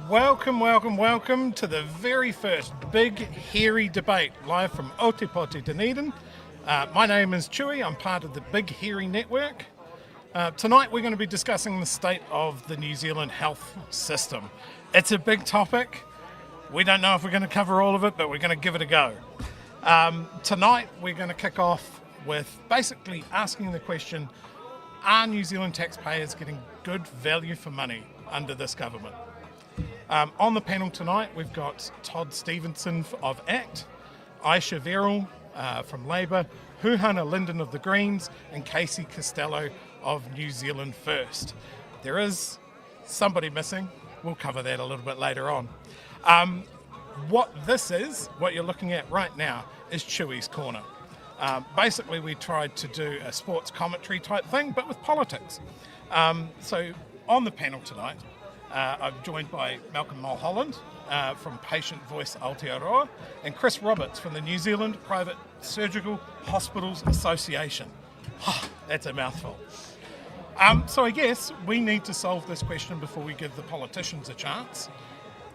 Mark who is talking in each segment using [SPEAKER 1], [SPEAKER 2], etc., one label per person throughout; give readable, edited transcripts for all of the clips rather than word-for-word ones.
[SPEAKER 1] Welcome to the very first big, hairy debate live from Aotearoa, Dunedin. My name is Chewie, I'm part of the Big Hairy Network. Tonight we're going to be discussing the state of the New Zealand health system. It's a big topic. We don't know if we're going to cover all of it, but we're going to give it a go. Tonight we're going to kick off with basically asking the question, are New Zealand taxpayers getting good value for money under this government? On the panel tonight, we've got Todd Stephenson of ACT, Ayesha Verrall from Labour, Huhana Lyndon of the Greens, and Costello of New Zealand First. There is somebody missing. We'll cover that a little bit later on. What you're looking at right now, is Chewie's Corner. Basically, we tried to do a sports commentary type thing, but with politics. So on the panel tonight, I'm joined by Malcolm Mulholland from Patient Voice Aotearoa and Chris Roberts from the New Zealand Private Surgical Hospitals Association. That's a mouthful. So I guess we need to solve this question before we give the politicians a chance.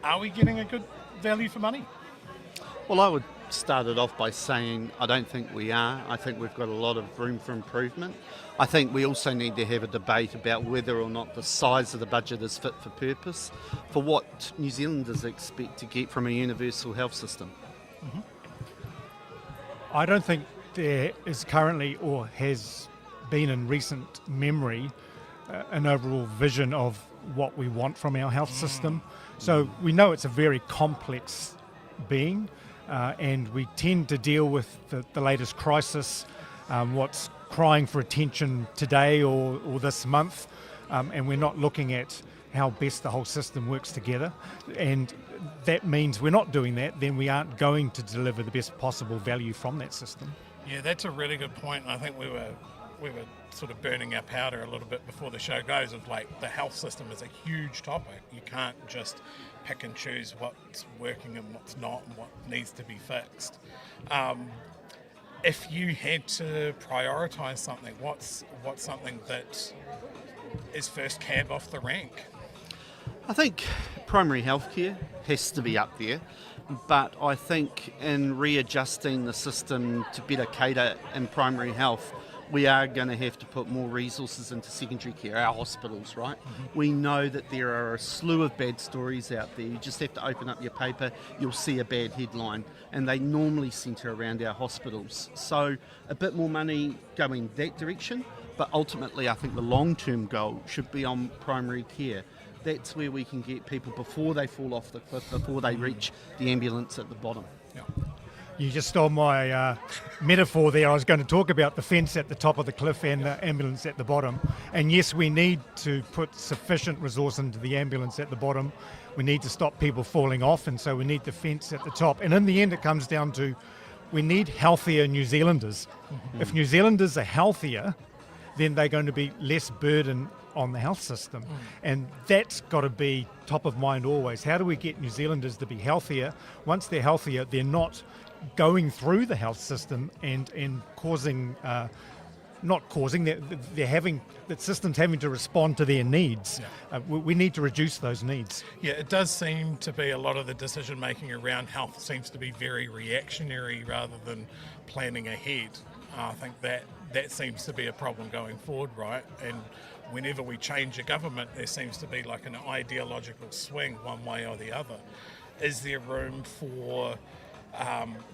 [SPEAKER 1] Are we getting a good value for money?
[SPEAKER 2] Well, I would start it off by saying I don't think we are. I think we've got a lot of room for improvement. I think we also need to have a debate about whether or not the size of the budget is fit for purpose for what New Zealanders expect to get from a universal health system.
[SPEAKER 3] Mm-hmm. I don't think there is currently or has been in recent memory an overall vision of what we want from our health system. So we know it's a very complex being. And we tend to deal with the latest crisis, what's crying for attention today or this month, and we're not looking at how best the whole system works together. And that means we're not doing that, then we aren't going to deliver the best possible value from that system.
[SPEAKER 1] Yeah, that's a really good point. I think we were sort of burning our powder a little bit before the show goes of like the health system is a huge topic. You can't just pick and choose what's working and what's not and what needs to be fixed. If you had to prioritise something, what's something that is first cab off the rank?
[SPEAKER 2] I think primary healthcare has to be up there, but I think in readjusting the system to better cater in primary health, we are going to have to put more resources into secondary care, our hospitals, right? Mm-hmm. We know that there are a slew of bad stories out there. You just have to open up your paper, you'll see a bad headline, and they normally centre around our hospitals. So a bit more money going that direction, but ultimately I think the long-term goal should be on primary care. That's where we can get people before they fall off the cliff, before they reach the ambulance at the bottom.
[SPEAKER 1] Yeah.
[SPEAKER 3] You just stole my metaphor there. I was going to talk about the fence at the top of the cliff and the ambulance at the bottom. And yes, we need to put sufficient resource into the ambulance at the bottom. We need to stop people falling off, and so we need the fence at the top. And in the end, it comes down to we need healthier New Zealanders. Mm-hmm. If New Zealanders are healthier, then they're going to be less burden on the health system. And that's got to be top of mind always. How do we get New Zealanders to be healthier? Once they're healthier, they're not going through the health system and causing, they're having, the system's having to respond to their needs. Yeah. We need to reduce those needs.
[SPEAKER 1] Yeah, it does seem to be a lot of the decision making around health seems to be very reactionary rather than planning ahead. I think that seems to be a problem going forward, right? And whenever we change a government, there seems to be like an ideological swing one way or the other. Is there room for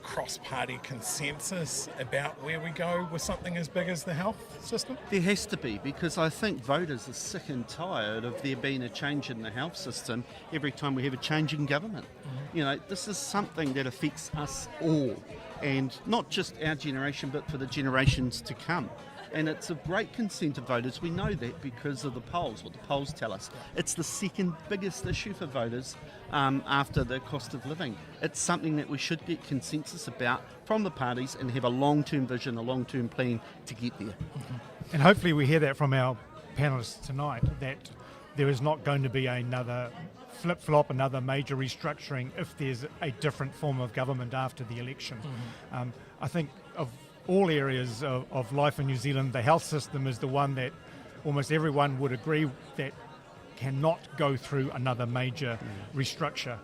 [SPEAKER 1] cross-party consensus about where we go with something as big as the health system?
[SPEAKER 2] There has to be, because I think voters are sick and tired of there being a change in the health system every time we have a change in government. Mm-hmm. You know, this is something that affects us all, and not just our generation, but for the generations to come. And it's of great consent of voters. We know that because of the polls, what the polls tell us. It's the second biggest issue for voters after the cost of living. It's something that we should get consensus about from the parties and have a long-term vision, a long-term plan to get there.
[SPEAKER 3] Mm-hmm. And hopefully we hear that from our panellists tonight, that there is not going to be another flip-flop, another major restructuring if there's a different form of government after the election. Mm-hmm. I think of all areas of life in New Zealand, the health system is the one that almost everyone would agree that cannot go through another major restructure.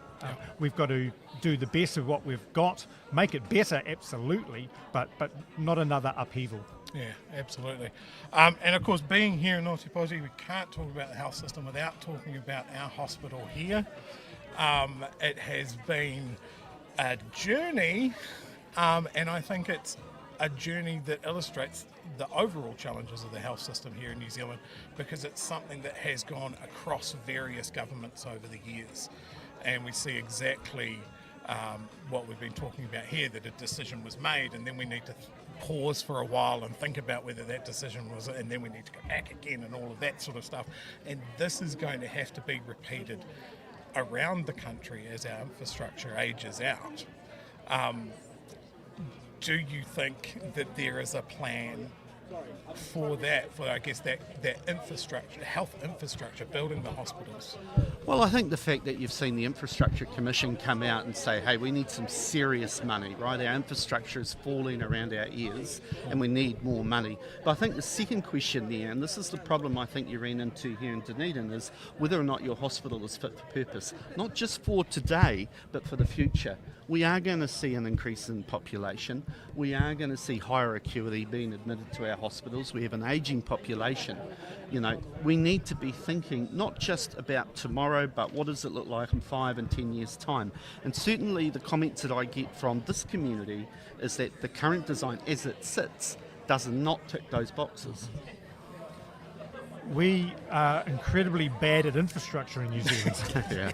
[SPEAKER 3] We've got to do the best of what we've got, make it better, absolutely, but not another upheaval.
[SPEAKER 1] Yeah, absolutely. And of course, being here in Aotearoa, we can't talk about the health system without talking about our hospital here. It has been a journey, and I think it's a journey that illustrates the overall challenges of the health system here in New Zealand, because it's something that has gone across various governments over the years. And we see exactly what we've been talking about here, that a decision was made, and then we need to pause for a while and think about whether that decision was, and then we need to go back again and all of that sort of stuff. And this is going to have to be repeated around the country as our infrastructure ages out. Do you think that there is a plan for that, for I guess that infrastructure, health infrastructure, building the hospitals?
[SPEAKER 2] Well, I think the fact that you've seen the Infrastructure Commission come out and say, hey, we need some serious money, right? Our infrastructure is falling around our ears and we need more money. But I think the second question there, and this is the problem I think you ran into here in Dunedin, is whether or not your hospital is fit for purpose, not just for today, but for the future. We are going to see an increase in population. We are going to see higher acuity being admitted to our hospitals. We have an ageing population. You know, we need to be thinking not just about tomorrow, but what does it look like in 5 and 10 years' time? And certainly the comments that I get from this community is that the current design as it sits does not tick those boxes.
[SPEAKER 3] We are incredibly bad at infrastructure in New Zealand.
[SPEAKER 2] Yeah.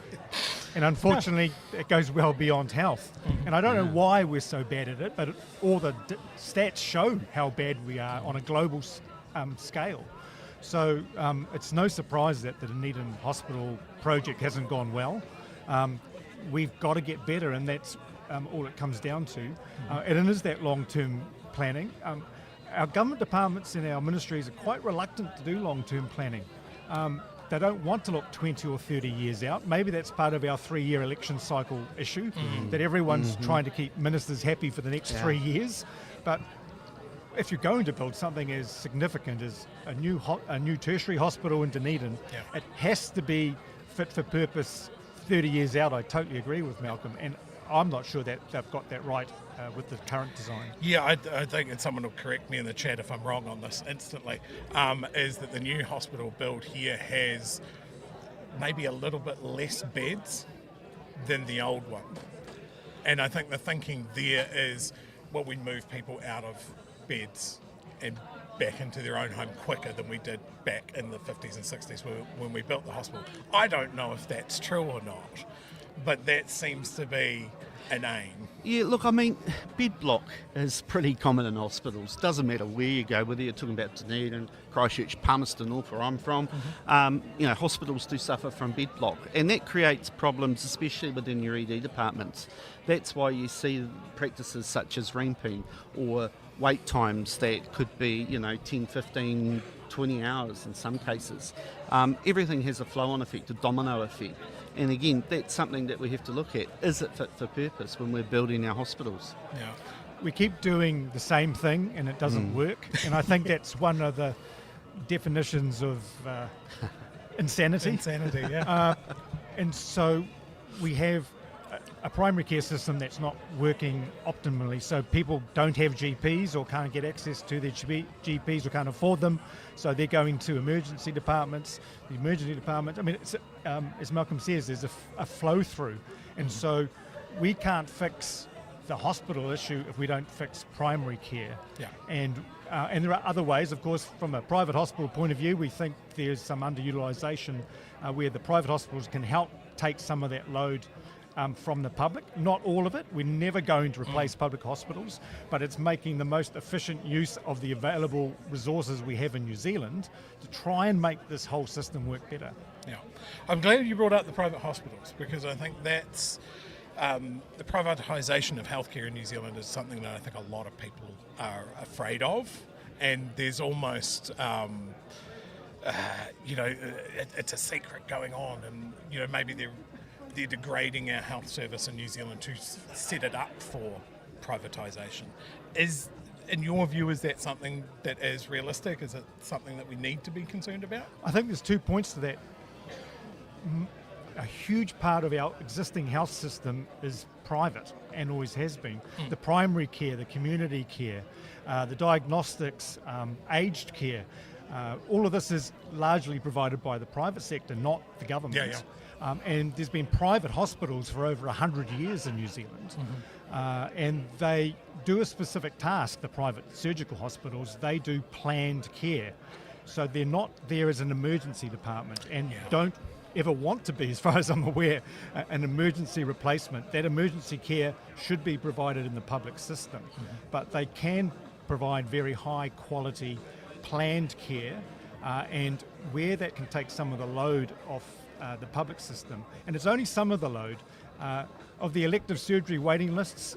[SPEAKER 3] And unfortunately, it goes well beyond health. And I don't know why we're so bad at it, but all the stats show how bad we are on a global scale. So it's no surprise that the Dunedin Hospital project hasn't gone well. We've got to get better, and that's all it comes down to. And it is that long-term planning. Our government departments and our ministries are quite reluctant to do long-term planning. They don't want to look 20 or 30 years out. Maybe that's part of our 3-year election cycle issue, that everyone's trying to keep ministers happy for the next 3 years. But if you're going to build something as significant as a new tertiary hospital in Dunedin, it has to be fit for purpose 30 years out. I totally agree with Malcolm, and I'm not sure that they've got that right with the current design.
[SPEAKER 1] Yeah, I think, and someone will correct me in the chat if I'm wrong on this instantly, is that the new hospital build here has maybe a little bit less beds than the old one. And I think the thinking there is, well, we move people out of beds and back into their own home quicker than we did back in the 50s and 60s when we built the hospital. I don't know if that's true or not, but that seems to be an aim.
[SPEAKER 2] Yeah, look, I mean, bed block is pretty common in hospitals. Doesn't matter where you go, whether you're talking about Dunedin, Christchurch, Palmerston, North, where I'm from. You know, hospitals do suffer from bed block, and that creates problems, especially within your ED departments. That's why you see practices such as ramping or wait times that could be, 10, 15, 20 hours in some cases. Everything has a flow-on effect, a domino effect. And again, that's something that we have to look at. Is it fit for purpose when we're building our hospitals?
[SPEAKER 1] Yeah.
[SPEAKER 3] We keep doing the same thing and it doesn't work. And I think that's one of the definitions of insanity.
[SPEAKER 1] Insanity, yeah.
[SPEAKER 3] And so we have a primary care system that's not working optimally. So people don't have GPs or can't get access to their GPs or can't afford them. So they're going to emergency departments. The emergency department, I mean, it's, as Malcolm says, there's a flow through. And so we can't fix the hospital issue if we don't fix primary care.
[SPEAKER 1] Yeah.
[SPEAKER 3] And there are other ways, of course, from a private hospital point of view, we think there's some underutilisation where the private hospitals can help take some of that load from the public. Not all of it. We're never going to replace public hospitals, but it's making the most efficient use of the available resources we have in New Zealand to try and make this whole system work better.
[SPEAKER 1] Yeah. I'm glad you brought up the private hospitals, because I think that's the privatisation of healthcare in New Zealand is something that I think a lot of people are afraid of, and there's almost it's a secret going on, and maybe they're degrading our health service in New Zealand to set it up for privatisation. In your view, is that something that is realistic? Is it something that we need to be concerned about?
[SPEAKER 3] I think there's 2 points to that. a huge part of our existing health system is private and always has been. The primary care, the community care, the diagnostics, aged care, all of this is largely provided by the private sector, not the government. And there's been private hospitals for over 100 years in New Zealand. And they do a specific task, the private surgical hospitals. They do planned care. So they're not there as an emergency department and don't ever want to be, as far as I'm aware, an emergency replacement. That emergency care should be provided in the public system. But they can provide very high quality planned care, and where that can take some of the load off the public system, and it's only some of the load, of the elective surgery waiting lists,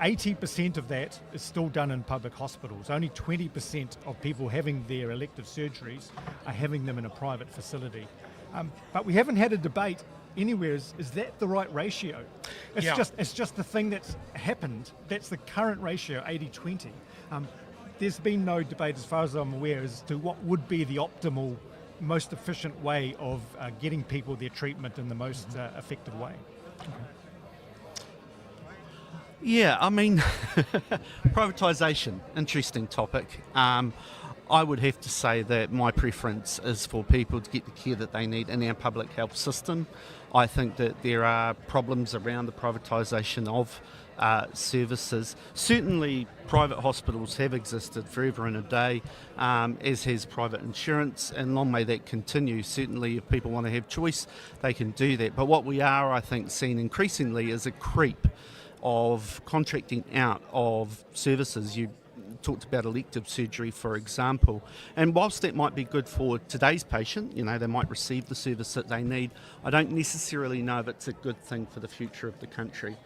[SPEAKER 3] 80% of that is still done in public hospitals. Only 20% of people having their elective surgeries are having them in a private facility. But we haven't had a debate anywhere, is that the right ratio? It's just the thing that's happened. That's the current ratio, 80-20. There's been no debate, as far as I'm aware, as to what would be the optimal, most efficient way of getting people their treatment in the most effective way.
[SPEAKER 2] Yeah, I mean, privatisation, interesting topic. I would have to say that my preference is for people to get the care that they need in our public health system. I think that there are problems around the privatisation of services. Certainly private hospitals have existed forever and a day, as has private insurance, and long may that continue. Certainly if people want to have choice, they can do that. But what we are, I think, seeing increasingly is a creep of contracting out of services. You talked about elective surgery, for example, and whilst that might be good for today's patient, you know, they might receive the service that they need, I don't necessarily know if it's a good thing for the future of the country.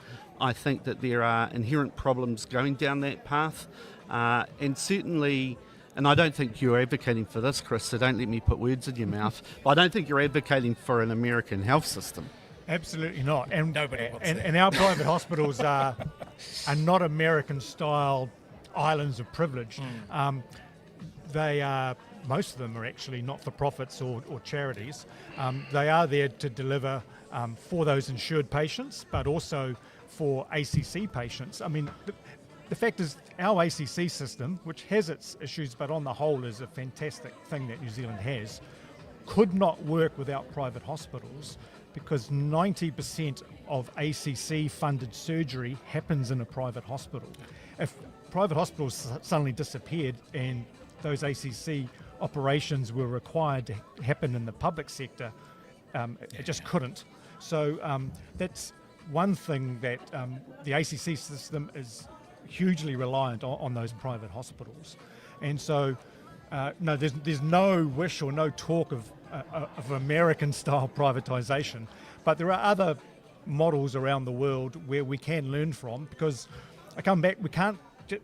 [SPEAKER 2] I think that there are inherent problems going down that path, and certainly, and I don't think you're advocating for this, Chris, so don't let me put words in your mouth, but I don't think you're advocating for an American health system.
[SPEAKER 3] Absolutely not. And
[SPEAKER 1] Nobody wants that.
[SPEAKER 3] And our private hospitals are not American-style islands of privilege. They are, most of them are actually not-for-profits or charities. They are there to deliver for those insured patients, but also for ACC patients. I mean, the fact is, our ACC system, which has its issues, but on the whole is a fantastic thing that New Zealand has, could not work without private hospitals, because 90% of ACC-funded surgery happens in a private hospital. If private hospitals suddenly disappeared and those ACC operations were required to happen in the public sector, it just couldn't. So that's one thing that the ACC system is hugely reliant on those private hospitals. And so, no, there's no wish or no talk of American-style privatisation, but there are other models around the world where we can learn from, because I come back, we can't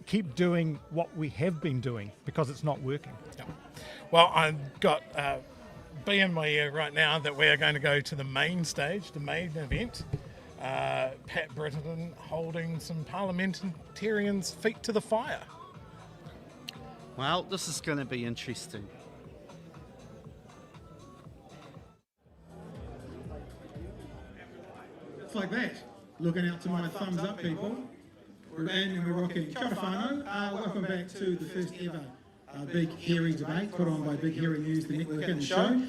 [SPEAKER 3] keep doing what we have been doing because it's not working.
[SPEAKER 1] Yeah. Well, I've got Bee in my ear right now that we are going to go to the main stage, the main event. Pat Britton holding some parliamentarians' feet to the fire.
[SPEAKER 2] Well, this is going to be interesting.
[SPEAKER 4] It's like that. Looking out to my thumbs up, people. We're in and we're rocking. Kia ora whanau. Welcome back to the first ever Big Hearing Debate put on by Big Hearing News, the network and the show.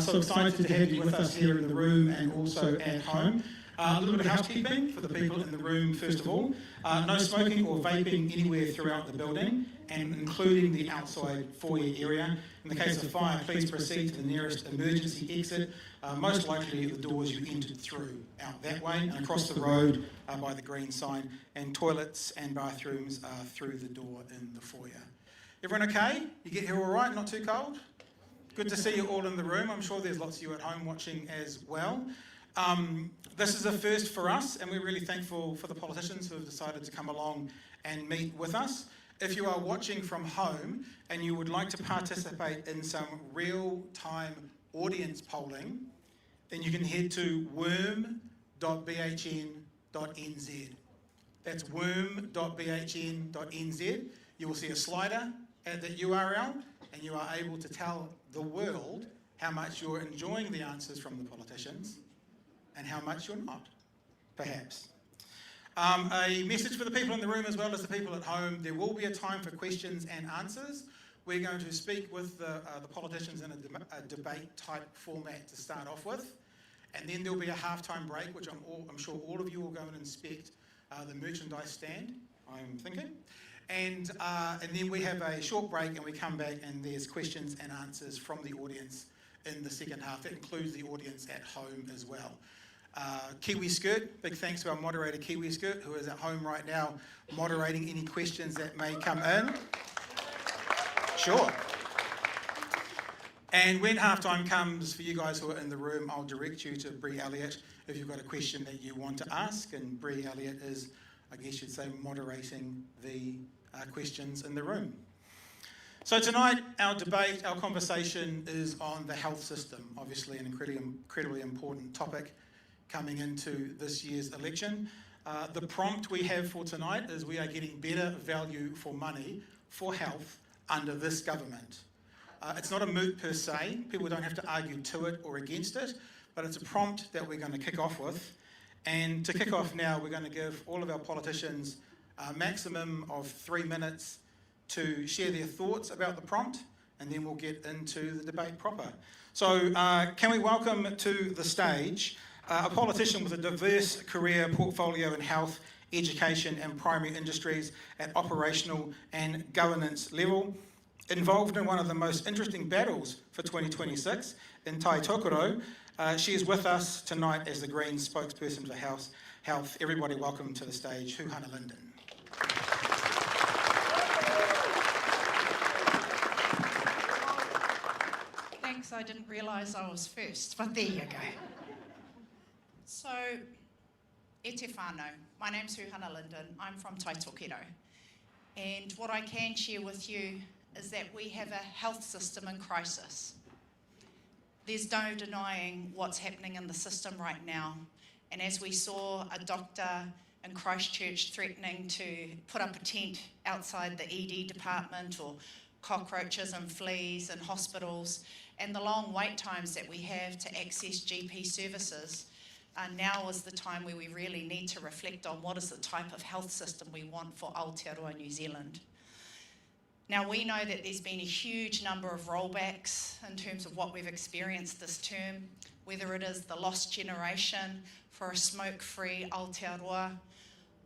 [SPEAKER 4] So excited to have you with us here in the room and also at home. A little bit of housekeeping for the people in the room, first of all. No smoking or vaping anywhere throughout the building, and including the outside foyer area. In the case of fire, please proceed to the nearest emergency exit, most likely at the doors you entered through, out that way, and across the road by the green sign, and toilets and bathrooms through the door in the foyer. Everyone okay? You get here all right? Not too cold? Good to see you all in the room. I'm sure there's lots of you at home watching as well. This is a first for us, and we're really thankful for the politicians who have decided to come along and meet with us. If you are watching from home and you would like to participate in some real-time audience polling, then you can head to worm.bhn.nz. That's worm.bhn.nz. You will see a slider at that URL, and you are able to tell the world how much you're enjoying the answers from the politicians and how much you're not, perhaps. A message for the people in the room as well as the people at home: there will be a time for questions and answers. We're going to speak with the politicians in a debate type format to start off with, and then there'll be a halftime break, which I'm sure all of you will go and inspect the merchandise stand, I'm thinking. And then we have a short break and we come back and there's questions and answers from the audience in the second half. That includes the audience at home as well. Kiwi Skirt, big thanks to our moderator Kiwi Skirt, who is at home right now moderating any questions that may come in. Sure. And when halftime comes, for you guys who are in the room, I'll direct you to Brie Elliott if you've got a question that you want to ask. And Brie Elliott is, I guess you'd say, moderating the questions in the room. So tonight, our debate, our conversation is on the health system, obviously an incredibly important topic coming into this year's election. The prompt we have for tonight is we are getting better value for money for health under this government. It's not a moot per se, people don't have to argue to it or against it, but it's a prompt that we're going to kick off with. And to kick off now, we're going to give all of our politicians a maximum of 3 minutes to share their thoughts about the prompt, and then we'll get into the debate proper. So can we welcome to the stage a politician with a diverse career portfolio in health, education and primary industries at operational and governance level, involved in one of the most interesting battles for 2026 in Tai Tokoro. She is with us tonight as the Greens spokesperson for health. Everybody welcome to the stage, Huhana Lyndon.
[SPEAKER 5] Thanks, I didn't realise I was first, but there you go. So, e te whānau. My name's Huhana Lyndon. I'm from Tai Tokoro. And what I can share with you is that we have a health system in crisis. There's no denying what's happening in the system right now. And as we saw a doctor in Christchurch threatening to put up a tent outside the ED department, or cockroaches and fleas in hospitals, and the long wait times that we have to access GP services, now is the time where we really need to reflect on what is the type of health system we want for Aotearoa, New Zealand. Now, we know that there's been a huge number of rollbacks in terms of what we've experienced this term, whether it is the lost generation for a smoke-free Aotearoa,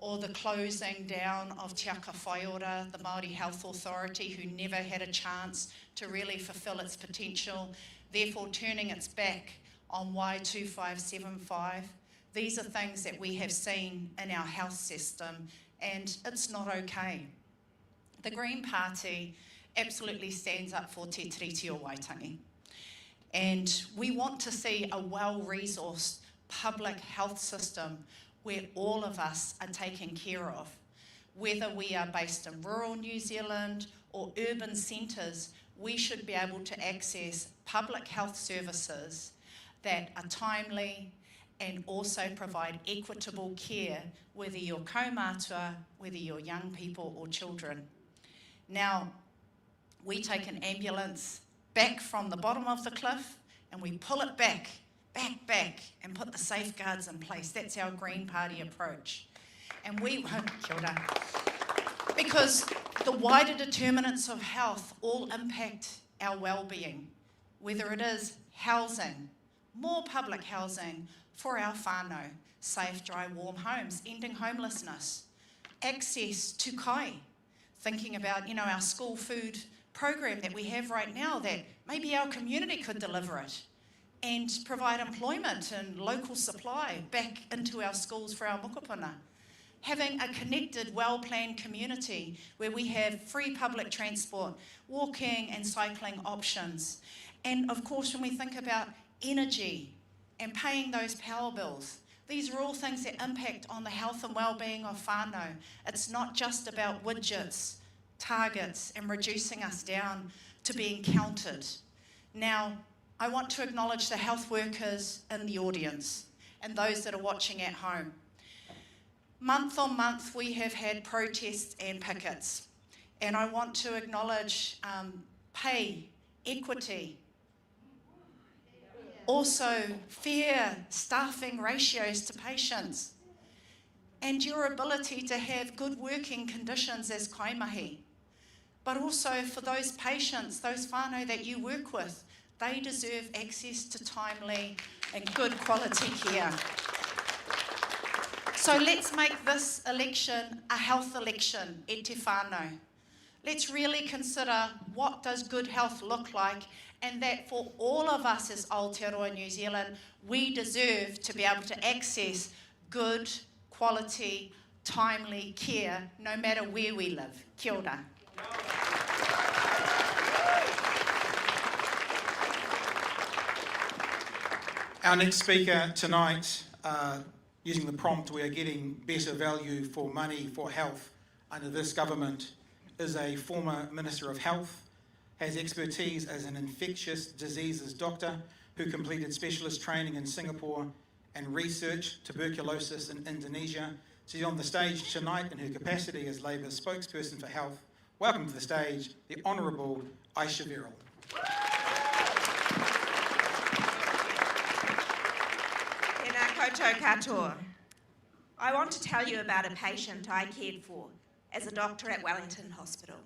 [SPEAKER 5] or the closing down of Te Aka Whaiora, the Māori Health Authority, who never had a chance to really fulfil its potential, therefore turning its back on Y2575. These are things that we have seen in our health system, and it's not okay. The Green Party absolutely stands up for te tiriti o Waitangi. And we want to see a well-resourced public health system where all of us are taken care of. Whether we are based in rural New Zealand or urban centres, we should be able to access public health services that are timely and also provide equitable care, whether you're kaumātua, whether you're young people or children. Now, we take an ambulance back from the bottom of the cliff and we pull it back, and put the safeguards in place. That's our Green Party approach. And we won't, kia ora, because the wider determinants of health all impact our well-being, whether it is housing, more public housing for our whānau, safe, dry, warm homes, ending homelessness, access to kai, thinking about, our school food program that we have right now, that maybe our community could deliver it and provide employment and local supply back into our schools for our mokopuna. Having a connected, well-planned community where we have free public transport, walking and cycling options. And of course, when we think about energy and paying those power bills, these are all things that impact on the health and well-being of whānau. It's not just about widgets, targets, and reducing us down to being counted. Now, I want to acknowledge the health workers in the audience and those that are watching at home. Month on month, we have had protests and pickets, and I want to acknowledge pay, equity, Also, fair staffing ratios to patients, and your ability to have good working conditions as kaimahi. But also for those patients, those whānau that you work with, they deserve access to timely and good quality care. So let's make this election a health election, e te whānau. Let's really consider what does good health look like, and that for all of us as Aotearoa New Zealand, we deserve to be able to access good, quality, timely care, no matter where we live. Kia ora.
[SPEAKER 4] Our next speaker tonight, using the prompt, we are getting better value for money for health under this government, is a former Minister of Health, has expertise as an infectious diseases doctor who completed specialist training in Singapore and researched tuberculosis in Indonesia. She's on the stage tonight in her capacity as Labour's spokesperson for health. Welcome to the stage, the Honourable Ayesha Verrall.
[SPEAKER 6] Tēnā koutou katoa. I want to tell you about a patient I cared for as a doctor at Wellington Hospital.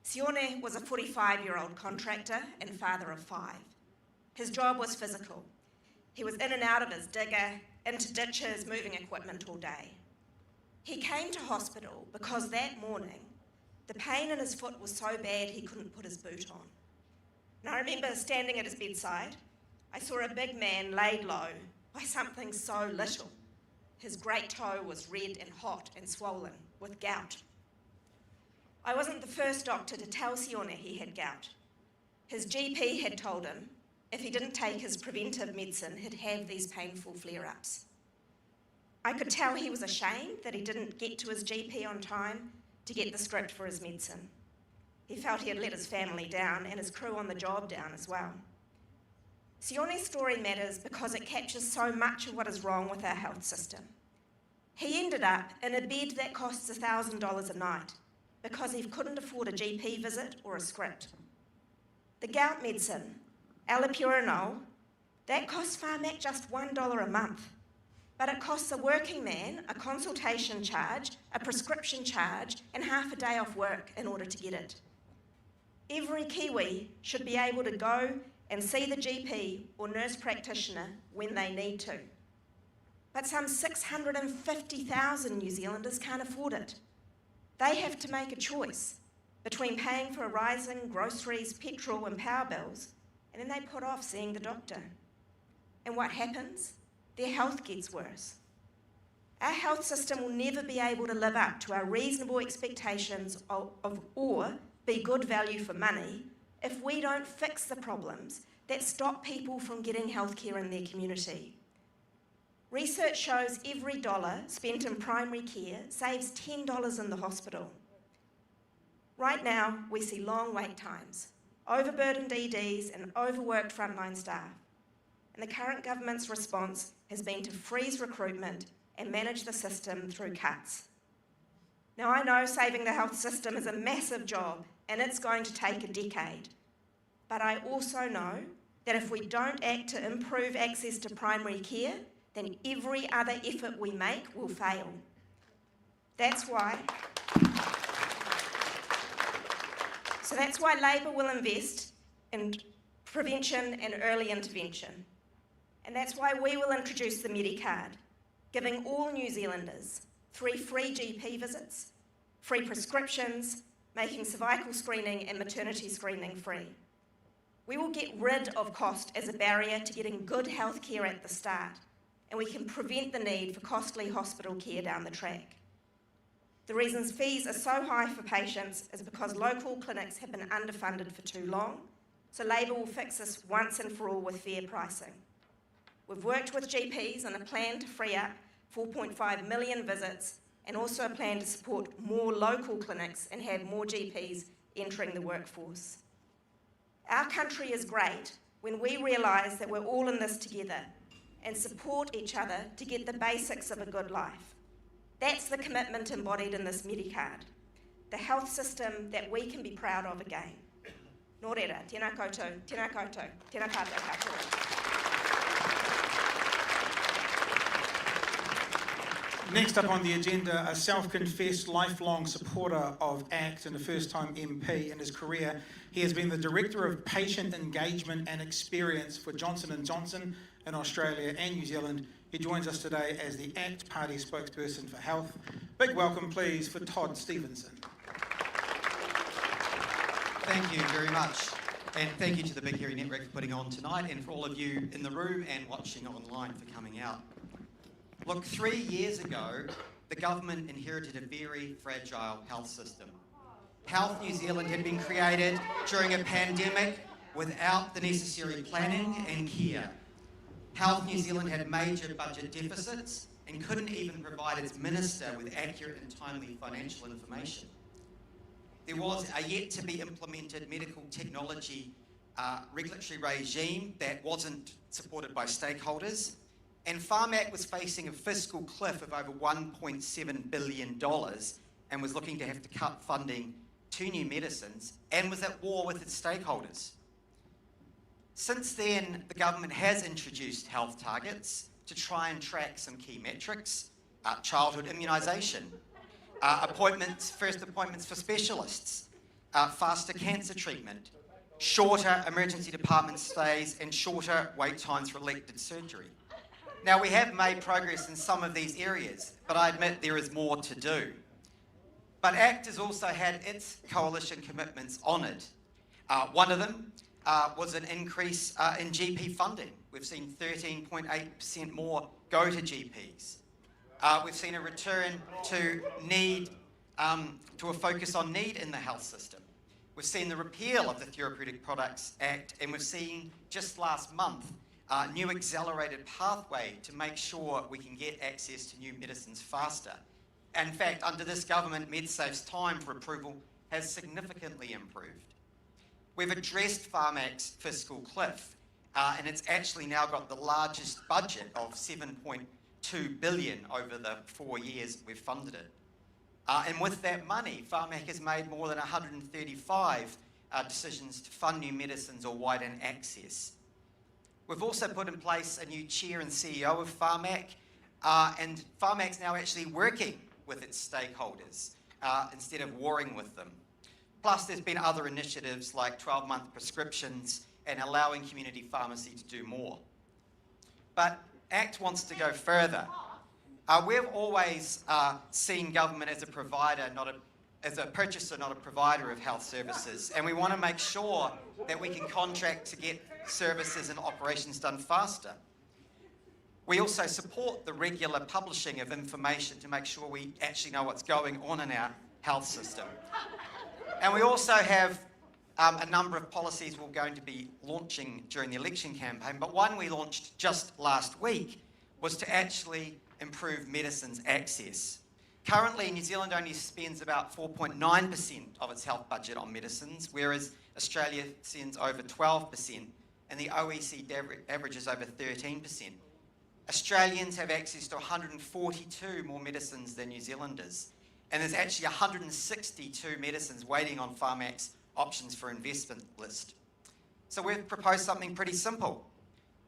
[SPEAKER 6] Sione was a 45-year-old contractor and father of 5. His job was physical. He was in and out of his digger, into ditches, moving equipment all day. He came to hospital because that morning, the pain in his foot was so bad he couldn't put his boot on. And I remember standing at his bedside, I saw a big man laid low by something so little. His great toe was red and hot and swollen with gout. I wasn't the first doctor to tell Sione he had gout. His GP had told him if he didn't take his preventive medicine, he'd have these painful flare-ups. I could tell he was ashamed that he didn't get to his GP on time to get the script for his medicine. He felt he had let his family down and his crew on the job down as well. Sione's story matters because it captures so much of what is wrong with our health system. He ended up in a bed that costs $1,000 a night because he couldn't afford a GP visit or a script. The gout medicine, allopurinol, that costs Pharmac just $1 a month, but it costs a working man a consultation charge, a prescription charge, and half a day off work in order to get it. Every Kiwi should be able to go and see the GP or nurse practitioner when they need to. But some 650,000 New Zealanders can't afford it. They have to make a choice between paying for rising groceries, petrol and power bills, and then they put off seeing the doctor. And what happens? Their health gets worse. Our health system will never be able to live up to our reasonable expectations of or be good value for money if we don't fix the problems that stop people from getting healthcare in their community. Research shows every dollar spent in primary care saves $10 in the hospital. Right now, we see long wait times, overburdened EDs and overworked frontline staff. And the current government's response has been to freeze recruitment and manage the system through cuts. Now, I know saving the health system is a massive job and it's going to take a decade. But I also know that if we don't act to improve access to primary care, then every other effort we make will fail. That's why Labour will invest in prevention and early intervention. And that's why we will introduce the Medicard, giving all New Zealanders 3 free GP visits, free prescriptions, making cervical screening and maternity screening free. We will get rid of cost as a barrier to getting good health care at the start, and we can prevent the need for costly hospital care down the track. The reasons fees are so high for patients is because local clinics have been underfunded for too long, so Labour will fix this once and for all with fair pricing. We've worked with GPs on a plan to free up 4.5 million visits and also a plan to support more local clinics and have more GPs entering the workforce. Our country is great when we realise that we're all in this together and support each other to get the basics of a good life. That's the commitment embodied in this Medicard, the health system that we can be proud of again. Nō reira, tēnā koutou, tēnā koutou, tēnā tātou katoa.
[SPEAKER 4] Next up on the agenda, a self-confessed lifelong supporter of ACT and a first-time MP in his career. He has been the Director of Patient Engagement and Experience for Johnson & Johnson in Australia and New Zealand. He joins us today as the ACT Party spokesperson for health. Big welcome, please, for Todd Stephenson.
[SPEAKER 7] Thank you very much. And thank you to the Big Hearing Network for putting on tonight, and for all of you in the room and watching online for coming out. Look, 3 years ago, the government inherited a very fragile health system. Health New Zealand had been created during a pandemic without the necessary planning and care. Health New Zealand had major budget deficits and couldn't even provide its minister with accurate and timely financial information. There was a yet to be implemented medical technology regulatory regime that wasn't supported by stakeholders, and Pharmac was facing a fiscal cliff of over $1.7 billion and was looking to have to cut funding to new medicines and was at war with its stakeholders. Since then, the government has introduced health targets to try and track some key metrics: childhood immunisation, first appointments for specialists, faster cancer treatment, shorter emergency department stays, and shorter wait times for elective surgery. Now, we have made progress in some of these areas, but I admit there is more to do. But ACT has also had its coalition commitments honoured. One of them was an increase in GP funding. We've seen 13.8% more go to GPs. We've seen a return to need, to a focus on need in the health system. We've seen the repeal of the Therapeutic Products Act, and we've seen just last month a new accelerated pathway to make sure we can get access to new medicines faster. In fact, under this government, MedSafe's time for approval has significantly improved. We've addressed Pharmac's fiscal cliff, and it's actually now got the largest budget of $7.2 billion over the 4 years we've funded it. And with that money, Pharmac has made more than 135 decisions to fund new medicines or widen access. We've also put in place a new chair and CEO of Pharmac, and Pharmac's now actually working with its stakeholders instead of warring with them. Plus, there's been other initiatives like 12-month prescriptions and allowing community pharmacy to do more. But ACT wants to go further. We've always seen government as a provider, as a purchaser, not a provider of health services, and we want to make sure that we can contract to get services and operations done faster. We also support the regular publishing of information to make sure we actually know what's going on in our health system. And we also have a number of policies we're going to be launching during the election campaign, but one we launched just last week was to actually improve medicines access. Currently, New Zealand only spends about 4.9% of its health budget on medicines, whereas Australia spends over 12%, and the OECD average is over 13%. Australians have access to 142 more medicines than New Zealanders, and there's actually 162 medicines waiting on Pharmac's options for investment list. So we've proposed something pretty simple,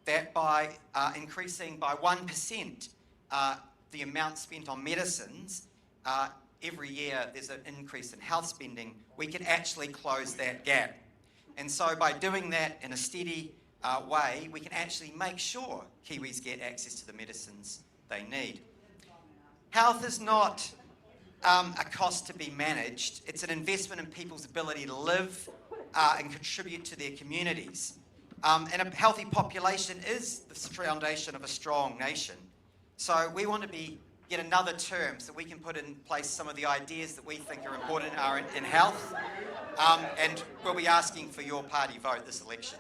[SPEAKER 7] that by increasing by 1% the amount spent on medicines, every year there's an increase in health spending, we can actually close that gap. And so by doing that in a steady way, we can actually make sure Kiwis get access to the medicines they need. Health is not a cost to be managed. It's an investment in people's ability to live and contribute to their communities. And a healthy population is the foundation of a strong nation. So we want to get another term so we can put in place some of the ideas that we think are important in health, and we'll be asking for your party vote this election.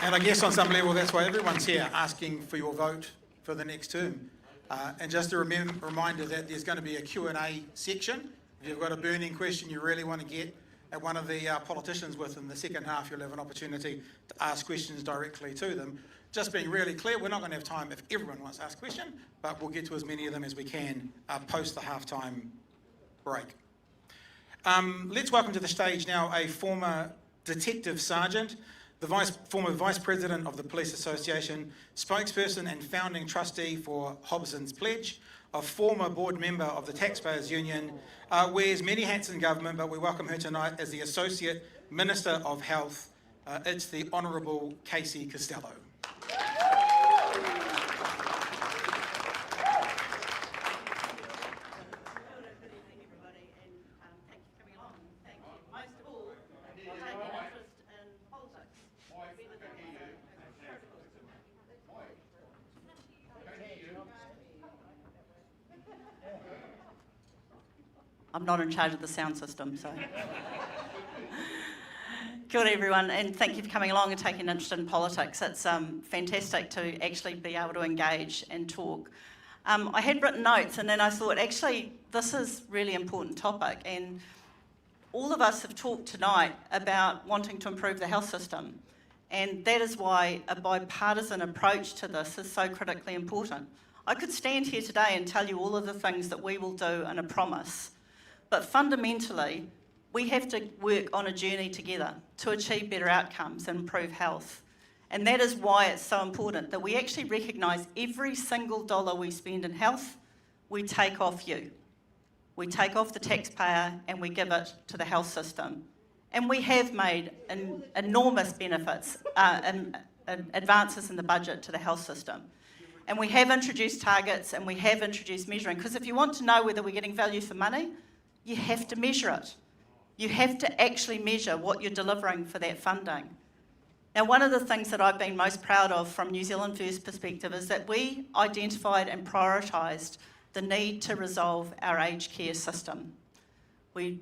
[SPEAKER 4] And I guess on some level that's why everyone's here, asking for your vote for the next term. And just a reminder that there's going to be a Q&A section. If you've got a burning question you really want to get at one of the politicians with, in the second half you'll have an opportunity to ask questions directly to them. Just being really clear, we're not going to have time if everyone wants to ask a question, but we'll get to as many of them as we can post the halftime break. Let's welcome to the stage now a former detective sergeant. former Vice President of the Police Association, spokesperson and founding trustee for Hobson's Pledge, a former board member of the Taxpayers Union, wears many hats in government, but we welcome her tonight as the Associate Minister of Health. It's the Honourable Casey Costello.
[SPEAKER 8] I'm not in charge of the sound system, so. Kia ora everyone, and thank you for coming along and taking an interest in politics. It's fantastic to actually be able to engage and talk. I had written notes and then I thought, actually, this is a really important topic, and all of us have talked tonight about wanting to improve the health system, and that is why a bipartisan approach to this is so critically important. I could stand here today and tell you all of the things that we will do and a promise, but fundamentally, we have to work on a journey together to achieve better outcomes and improve health. And that is why it's so important that we actually recognise every single dollar we spend in health, we take off you. We take off the taxpayer and we give it to the health system. And we have made enormous benefits and advances in the budget to the health system. And we have introduced targets and we have introduced measuring, because if you want to know whether we're getting value for money, you have to measure it. You have to actually measure what you're delivering for that funding. Now, one of the things that I've been most proud of from New Zealand First perspective is that we identified and prioritised the need to resolve our aged care system. We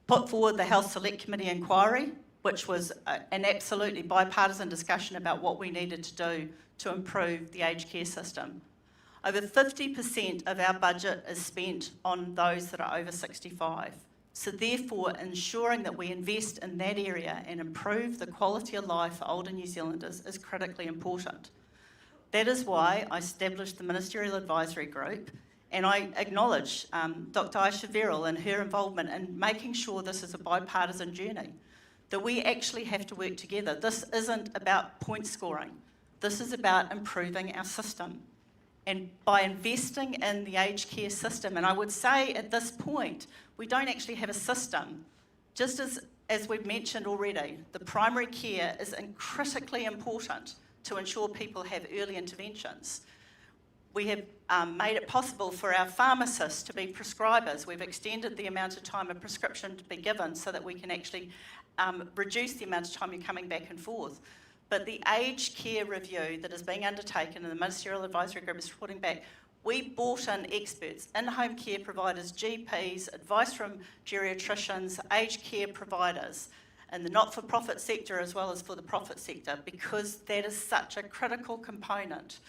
[SPEAKER 8] put forward the Health Select Committee inquiry, which was an absolutely bipartisan discussion about what we needed to do to improve the aged care system. Over 50% of our budget is spent on those that are over 65. So therefore, ensuring that we invest in that area and improve the quality of life for older New Zealanders is critically important. That is why I established the Ministerial Advisory Group, and I acknowledge Dr. Ayesha Verrall and her involvement in making sure this is a bipartisan journey, that we actually have to work together. This isn't about point scoring. This is about improving our system. And by investing in the aged care system, and I would say at this point, we don't actually have a system. Just as we've mentioned already, the primary care is critically important to ensure people have early interventions. We have made it possible for our pharmacists to be prescribers. We've extended the amount of time a prescription to be given so that we can actually reduce the amount of time you're coming back and forth. But the aged care review that is being undertaken and the Ministerial Advisory Group is reporting back, we brought in experts, in-home care providers, GPs, advice from geriatricians, aged care providers, in the not-for-profit sector as well as for the profit sector, because that is such a critical component.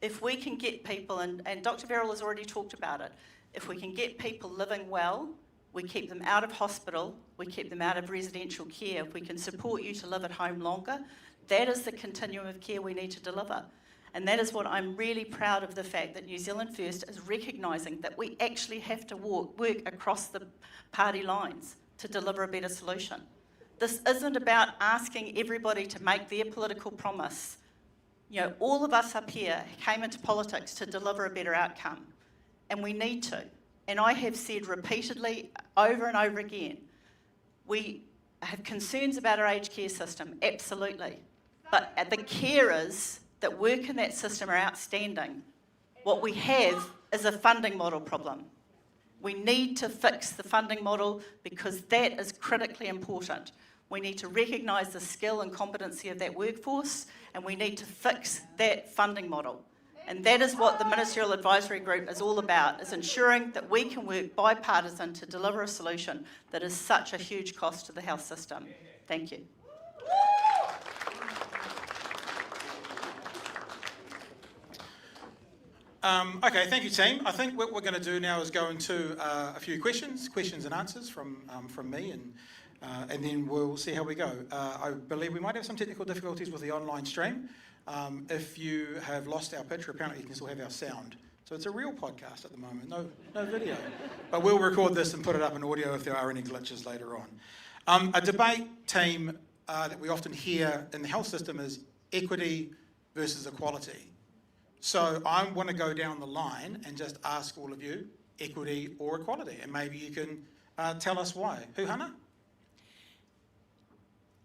[SPEAKER 8] If we can get people, and Dr. Verrall has already talked about it, if we can get people living well, we keep them out of hospital, we keep them out of residential care, if we can support you to live at home longer, that is the continuum of care we need to deliver. And that is what I'm really proud of, the fact that New Zealand First is recognising that we actually have to work across the party lines to deliver a better solution. This isn't about asking everybody to make their political promise. You know, all of us up here came into politics to deliver a better outcome, and we need to. And I have said repeatedly, over and over again, we have concerns about our aged care system, absolutely. But the carers that work in that system are outstanding. What we have is a funding model problem. We need to fix the funding model because that is critically important. We need to recognise the skill and competency of that workforce, and we need to fix that funding model. And that is what the Ministerial Advisory Group is all about, is ensuring that we can work bipartisan to deliver a solution that is such a huge cost to the health system. Thank you.
[SPEAKER 4] Okay, thank you, team. I think what we're going to do now is go into a few questions and answers from me, and then we'll see how we go. I believe we might have some technical difficulties with the online stream. If you have lost our picture, apparently you can still have our sound. So it's a real podcast at the moment, no video. But we'll record this and put it up in audio if there are any glitches later on. A debate team that we often hear in the health system is equity versus equality. So I want to go down the line and just ask all of you, equity or equality, and maybe you can tell us why. Huhana?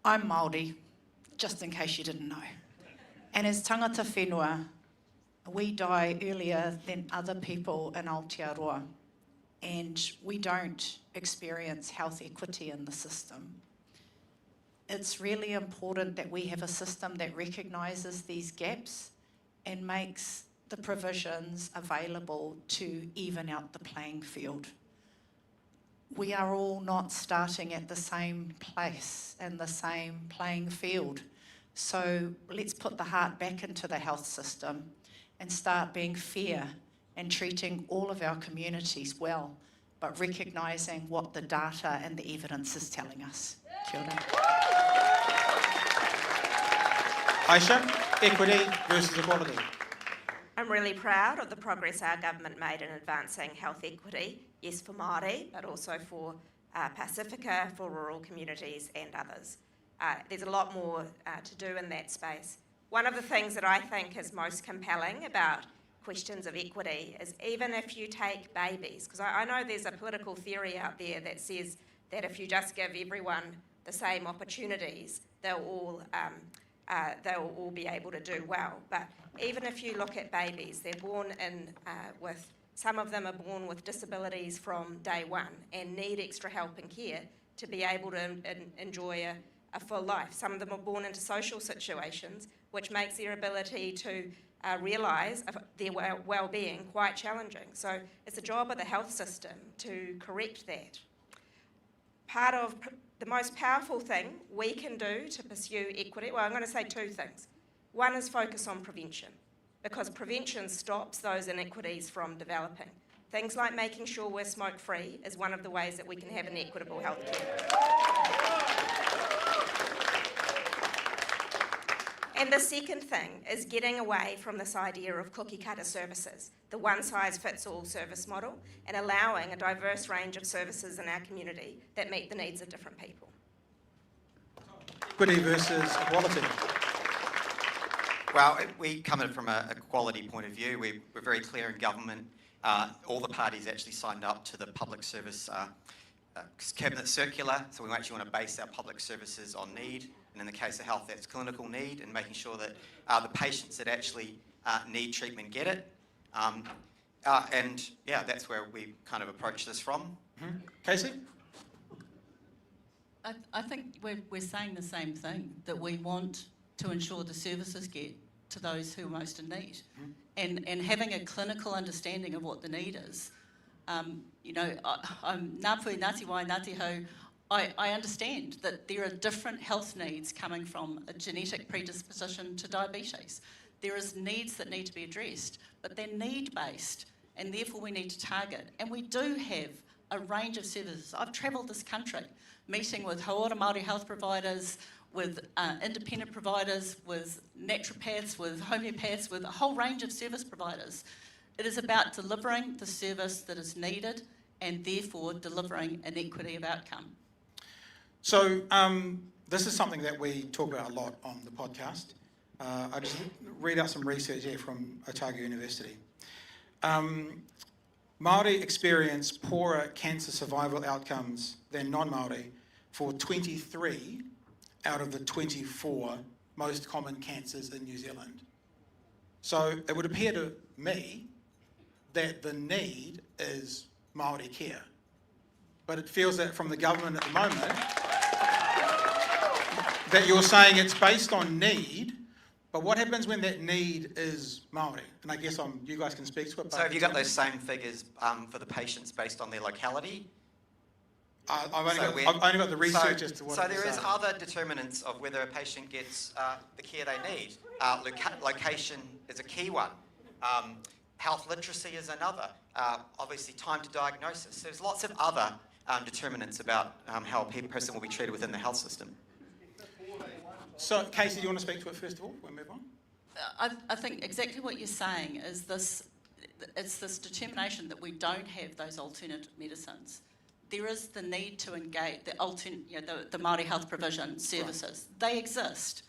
[SPEAKER 5] I'm Māori, just in case you didn't know. And as tangata whenua, we die earlier than other people in Aotearoa, and we don't experience health equity in the system. It's really important that we have a system that recognises these gaps and makes the provisions available to even out the playing field. We are all not starting at the same place and the same playing field. So let's put the heart back into the health system and start being fair and treating all of our communities well, but recognising what the data and the evidence is telling us. Kia ora.
[SPEAKER 4] Ayesha, equity versus equality.
[SPEAKER 6] I'm really proud of the progress our government made in advancing health equity, yes for Māori, but also for Pacifica, for rural communities and others. There's a lot more to do in that space. One of the things that I think is most compelling about questions of equity is even if you take babies, because I know there's a political theory out there that says that if you just give everyone the same opportunities, they'll all be able to do well. But even if you look at babies, they're born in some of them are born with disabilities from day one and need extra help and care to be able to enjoy a full life. Some of them are born into social situations, which makes their ability to realise their well-being quite challenging. So it's a job of the health system to correct that. Part of the most powerful thing we can do to pursue equity, well, I'm going to say two things. One is focus on prevention, because prevention stops those inequities from developing. Things like making sure we're smoke-free is one of the ways that we can have an equitable healthcare. And the second thing is getting away from this idea of cookie-cutter services, the one-size-fits-all service model, and allowing a diverse range of services in our community that meet the needs of different people.
[SPEAKER 4] Equity versus equality.
[SPEAKER 7] Well, we come in from a quality point of view. We're very clear in government. All the parties actually signed up to the public service cabinet circular, so we actually want to base our public services on need. And in the case of health, that's clinical need and making sure that the patients that actually need treatment get it. And yeah, that's where we kind of approach this from.
[SPEAKER 4] Mm-hmm. Casey?
[SPEAKER 8] I think we're saying the same thing, that we want to ensure the services get to those who are most in need. Mm-hmm. And having a clinical understanding of what the need is. I'm Ngāpui, Ngāti Wai, Ngāti Hau. I understand that there are different health needs coming from a genetic predisposition to diabetes. There is needs that need to be addressed, but they're need-based, and therefore we need to target. And we do have a range of services. I've travelled this country, meeting with Hauora Māori health providers, with independent providers, with naturopaths, with homeopaths, with a whole range of service providers. It is about delivering the service that is needed and therefore delivering an equity of outcome.
[SPEAKER 4] So this is something that we talk about a lot on the podcast. I just read out some research here from Otago University. Māori experience poorer cancer survival outcomes than non-Māori for 23 out of the 24 most common cancers in New Zealand. So it would appear to me that the need is Māori care. But it feels that from the government at the moment, that you're saying it's based on need, but what happens when that need is Māori? And I guess you guys can speak to it.
[SPEAKER 7] So have you got those same figures for the patients based on their locality?
[SPEAKER 4] I've only got the research as to what.
[SPEAKER 7] So there is other determinants of whether a patient gets the care they need. Location is a key one. Health literacy is another. Obviously, time to diagnosis. There's lots of other determinants about how a person will be treated within the health system.
[SPEAKER 4] So, Casey, do you want to speak to it first of all? We'll move on.
[SPEAKER 8] I think exactly what you're saying is it's this determination that we don't have those alternative medicines. there is the need to engage the Māori health provision services. They exist.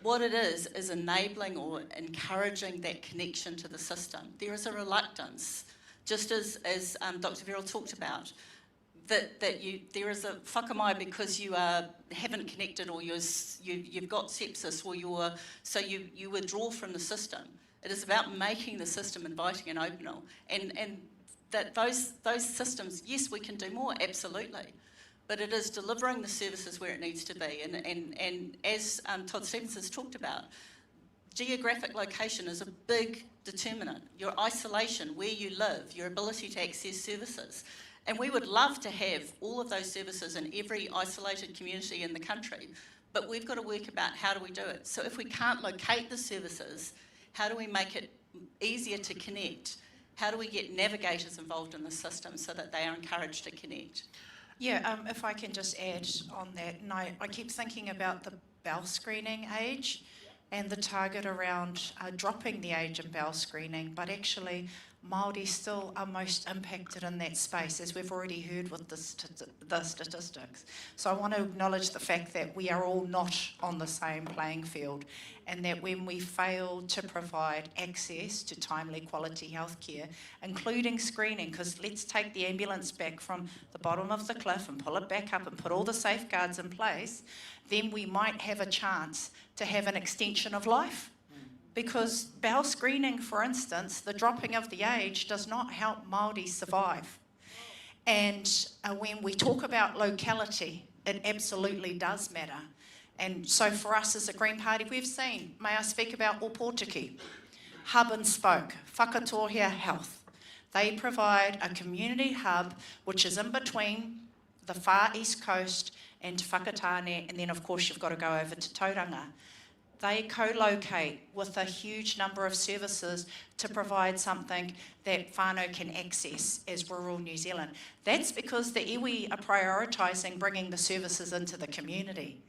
[SPEAKER 8] What it is enabling or encouraging that connection to the system. There is a reluctance, just as Dr. Verrall talked about, that there is a whakamai because you haven't connected, or you've got sepsis, or you withdraw from the system. It is about making the system inviting and open, and that those systems, yes, we can do more, absolutely. But it is delivering the services where it needs to be. And as Todd Stephenson has talked about, geographic location is a big determinant. Your isolation, where you live, your ability to access services. And we would love to have all of those services in every isolated community in the country, but we've got to work about how do we do it. So if we can't locate the services, how do we make it easier to connect? How do we get navigators involved in the system so that they are encouraged to connect?
[SPEAKER 5] Yeah, if I can just add on that, and I keep thinking about the bowel screening age and the target around dropping the age of bowel screening, but actually Māori still are most impacted in that space, as we've already heard with the statistics. So I want to acknowledge the fact that we are all not on the same playing field, and that when we fail to provide access to timely quality healthcare, including screening, because let's take the ambulance back from the bottom of the cliff and pull it back up and put all the safeguards in place, then we might have a chance to have an extension of life. Because bowel screening, for instance, the dropping of the age does not help Māori survive. And when we talk about locality, it absolutely does matter. And so for us as a Green Party, we've seen, may I speak about Opotiki, Hub and Spoke, Whakatohea Health. They provide a community hub which is in between the far east coast and Whakatane, and then of course you've got to go over to Tauranga. They co-locate with a huge number of services to provide something that whānau can access as rural New Zealand. That's because the iwi are prioritising bringing the services into the community.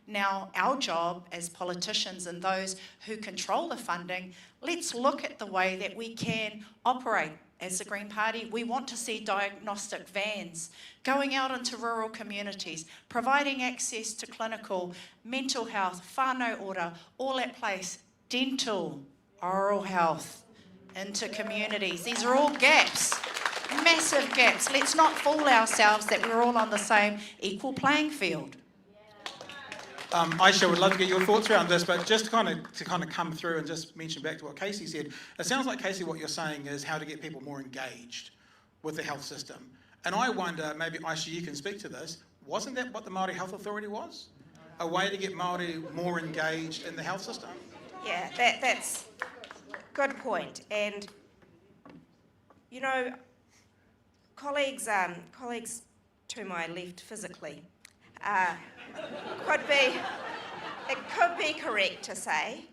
[SPEAKER 5] Now, our job as politicians and those who control the funding, let's look at the way that we can operate. As the Green Party, we want to see diagnostic vans going out into rural communities, providing access to clinical, mental health, whānau ora, all at place, dental, oral health, into communities. These are all gaps, massive gaps. Let's not fool ourselves that we're all on the same equal playing field.
[SPEAKER 4] Ayesha, would love to get your thoughts around this, but just to kind of come through and just mention back to what Casey said, it sounds like, Casey, what you're saying is how to get people more engaged with the health system. And I wonder, maybe Ayesha, you can speak to this, wasn't that what the Māori Health Authority was? A way to get Māori more engaged in the health system?
[SPEAKER 6] Yeah, that's a good point. And, you know, colleagues to my left physically, it could be correct to say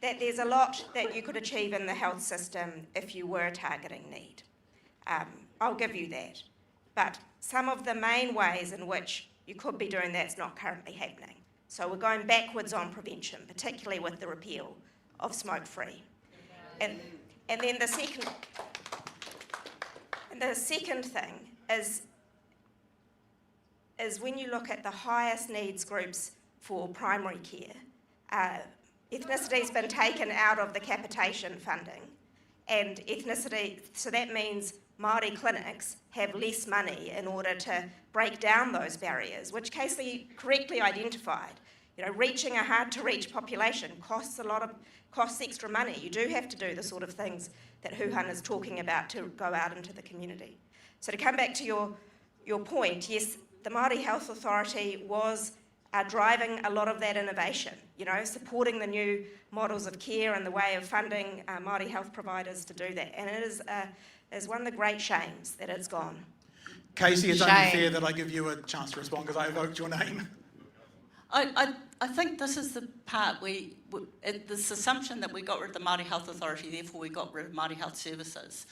[SPEAKER 6] that there's a lot that you could achieve in the health system if you were targeting need. I'll give you that. But some of the main ways in which you could be doing that's not currently happening. So we're going backwards on prevention, particularly with the repeal of smoke-free. And then the second thing is when you look at the highest needs groups for primary care, ethnicity's been taken out of the capitation funding, and ethnicity, so that means Māori clinics have less money in order to break down those barriers, which Casey correctly identified. You know, reaching a hard-to-reach population costs extra money. You do have to do the sort of things that Huhana is talking about to go out into the community. So to come back to your point, yes, the Māori Health Authority was driving a lot of that innovation, you know, supporting the new models of care and the way of funding Māori health providers to do that. And it is one of the great shames that it's gone. Casey,
[SPEAKER 4] it's only fair that I give you a chance to respond because I evoked your name.
[SPEAKER 8] I think this is the part this assumption that we got rid of the Māori Health Authority, therefore we got rid of Māori Health Services.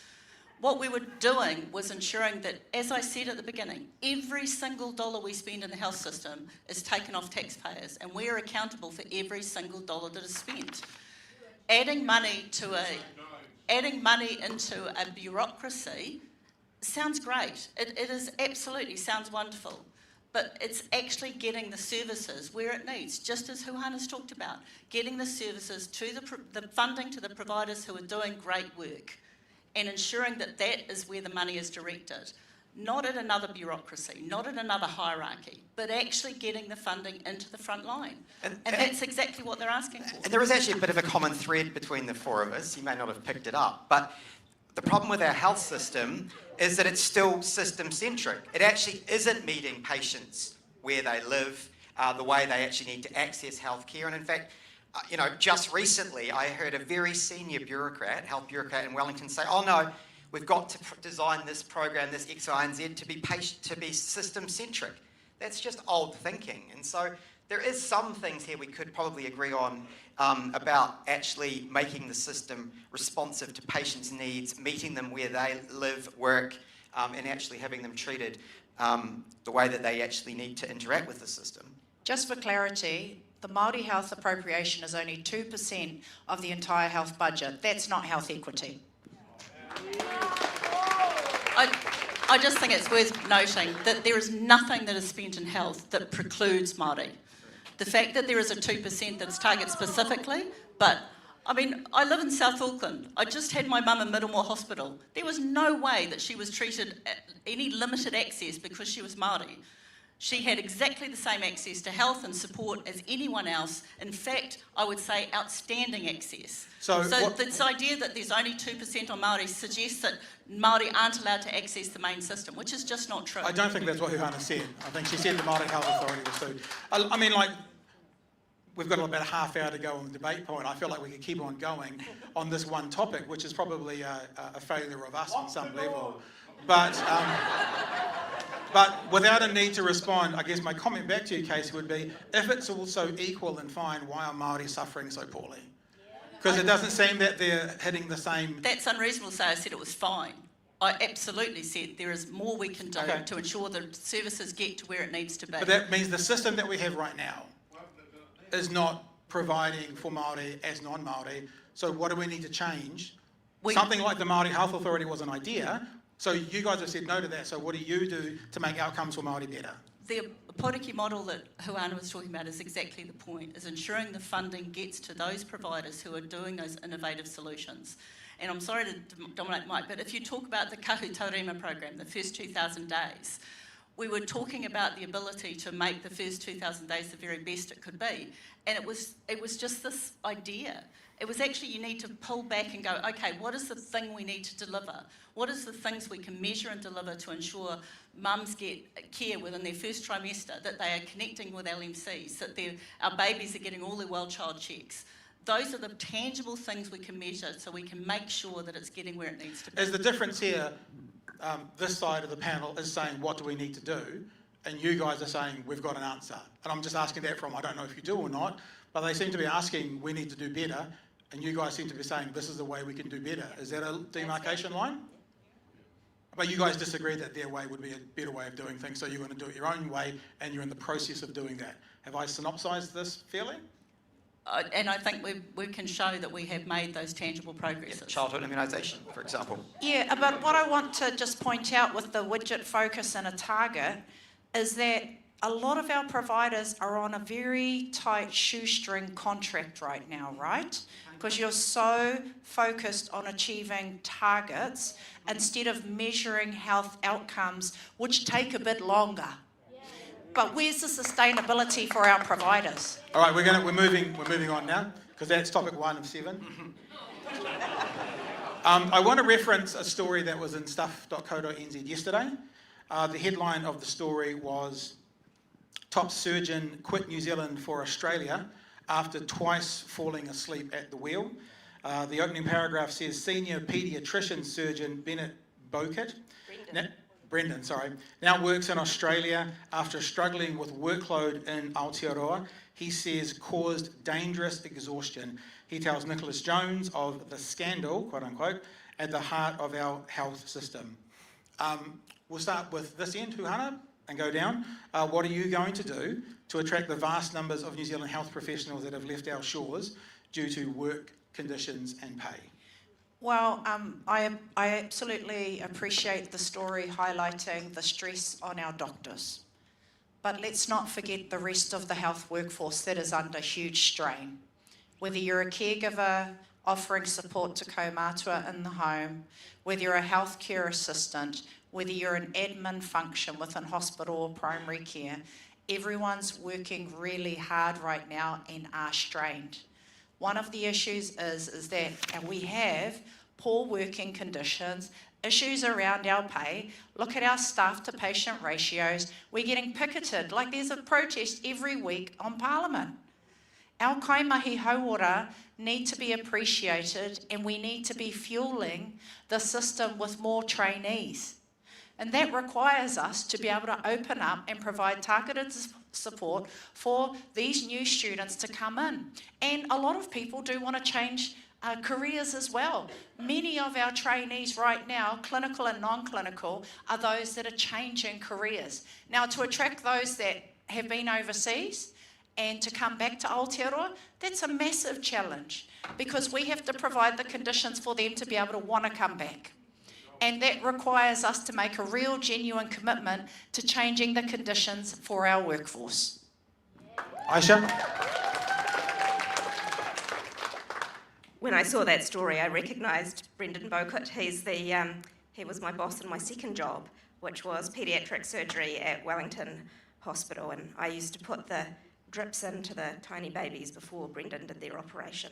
[SPEAKER 8] What we were doing was ensuring that, as I said at the beginning, every single dollar we spend in the health system is taken off taxpayers, and we are accountable for every single dollar that is spent. Adding money into a bureaucracy sounds great. It is absolutely sounds wonderful. But it's actually getting the services where it needs, just as Huhana's talked about, getting the services to the funding to the providers who are doing great work and ensuring that that is where the money is directed. Not at another bureaucracy, not at another hierarchy, but actually getting the funding into the front line. And that's exactly what they're asking for.
[SPEAKER 7] And there is actually a bit of a common thread between the four of us. You may not have picked it up, but the problem with our health system is that it's still system-centric. It actually isn't meeting patients where they live, the way they actually need to access healthcare. And in fact, just recently I heard a very senior health bureaucrat in Wellington say, oh no, we've got to design this program, this X, Y, and Z to be system-centric. That's just old thinking. And so there is some things here we could probably agree on about actually making the system responsive to patients' needs, meeting them where they live, work, and actually having them treated the way that they actually need to interact with the system.
[SPEAKER 5] Just for clarity, the Māori health appropriation is only 2% of the entire health budget. That's not health equity.
[SPEAKER 8] I just think it's worth noting that there is nothing that is spent in health that precludes Māori. The fact that there is a 2% that's targeted specifically, but I mean, I live in South Auckland. I just had my mum in Middlemore Hospital. There was no way that she was treated at any limited access because she was Māori. She had exactly the same access to health and support as anyone else. In fact, I would say outstanding access. So this idea that there's only 2% on Māori suggests that Māori aren't allowed to access the main system, which is just not true.
[SPEAKER 4] I don't think that's what Huhana said. I think she said the Māori Health Authority was too. I mean, like, we've got about a half hour to go on the debate point. I feel like we could keep on going on this one topic, which is probably a failure of us on some level. But without a need to respond, I guess my comment back to you, Casey, would be, if it's also equal and fine, why are Māori suffering so poorly? Because it doesn't seem that they're hitting the same...
[SPEAKER 8] That's unreasonable to say I said it was fine. I absolutely said there is more we can do to ensure that services get to where it needs to be.
[SPEAKER 4] But that means the system that we have right now is not providing for Māori as non-Māori. So what do we need to change? Something like the Māori Health Authority was an idea. So you guys have said no to that. So what do you do to make outcomes for Māori better?
[SPEAKER 8] The Poriki model that Huhana was talking about is exactly the point, is ensuring the funding gets to those providers who are doing those innovative solutions. And I'm sorry to dominate Mike, but if you talk about the Kahu Taurima program, the first 2,000 days, we were talking about the ability to make the first 2,000 days the very best it could be. And it was just this idea. It was actually, you need to pull back and go, okay, what is the thing we need to deliver? What is the things we can measure and deliver to ensure mums get care within their first trimester, that they are connecting with LMCs, that our babies are getting all their well-child checks? Those are the tangible things we can measure so we can make sure that it's getting where it needs to be.
[SPEAKER 4] Is the difference here, this side of the panel is saying, what do we need to do? And you guys are saying, we've got an answer. And I'm just asking that from, I don't know if you do or not, but they seem to be asking, we need to do better. And you guys seem to be saying, this is the way we can do better. Is that a demarcation line? But you guys disagree that their way would be a better way of doing things, so you're going to do it your own way, and you're in the process of doing that. Have I synopsised this fairly?
[SPEAKER 8] And I think we can show that we have made those tangible progresses.
[SPEAKER 7] Yeah, childhood immunisation, for example.
[SPEAKER 5] Yeah, but what I want to just point out with the widget focus and a target is that a lot of our providers are on a very tight shoestring contract right now, right? Because you're so focused on achieving targets instead of measuring health outcomes, which take a bit longer. But where's the sustainability for our providers?
[SPEAKER 4] All right, we're moving on now, because that's topic 1 of 7. I want to reference a story that was in stuff.co.nz yesterday. The headline of the story was, "Top surgeon quit New Zealand for Australia after twice falling asleep at the wheel." The opening paragraph says, "Senior paediatrician surgeon Brendan now works in Australia after struggling with workload in Aotearoa. He says caused dangerous exhaustion." He tells Nicholas Jones of the scandal, quote unquote, at the heart of our health system. We'll start with this end, Huhana, and go down. What are you going to do to attract the vast numbers of New Zealand health professionals that have left our shores due to work conditions and pay?
[SPEAKER 5] Well, I absolutely appreciate the story highlighting the stress on our doctors. But let's not forget the rest of the health workforce that is under huge strain. Whether you're a caregiver offering support to kaumātua in the home, whether you're a healthcare assistant, whether you're an admin function within hospital or primary care, everyone's working really hard right now and are strained. One of the issues is that we have poor working conditions, issues around our pay. Look at our staff to patient ratios. We're getting picketed, like there's a protest every week on Parliament. Our kaimahi hauora need to be appreciated, and we need to be fueling the system with more trainees. And that requires us to be able to open up and provide targeted support for these new students to come in. And a lot of people do want to change careers as well. Many of our trainees right now, clinical and non-clinical, are those that are changing careers. Now, to attract those that have been overseas and to come back to Aotearoa, that's a massive challenge, because we have to provide the conditions for them to be able to want to come back. And that requires us to make a real, genuine commitment to changing the conditions for our workforce.
[SPEAKER 4] Ayesha?
[SPEAKER 6] When I saw that story, I recognised Brendan Bokut. He was my boss in my second job, which was paediatric surgery at Wellington Hospital, and I used to put the drips into the tiny babies before Brendan did their operation.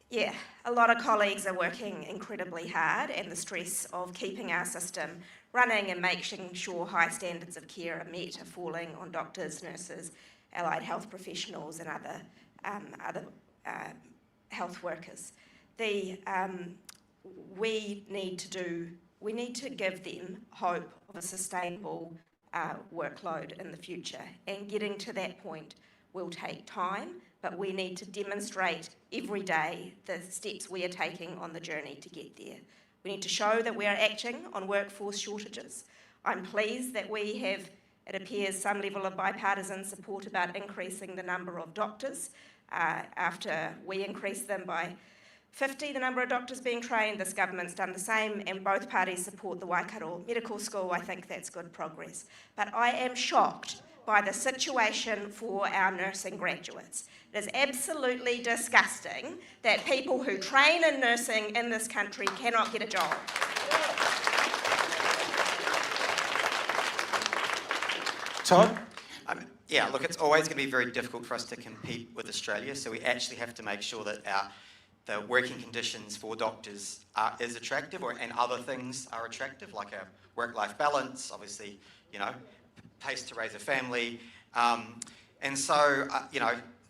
[SPEAKER 6] Yeah, a lot of colleagues are working incredibly hard, and the stress of keeping our system running and making sure high standards of care are met are falling on doctors, nurses, allied health professionals and other health workers. We need to give them hope of a sustainable workload in the future, and getting to that point will take time, but we need to demonstrate every day the steps we are taking on the journey to get there. We need to show that we are acting on workforce shortages. I'm pleased that we have, it appears, some level of bipartisan support about increasing the number of doctors. After we increased them by 50, the number of doctors being trained, this government's done the same, and both parties support the Waikato Medical School. I think that's good progress. But I am shocked by the situation for our nursing graduates. It is absolutely disgusting that people who train in nursing in this country cannot get a job.
[SPEAKER 4] Todd?
[SPEAKER 7] Yeah, look, it's always going to be very difficult for us to compete with Australia, so we actually have to make sure that the working conditions for doctors is attractive, and other things are attractive, like a work-life balance, obviously, pace to raise a family. And so,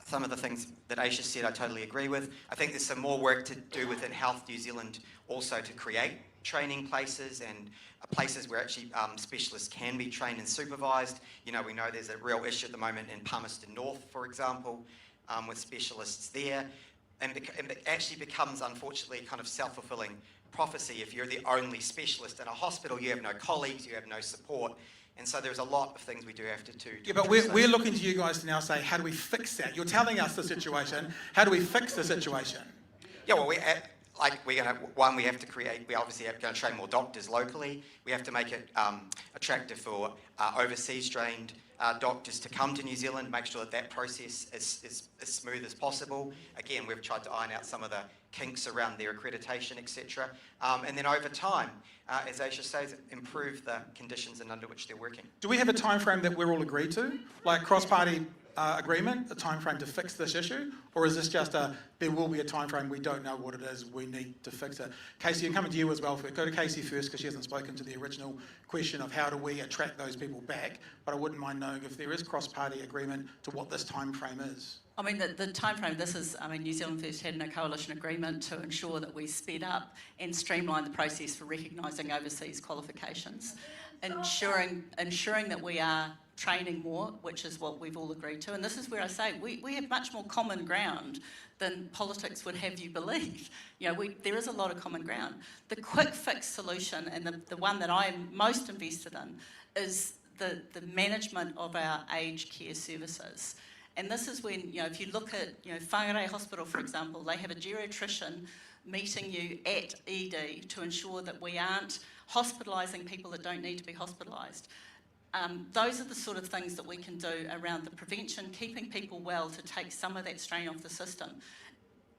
[SPEAKER 7] some of the things that Ayesha said I totally agree with. I think there's some more work to do within Health New Zealand also to create training places and places where actually specialists can be trained and supervised. We know there's a real issue at the moment in Palmerston North, for example, with specialists there. And it actually becomes, unfortunately, kind of self-fulfilling prophecy. If you're the only specialist in a hospital, you have no colleagues, you have no support. And so there's a lot of things we do have to do.
[SPEAKER 4] Yeah, but we're looking to you guys to now say, how do we fix that? You're telling us the situation. How do we fix the situation?
[SPEAKER 7] Yeah, well, we have to create, we obviously are going to train more doctors locally. We have to make it attractive for overseas trained doctors to come to New Zealand, make sure that process is as smooth as possible. Again, we've tried to iron out some of the kinks around their accreditation, etc. And then over time, as Ayesha says, improve the conditions under which they're working.
[SPEAKER 4] Do we have a time frame that we're all agreed to? Like cross-party agreement, a time frame to fix this issue? Or is this just there will be a time frame, we don't know what it is, we need to fix it? Casey, I'm coming to you as well. Go to Casey first, because she hasn't spoken to the original question of how do we attract those people back, but I wouldn't mind knowing if there is cross-party agreement to what this time frame is.
[SPEAKER 8] I mean, the time frame, New Zealand First had a coalition agreement to ensure that we sped up and streamline the process for recognising overseas qualifications, ensuring that we are training more, which is what we've all agreed to. And this is where I say we have much more common ground than politics would have you believe. There is a lot of common ground. The quick fix solution, and the one that I'm most invested in, is the management of our aged care services. And this is when, if you look at, Whangarei Hospital, for example, they have a geriatrician meeting you at ED to ensure that we aren't hospitalising people that don't need to be hospitalised. Those are the sort of things that we can do around the prevention, keeping people well to take some of that strain off the system.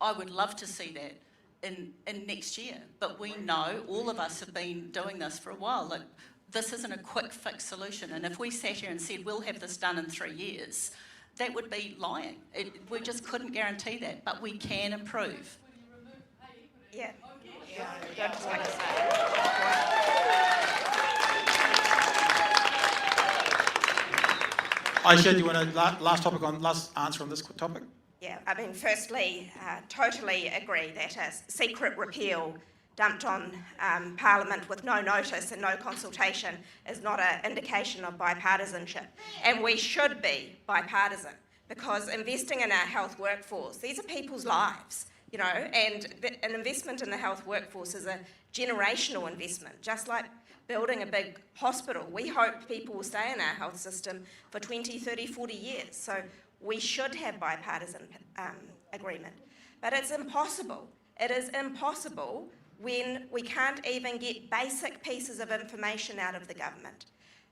[SPEAKER 8] I would love to see that in next year, but we know, all of us have been doing this for a while, like, this isn't a quick fix solution, and if we sat here and said we'll have this done in 3 years, that would be lying. We just couldn't guarantee that, but we can improve.
[SPEAKER 6] Yeah.
[SPEAKER 4] Ayesha, do you want to last answer on this topic?
[SPEAKER 6] Yeah, I mean, firstly, totally agree that a secret repeal dumped on Parliament with no notice and no consultation is not an indication of bipartisanship. And we should be bipartisan, because investing in our health workforce, these are people's lives, you know, and an investment in the health workforce is a generational investment, just like building a big hospital. We hope people will stay in our health system for 20, 30, 40 years. So we should have bipartisan agreement. But it's impossible. It is impossible when we can't even get basic pieces of information out of the government.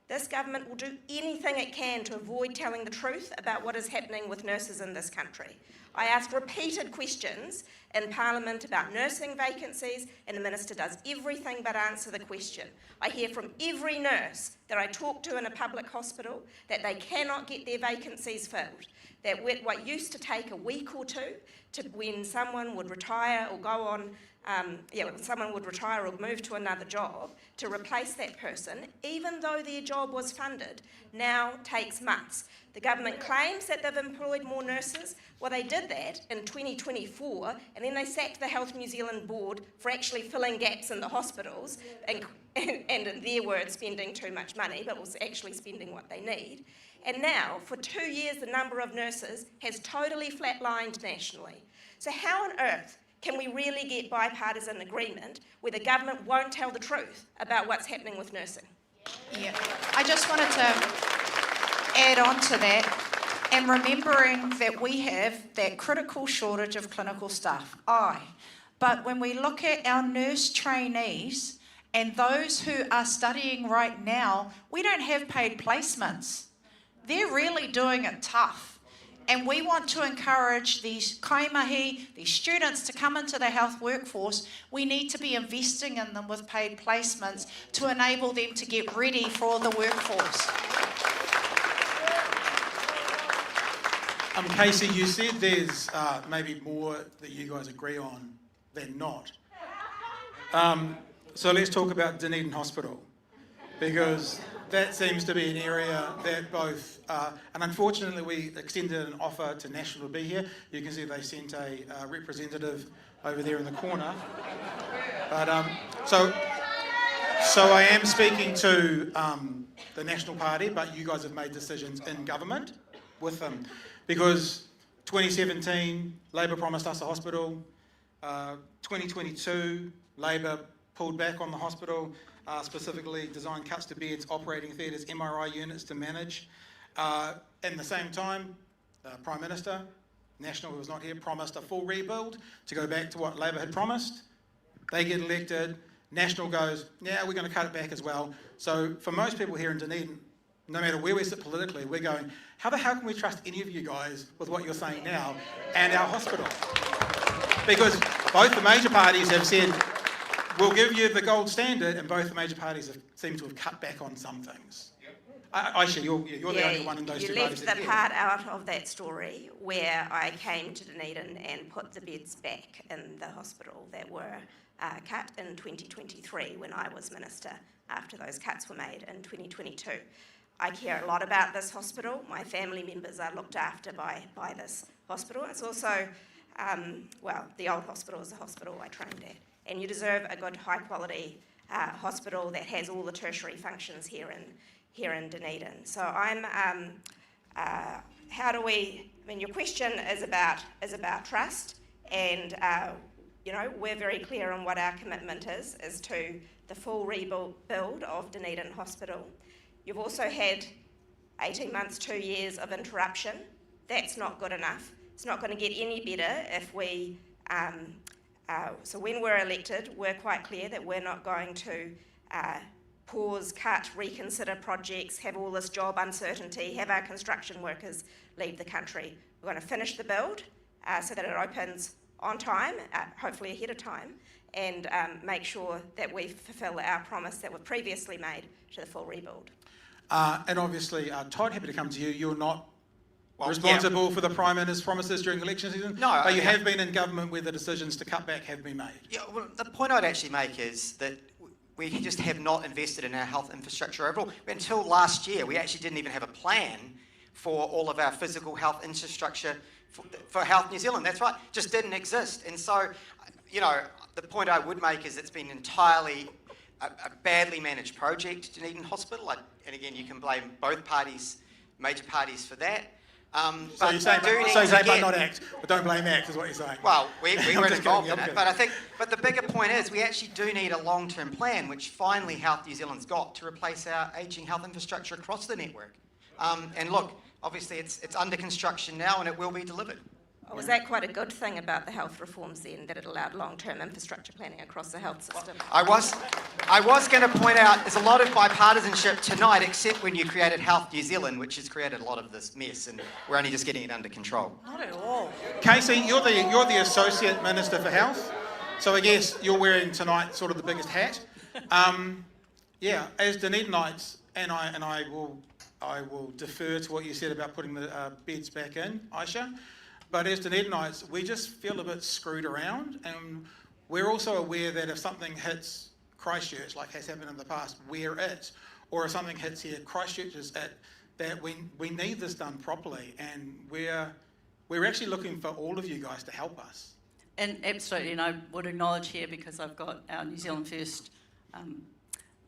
[SPEAKER 6] This government will do anything it can to avoid telling the truth about what is happening with nurses in this country. I asked repeated questions in Parliament about nursing vacancies, and the Minister does everything but answer the question. I hear from every nurse that I talk to in a public hospital that they cannot get their vacancies filled. That what used to take a week or two to when someone would retire or go on, when someone would retire or move to another job to replace that person, even though their job was funded, now takes months. The government claims that they've employed more nurses. Well, they did that in 2024, and then they sacked the Health New Zealand board for actually filling gaps in the hospitals, and in their words, spending too much money, but was actually spending what they need. And now, for 2 years, the number of nurses has totally flatlined nationally. So how on earth can we really get bipartisan agreement where the government won't tell the truth about what's happening with nursing?
[SPEAKER 5] Yeah, I just wanted to add on to that, and remembering that we have that critical shortage of clinical staff. But when we look at our nurse trainees and those who are studying right now, we don't have paid placements. They're really doing it tough. And we want to encourage these kaimahi, these students, to come into the health workforce. We need to be investing in them with paid placements to enable them to get ready for the workforce.
[SPEAKER 4] Casey, you said there's maybe more that you guys agree on than not. So let's talk about Dunedin Hospital, because that seems to be an area that both, and unfortunately we extended an offer to National to be here. You can see they sent a representative over there in the corner. But so I am speaking to the National Party, but you guys have made decisions in government with them. Because 2017, Labor promised us a hospital. 2022, Labor pulled back on the hospital. Specifically design cuts to beds, operating theatres, MRI units to manage. At the same time, Prime Minister, National, who was not here, promised a full rebuild to go back to what Labor had promised. They get elected, National goes, yeah, we're going to cut it back as well. So for most people here in Dunedin, no matter where we sit politically, we're going, how the hell can we trust any of you guys with what you're saying now and our hospital? Because both the major parties have said, we'll give you the gold standard, and both the major parties seem to have cut back on some things. Ayesha, you're the only one in those two parties.
[SPEAKER 6] You left the part out of that story where I came to Dunedin and put the beds back in the hospital that were cut in 2023 when I was Minister, after those cuts were made in 2022. I care a lot about this hospital. My family members are looked after by this hospital. It's also, the old hospital is the hospital I trained at. And you deserve a good, high-quality hospital that has all the tertiary functions here in Dunedin. So your question is about trust, and we're very clear on what our commitment is to the full rebuild of Dunedin Hospital. You've also had 18 months, 2 years of interruption. That's not good enough. It's not going to get any better if we So when we're elected, we're quite clear that we're not going to pause, cut, reconsider projects, have all this job uncertainty, have our construction workers leave the country. We're going to finish the build so that it opens on time, hopefully ahead of time, and make sure that we fulfil our promise that was previously made to the full rebuild.
[SPEAKER 4] And obviously, Todd, happy to come to you. You're not responsible for the Prime Minister's promises during election season,
[SPEAKER 7] No,
[SPEAKER 4] but you have been in government where the decisions to cut back have been made.
[SPEAKER 7] Yeah, well, the point I'd actually make is that we just have not invested in our health infrastructure overall. Until last year, we actually didn't even have a plan for all of our physical health infrastructure for Health New Zealand. That's right, just didn't exist. And so, the point I would make is it's been entirely a badly managed project, Dunedin Hospital. And again, you can blame both parties, major parties, for that.
[SPEAKER 4] So you're saying, but not ACT, but don't blame ACT, is what you're saying.
[SPEAKER 7] Well, we weren't involved in it,
[SPEAKER 4] kidding.
[SPEAKER 7] but the bigger point is we actually do need a long-term plan, which finally Health New Zealand's got, to replace our ageing health infrastructure across the network. And look, obviously it's under construction now and it will be delivered.
[SPEAKER 6] Was that quite a good thing about the health reforms then, that it allowed long-term infrastructure planning across the health system?
[SPEAKER 7] I was going to point out there's a lot of bipartisanship tonight, except when you created Health New Zealand, which has created a lot of this mess, and we're only just getting it under control.
[SPEAKER 8] Not at all.
[SPEAKER 4] Casey, you're the Associate Minister for Health, so I guess you're wearing tonight sort of the biggest hat. As Dunedinites, and I will defer to what you said about putting the beds back in, Ayesha. But as Dunedinites, we just feel a bit screwed around, and we're also aware that if something hits Christchurch, like has happened in the past, we're it. Or if something hits here, Christchurch is it. That we need this done properly, and we're actually looking for all of you guys to help us.
[SPEAKER 8] And absolutely, and I would acknowledge here, because I've got our New Zealand First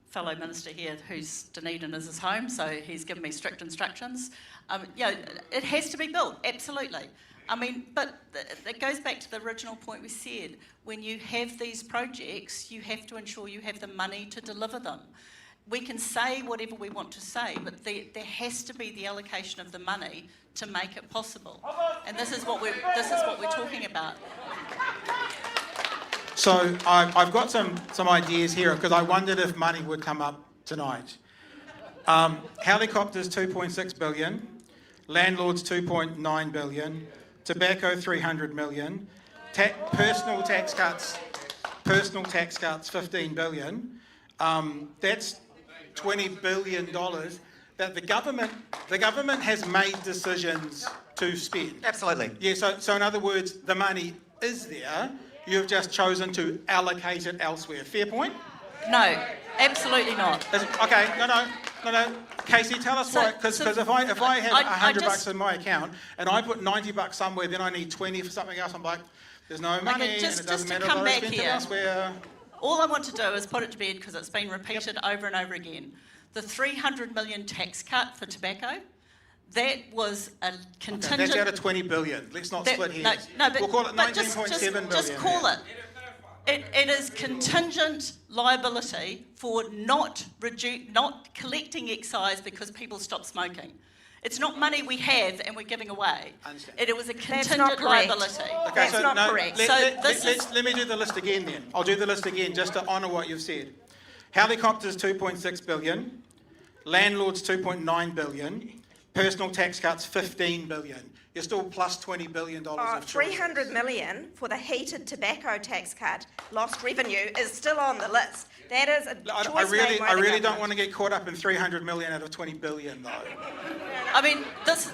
[SPEAKER 8] fellow minister here whose Dunedin is his home, so he's given me strict instructions. It has to be built, absolutely. But it goes back to the original point we said. When you have these projects, you have to ensure you have the money to deliver them. We can say whatever we want to say, but there has to be the allocation of the money to make it possible. And this is what we're talking about.
[SPEAKER 4] So I've got some ideas here, because I wondered if money would come up tonight. Helicopters 2.6 billion, landlords 2.9 billion, tobacco 300 million, personal tax cuts 15 billion. That's $20 billion that the government has made decisions to spend.
[SPEAKER 7] Absolutely.
[SPEAKER 4] Yeah. So in other words, the money is there. You've just chosen to allocate it elsewhere. Fair point?
[SPEAKER 8] No, absolutely not.
[SPEAKER 4] Okay. No. Casey, tell us why. Because if I have $100 in my account and I put $90 somewhere, then I need 20 for something else. I'm like, there's no money, and it doesn't matter if I spend it elsewhere.
[SPEAKER 8] All I want to do is put it to bed, because it's been repeated over and over again. The 300 million tax cut for tobacco, that was a contingent...
[SPEAKER 4] Okay, that's out of 20 billion. Let's not split hairs.
[SPEAKER 8] No, but,
[SPEAKER 4] we'll call it 19.7 billion.
[SPEAKER 8] Just call it. It is contingent liability for not collecting excise because people stop smoking. It's not money we have and we're giving away. It was a contingent liability.
[SPEAKER 6] Okay, that's not correct.
[SPEAKER 4] Let me do the list again then. I'll do the list again just to honour what you've said. Helicopters 2.6 billion, landlords 2.9 billion, personal tax cuts 15 billion. You're still plus $20 billion of
[SPEAKER 6] 300 million for the heated tobacco tax cut, lost revenue, is still on the list. That is a choice
[SPEAKER 4] I really
[SPEAKER 6] government.
[SPEAKER 4] don't want to get caught up in 300 million out of 20 billion though.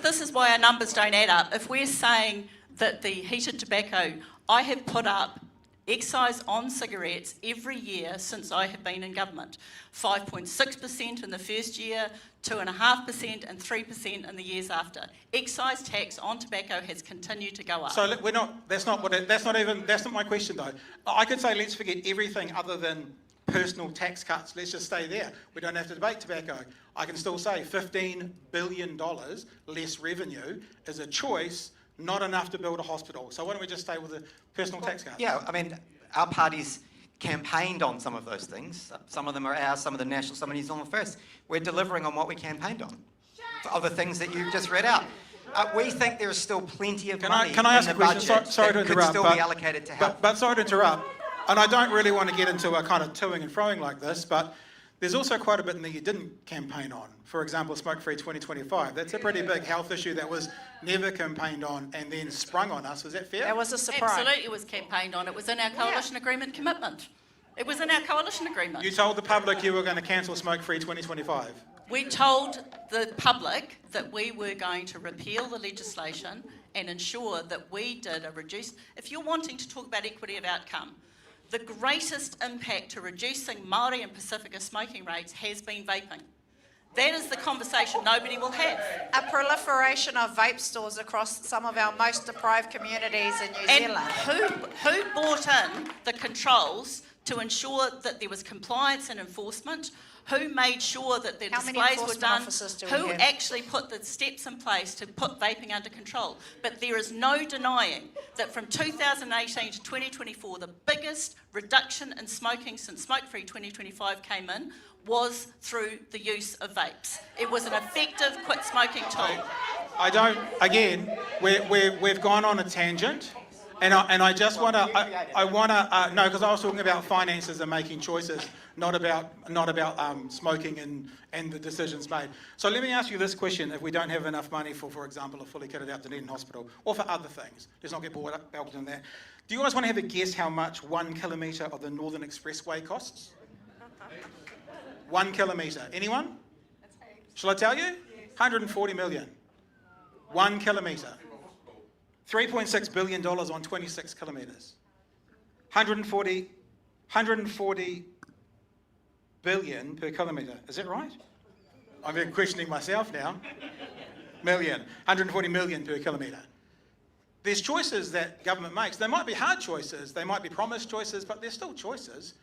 [SPEAKER 8] This is why our numbers don't add up. If we're saying that the heated tobacco, I have put up excise on cigarettes every year since I have been in government. 5.6% in the first year, 2.5% and 3% in the years after. Excise tax on tobacco has continued to go up.
[SPEAKER 4] So that's not my question though. I could say let's forget everything other than personal tax cuts. Let's just stay there. We don't have to debate tobacco. I can still say $15 billion less revenue is a choice, not enough to build a hospital. So why don't we just stay with the personal tax cuts?
[SPEAKER 7] Yeah, our party's campaigned on some of those things. Some of them are ours, some of them national, some of New Zealand First. We're delivering on what we campaigned on. Of the things that you just read out. We think there is still plenty of
[SPEAKER 4] Can
[SPEAKER 7] money
[SPEAKER 4] I ask
[SPEAKER 7] in
[SPEAKER 4] a
[SPEAKER 7] the
[SPEAKER 4] question?
[SPEAKER 7] budget
[SPEAKER 4] Sorry to
[SPEAKER 7] that could
[SPEAKER 4] interrupt,
[SPEAKER 7] still be allocated to health.
[SPEAKER 4] but sorry to interrupt, and I don't really want to get into a kind of toing and froing like this, but there's also quite a bit in there you didn't campaign on. For example, Smoke-Free 2025. That's a pretty big health issue that was never campaigned on and then sprung on us. Was that fair?
[SPEAKER 5] That was a surprise.
[SPEAKER 8] Absolutely was campaigned on. It was in our coalition agreement commitment. It was in our coalition agreement.
[SPEAKER 4] You told the public you were going to cancel Smoke-Free 2025.
[SPEAKER 8] We told the public that we were going to repeal the legislation and ensure that we did a reduce. If you're wanting to talk about equity of outcome, the greatest impact to reducing Māori and Pacifica smoking rates has been vaping. That is the conversation nobody will have.
[SPEAKER 5] A proliferation of vape stores across some of our most deprived communities in New
[SPEAKER 8] And
[SPEAKER 5] Zealand.
[SPEAKER 8] who brought in the controls to ensure that there was compliance and enforcement? Who made sure that the
[SPEAKER 5] How many
[SPEAKER 8] displays were
[SPEAKER 5] enforcement
[SPEAKER 8] done?
[SPEAKER 5] officers do we
[SPEAKER 8] Who
[SPEAKER 5] have?
[SPEAKER 8] actually put the steps in place to put vaping under control? But there is no denying that from 2018 to 2024, the biggest reduction in smoking since Smoke-Free 2025 came in was through the use of vapes. It was an effective quit smoking tool.
[SPEAKER 4] I don't. Again, we've gone on a tangent, and I just want to. I want to no, because I was talking about finances and making choices, not about smoking and the decisions made. So let me ask you this question: if we don't have enough money for example, a fully kitted out Dunedin hospital, or for other things, let's not get bogged up in that. Do you guys want to have a guess how much 1 kilometre of the Northern Expressway costs? 1 kilometre. Anyone? Shall I tell you? 140 million. 1 kilometre. $3.6 billion on 26 kilometres. 140 billion per kilometre. Is that right? I'm questioning myself now. Million. 140 million per kilometre. There's choices that government makes. They might be hard choices. They might be promised choices, but they're still choices.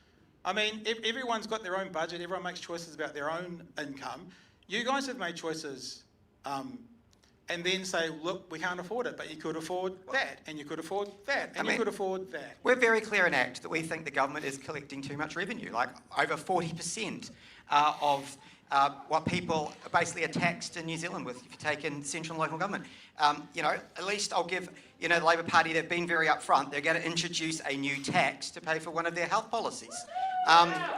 [SPEAKER 4] I mean, everyone's got their own budget. Everyone makes choices about their own income. You guys have made choices and then say, look, we can't afford it, but you could afford that, and you could afford that, and you could afford that.
[SPEAKER 7] We're very clear in ACT that we think the government is collecting too much revenue, like over 40% of what people basically are taxed in New Zealand with, if you take in central and local government. At least I'll give, the Labour Party, they've been very upfront. They're going to introduce a new tax to pay for one of their health policies.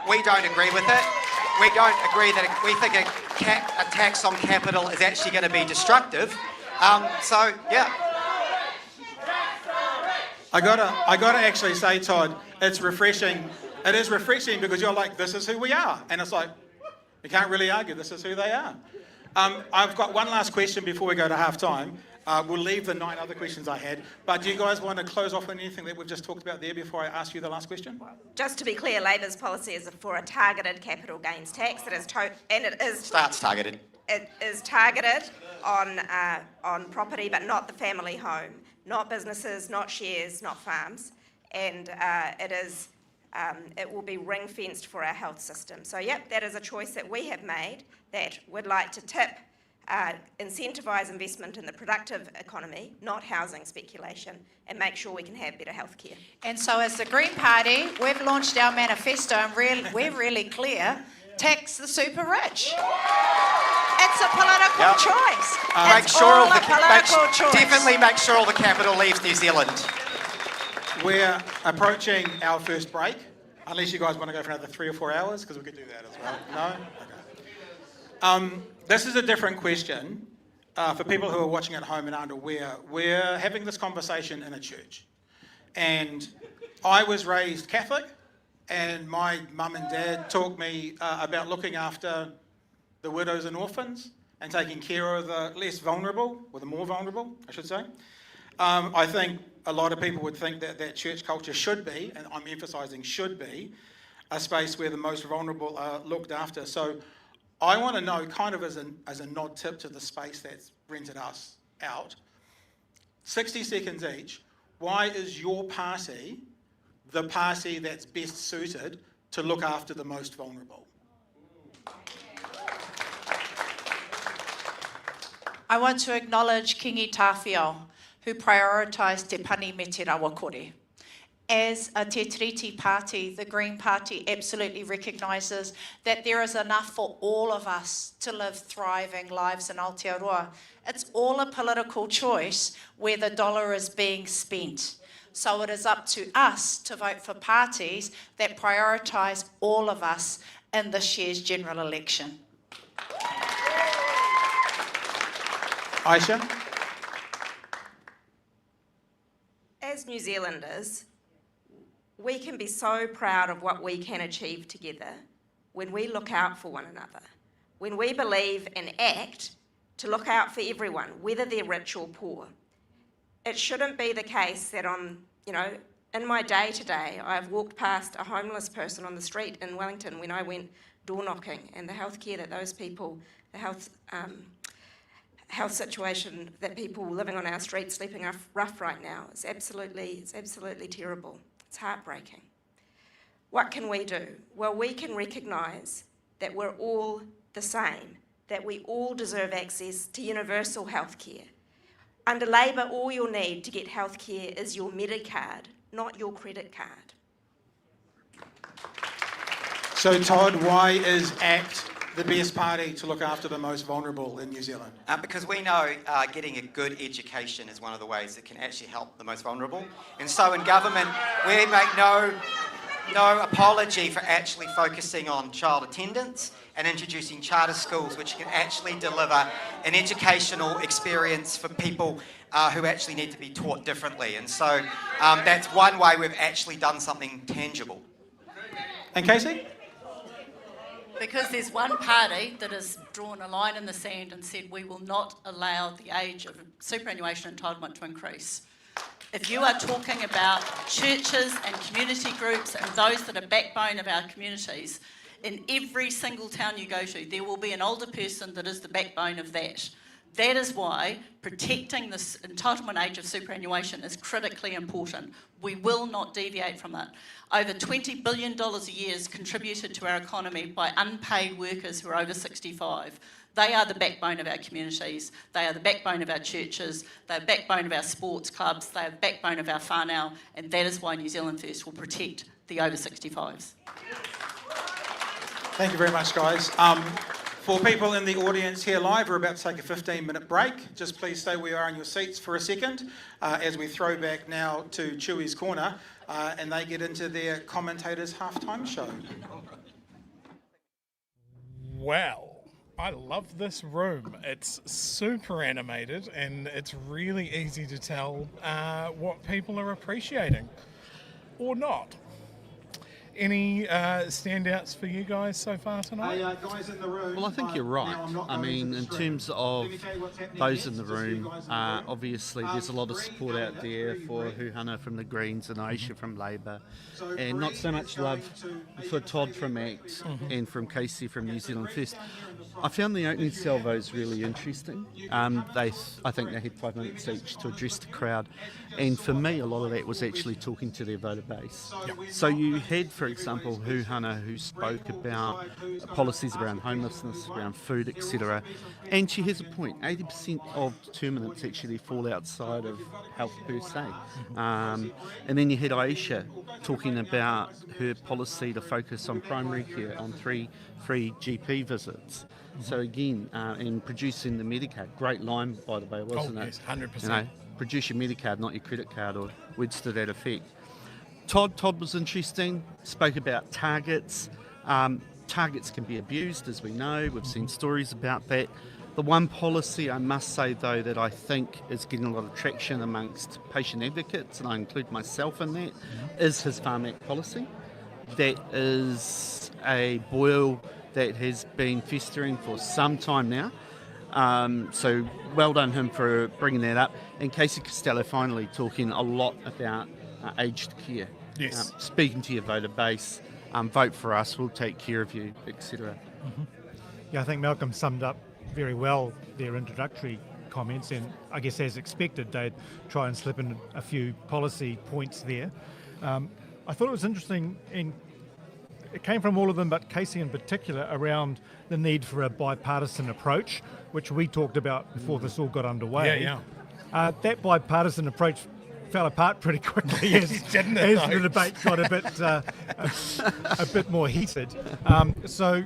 [SPEAKER 7] We don't agree with it. We don't agree that we think a tax on capital is actually going to be destructive. Yeah.
[SPEAKER 4] I gotta actually say, Todd, it's refreshing. It is refreshing because you're like, this is who we are, and it's like, you can't really argue. This is who they are. I've got one last question before we go to half time. We'll leave the 9 other questions I had, but do you guys want to close off on anything that we've just talked about there before I ask you the last question?
[SPEAKER 6] Just to be clear, Labor's policy is for a targeted capital gains tax that is
[SPEAKER 7] Starts targeted.
[SPEAKER 6] It is targeted on property, but not the family home, not businesses, not shares, not farms, and it will be ring-fenced for our health system. So, yep, that is a choice that we have made that would like to incentivise investment in the productive economy, not housing speculation, and make sure we can have better health care.
[SPEAKER 5] And so as the Green Party, we've launched our manifesto and we're really clear, tax the super rich. It's a political choice.
[SPEAKER 7] Definitely make sure all the capital leaves New Zealand.
[SPEAKER 4] We're approaching our first break, unless you guys want to go for another 3 or 4 hours, because we could do that as well. No? Okay. This is a different question for people who are watching at home and aren't aware. We're having this conversation in a church. And I was raised Catholic, and my mum and dad taught me about looking after the widows and orphans and taking care of the less vulnerable, or the more vulnerable, I should say. I think a lot of people would think that church culture should be, and I'm emphasising should be, a space where the most vulnerable are looked after. So I want to know, kind of as a nod tip to the space that's rented us out, 60 seconds each, why is your party the party that's best suited to look after the most vulnerable?
[SPEAKER 5] I want to acknowledge Kingi Tawhiao, who prioritised Te Pani me te Rawakore. as a Te Tiriti party, the Green Party absolutely recognises that there is enough for all of us to live thriving lives in Aotearoa. It's all a political choice where the dollar is being spent. So it is up to us to vote for parties that prioritise all of us in this year's general election.
[SPEAKER 4] Ayesha?
[SPEAKER 6] As New Zealanders, we can be so proud of what we can achieve together when we look out for one another, when we believe and act to look out for everyone, whether they're rich or poor. It shouldn't be the case that in my day-to-day, I've walked past a homeless person on the street in Wellington when I went door knocking, and the healthcare that those people, the health situation that people living on our streets sleeping rough right now is absolutely terrible. It's heartbreaking. What can we do? Well, we can recognise that we're all the same, that we all deserve access to universal healthcare. Under Labour, all you'll need to get healthcare is your Medicard, not your credit card.
[SPEAKER 4] So, Todd, why is ACT the best party to look after the most vulnerable in New Zealand?
[SPEAKER 7] Because we know getting a good education is one of the ways that can actually help the most vulnerable. And so in government, we make no apology for actually focusing on child attendance and introducing charter schools which can actually deliver an educational experience for people who actually need to be taught differently. And so that's one way we've actually done something tangible.
[SPEAKER 4] And Casey?
[SPEAKER 8] Because there's one party that has drawn a line in the sand and said we will not allow the age of superannuation entitlement to increase. If you are talking about churches and community groups and those that are backbone of our communities, in every single town you go to, there will be an older person that is the backbone of that. That is why protecting this entitlement age of superannuation is critically important. We will not deviate from that. Over $20 billion a year is contributed to our economy by unpaid workers who are over 65. They are the backbone of our communities. They are the backbone of our churches. They are the backbone of our sports clubs. They are the backbone of our whānau. And that is why New Zealand First will protect the over 65s.
[SPEAKER 4] Thank you very much, guys. For people in the audience here live, we're about to take a 15-minute break. Just please stay where you are in your seats for a second as we throw back now to Chewie's Corner and they get into their commentators' halftime show.
[SPEAKER 1] Wow. I love this room. It's super animated and it's really easy to tell what people are appreciating or not. Any standouts for you guys so far tonight?
[SPEAKER 4] Guys in the room,
[SPEAKER 2] Well, I think you're right. I mean, in terms of those in the room, obviously there's a lot of support out there for Huhana from the Greens and Ayesha from Labour, and not so much love for Todd from ACT and from Casey from New Zealand First. I found the opening salvos really interesting. I think they had 5 minutes each to address the crowd, and for me, a lot of that was actually talking to their voter base. So you had, for example, Huhana, who spoke about policies around homelessness, around food, etc. And she has a point. 80% of determinants actually fall outside of health per se. And then you had Ayesha talking about her policy to focus on primary care, on free GP visits. So again, and producing the Medicard. Great line, by the way, wasn't it?
[SPEAKER 1] Yes, 100%.
[SPEAKER 2] You know, produce your Medicard, not your credit card, or words to that effect. Todd was interesting, spoke about targets. Targets can be abused, as we know. We've seen stories about that. The one policy, I must say, though, that I think is getting a lot of traction amongst patient advocates, and I include myself in that, is his Farm Act policy. That is a boil that has been festering for some time now. So well done him for bringing that up. And Casey Costello finally talking a lot about aged care.
[SPEAKER 1] Yes.
[SPEAKER 2] Speaking to your voter base, vote for us, we'll take care of you, etc.
[SPEAKER 3] Yeah, I think Malcolm summed up very well their introductory comments, and I guess as expected they'd try and slip in a few policy points there. I thought it was interesting, and it came from all of them, but Casey in particular, around the need for a bipartisan approach, which we talked about before this all got underway.
[SPEAKER 1] Yeah.
[SPEAKER 3] That bipartisan approach fell apart pretty quickly as,
[SPEAKER 1] Didn't it,
[SPEAKER 3] as
[SPEAKER 1] though?
[SPEAKER 3] the debate got a bit more heated. So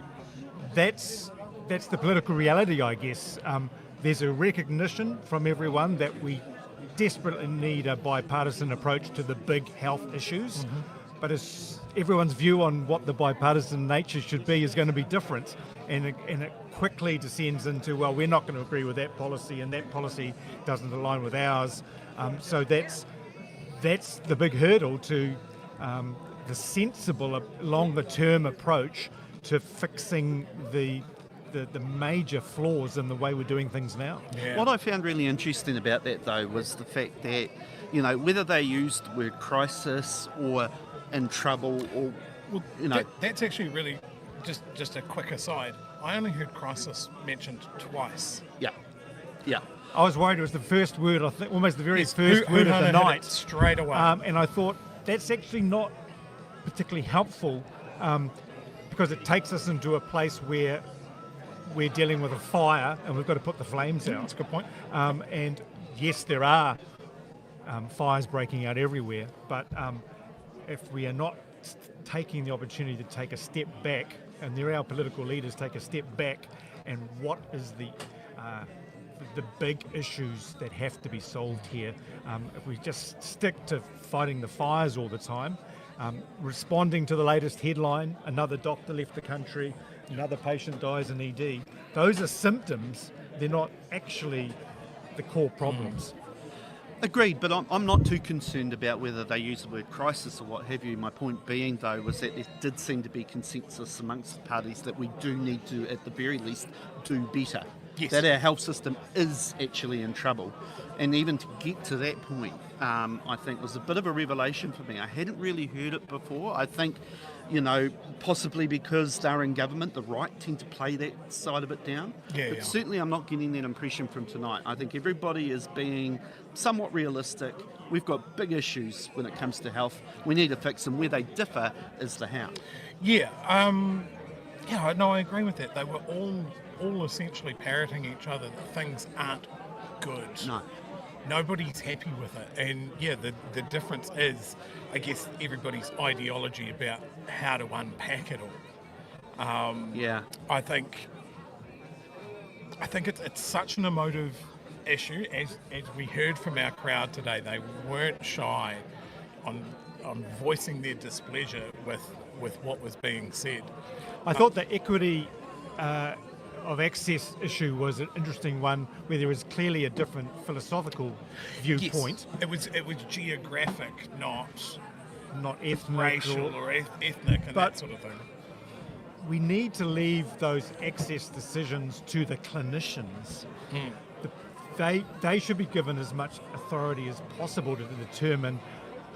[SPEAKER 3] that's the political reality, I guess. There's a recognition from everyone that we desperately need a bipartisan approach to the big health issues, but as everyone's view on what the bipartisan nature should be is going to be different, and it quickly descends into, well, we're not going to agree with that policy, and that policy doesn't align with ours. So that's the big hurdle to the sensible, longer-term approach to fixing the major flaws in the way we're doing things now.
[SPEAKER 1] Yeah.
[SPEAKER 2] What I found really interesting about that, though, was the fact that, whether they used the word crisis or in trouble or,
[SPEAKER 1] That's actually really just a quick aside. I only heard crisis mentioned twice.
[SPEAKER 2] Yeah.
[SPEAKER 3] I was worried it was the first word, I think, almost the very
[SPEAKER 1] Yes,
[SPEAKER 3] first word of
[SPEAKER 1] Huhana
[SPEAKER 3] the
[SPEAKER 1] hit
[SPEAKER 3] night.
[SPEAKER 1] it straight away.
[SPEAKER 3] And I thought that's actually not particularly helpful because it takes us into a place where we're dealing with a fire and we've got to put the flames out.
[SPEAKER 1] That's a good point.
[SPEAKER 3] And yes, there are fires breaking out everywhere, but if we are not taking the opportunity to take a step back, and there are our political leaders take a step back, and what is the big issues that have to be solved here. If we just stick to fighting the fires all the time, responding to the latest headline, another doctor left the country, another patient dies in ED, those are symptoms, they're not actually the core problems.
[SPEAKER 2] Agreed, but I'm not too concerned about whether they use the word crisis or what have you. My point being, though, was that there did seem to be consensus amongst the parties that we do need to, at the very least, do better.
[SPEAKER 1] Yes.
[SPEAKER 2] That our health system is actually in trouble. And even to get to that point, I think was a bit of a revelation for me. I hadn't really heard it before. I think, possibly because they're in government, the right tend to play that side of it down. But certainly I'm not getting that impression from tonight. I think everybody is being somewhat realistic. We've got big issues when it comes to health. We need to fix them. Where they differ is the how.
[SPEAKER 1] I agree with that. They were all essentially parroting each other that things aren't good.
[SPEAKER 2] No.
[SPEAKER 1] Nobody's happy with it. And the difference is, I guess, everybody's ideology about how to unpack it all. I think it's such an emotive issue. As we heard from our crowd today, they weren't shy on voicing their displeasure with what was being said.
[SPEAKER 3] I thought the equity of access issue was an interesting one where there was clearly a different philosophical viewpoint.
[SPEAKER 1] Yes, it was geographic, not
[SPEAKER 3] ethnic,
[SPEAKER 1] racial or ethnic and that sort of thing.
[SPEAKER 3] We need to leave those access decisions to the clinicians. They should be given as much authority as possible to determine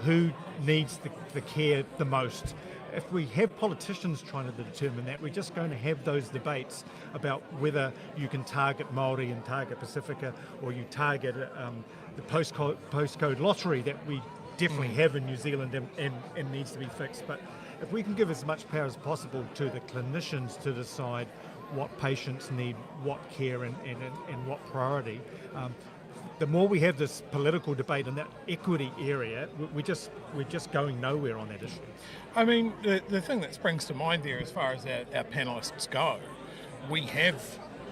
[SPEAKER 3] who needs the care the most. If we have politicians trying to determine that, we're just going to have those debates about whether you can target Māori and target Pacifica, or you target the postcode lottery that we definitely have in New Zealand and needs to be fixed. But if we can give as much power as possible to the clinicians to decide what patients need, what care and what priority, the more we have this political debate in that equity area, we're just going nowhere on that issue.
[SPEAKER 1] I mean, the thing that springs to mind there as far as our panellists go, we have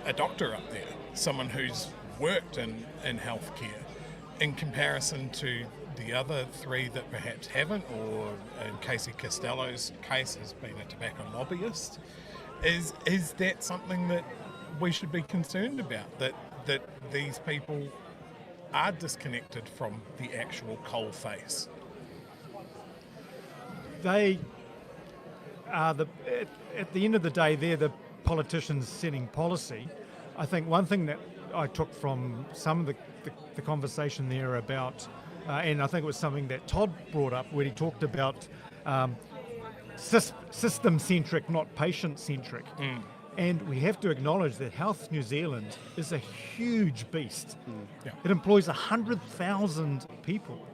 [SPEAKER 1] a doctor up there, someone who's worked in healthcare, in comparison to the other three that perhaps haven't, or in Casey Costello's case has been a tobacco lobbyist. Is that something that we should be concerned about, that these people are disconnected from the actual coal face?
[SPEAKER 3] They are at the end of the day, they're the politicians setting policy. I think one thing that I took from some of the conversation there about, and I think it was something that Todd brought up, where he talked about system-centric, not patient-centric. And we have to acknowledge that Health New Zealand is a huge beast. It employs 100,000 people.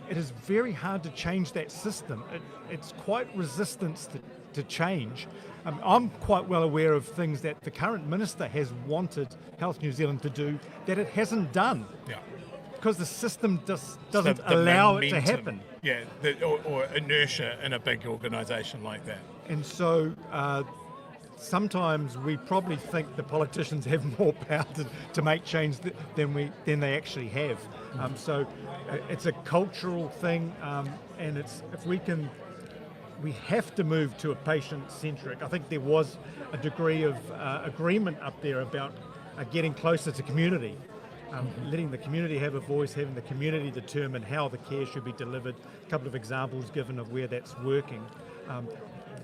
[SPEAKER 3] It is very hard to change that system. It's quite resistant to change. I'm quite well aware of things that the current minister has wanted Health New Zealand to do that it hasn't done. because the system doesn't
[SPEAKER 1] The
[SPEAKER 3] allow it to
[SPEAKER 1] momentum,
[SPEAKER 3] happen.
[SPEAKER 1] Yeah, or inertia in a big organisation like that.
[SPEAKER 3] And so sometimes we probably think the politicians have more power to make change than they actually have. So it's a cultural thing, and we have to move to a patient-centric. I think there was a degree of agreement up there about getting closer to community, letting the community have a voice, having the community determine how the care should be delivered. A couple of examples given of where that's working.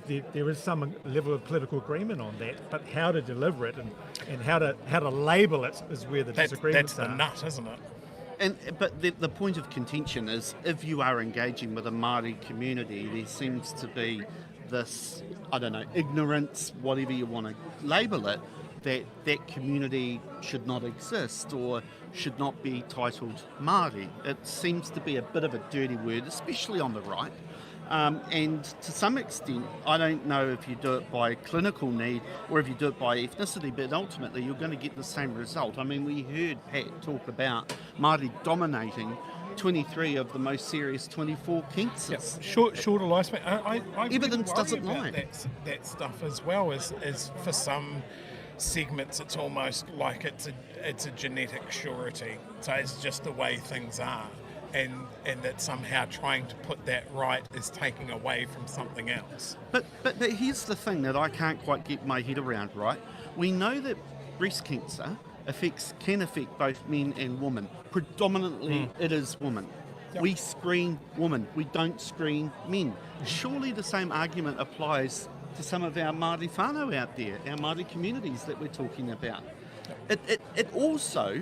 [SPEAKER 3] There is some level of political agreement on that, but how to deliver it and how to label it is where the disagreements
[SPEAKER 1] That's the
[SPEAKER 3] are.
[SPEAKER 1] nut, isn't it?
[SPEAKER 2] But the point of contention is, if you are engaging with a Māori community, there seems to be this, I don't know, ignorance, whatever you want to label it, that community should not exist or should not be titled Māori. It seems to be a bit of a dirty word, especially on the right. And to some extent, I don't know if you do it by clinical need or if you do it by ethnicity, but ultimately you're going to get the same result. I mean, we heard Pat talk about Māori dominating 23 of the most serious 24 cancers.
[SPEAKER 1] Shorter lifespan. I
[SPEAKER 2] Evidence
[SPEAKER 1] really
[SPEAKER 2] doesn't
[SPEAKER 1] worry about
[SPEAKER 2] lie.
[SPEAKER 1] that stuff as well. Is for some segments, it's almost like it's a genetic surety. So it's just the way things are. And that somehow trying to put that right is taking away from something else.
[SPEAKER 2] But here's the thing that I can't quite get my head around, right? We know that breast cancer can affect both men and women. Predominantly it is women.
[SPEAKER 1] Yep.
[SPEAKER 2] We screen women, we don't screen men. Surely the same argument applies to some of our Māori whānau out there, our Māori communities that we're talking about. It also,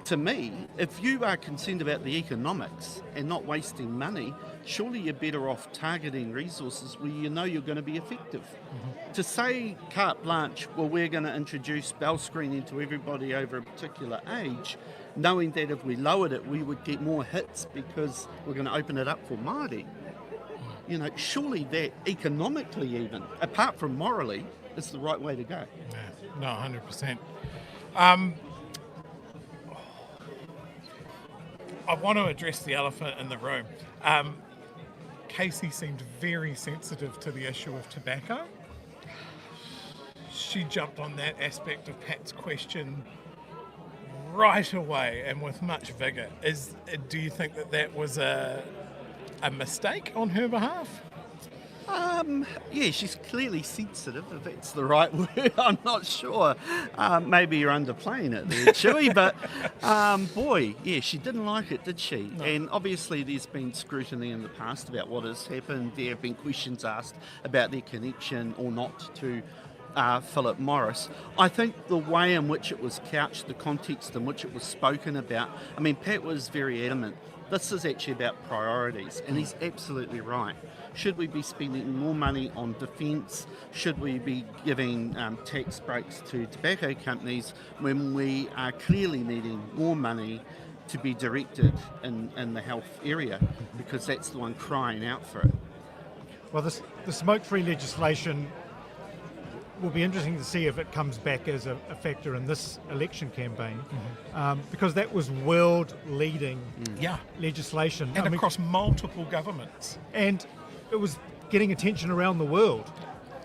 [SPEAKER 2] to me, if you are concerned about the economics and not wasting money, surely you're better off targeting resources where you know you're going to be effective. Mm-hmm. To say carte blanche, well, we're going to introduce bell screening to everybody over a particular age, knowing that if we lowered it, we would get more hits because we're going to open it up for Māori. You know, surely that economically even, apart from morally, is the right way to go.
[SPEAKER 1] Yeah, no, 100%. I want to address the elephant in the room. Casey seemed very sensitive to the issue of tobacco. She jumped on that aspect of Pat's question right away and with much vigour. Do you think that was a mistake on her behalf?
[SPEAKER 2] Yeah, she's clearly sensitive, if that's the right word. I'm not sure. Maybe you're underplaying it there, Chewie, but boy, yeah, she didn't like it, did she? No. And obviously there's been scrutiny in the past about what has happened. There have been questions asked about their connection or not to Philip Morris. I think the way in which it was couched, the context in which it was spoken about, I mean, Pat was very adamant. This is actually about priorities, and he's absolutely right. Should we be spending more money on defence? Should we be giving tax breaks to tobacco companies when we are clearly needing more money to be directed in the health area, because that's the one crying out for it?
[SPEAKER 3] Well, the smoke-free legislation will be interesting to see if it comes back as a factor in this election campaign, because that was world-leading legislation.
[SPEAKER 1] And across multiple governments.
[SPEAKER 3] And it was getting attention around the world.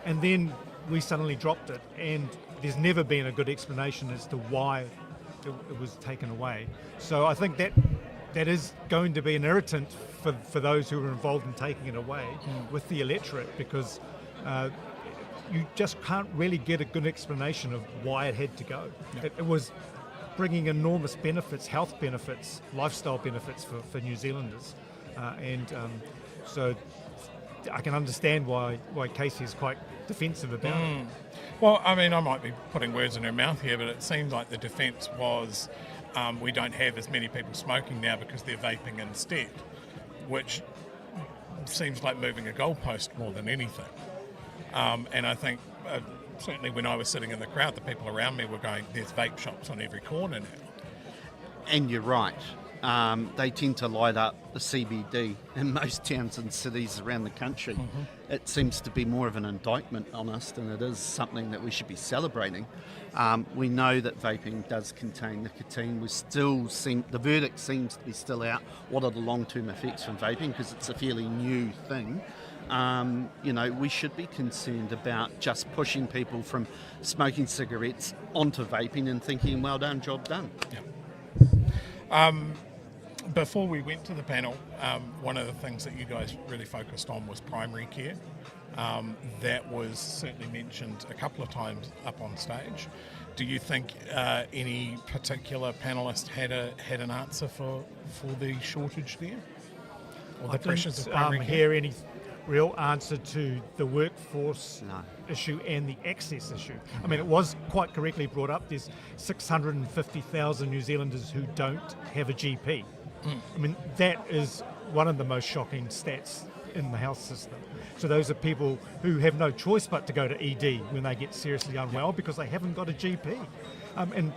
[SPEAKER 3] And then we suddenly dropped it. And there's never been a good explanation as to why it was taken away. So I think that is going to be an irritant for those who were involved in taking it away with the electorate, because you just can't really get a good explanation of why it had to go. Yeah. It was bringing enormous benefits, health benefits, lifestyle benefits for New Zealanders. So I can understand why Casey is quite defensive about it.
[SPEAKER 1] Well, I mean, I might be putting words in her mouth here, but it seems like the defence was we don't have as many people smoking now because they're vaping instead, which seems like moving a goalpost more than anything. And I think certainly when I was sitting in the crowd, the people around me were going, there's vape shops on every corner now.
[SPEAKER 2] And you're right. they tend to light up the CBD in most towns and cities around the country. It seems to be more of an indictment on us than it is something that we should be celebrating. We know that vaping does contain nicotine. The verdict seems to be still out. What are the long-term effects from vaping? Because it's a fairly new thing. We should be concerned about just pushing people from smoking cigarettes onto vaping and thinking, well done, job done.
[SPEAKER 1] Before we went to the panel, one of the things that you guys really focused on was primary care. That was certainly mentioned a couple of times up on stage. Do you think any particular panellist had an answer for the shortage there? Or the pressures of primary care?
[SPEAKER 3] Hear any real answer to the workforce issue and the access issue. I mean, it was quite correctly brought up. There's 650,000 New Zealanders who don't have a GP. I mean, that is one of the most shocking stats in the health system. So those are people who have no choice but to go to ED when they get seriously unwell because they haven't got a GP. And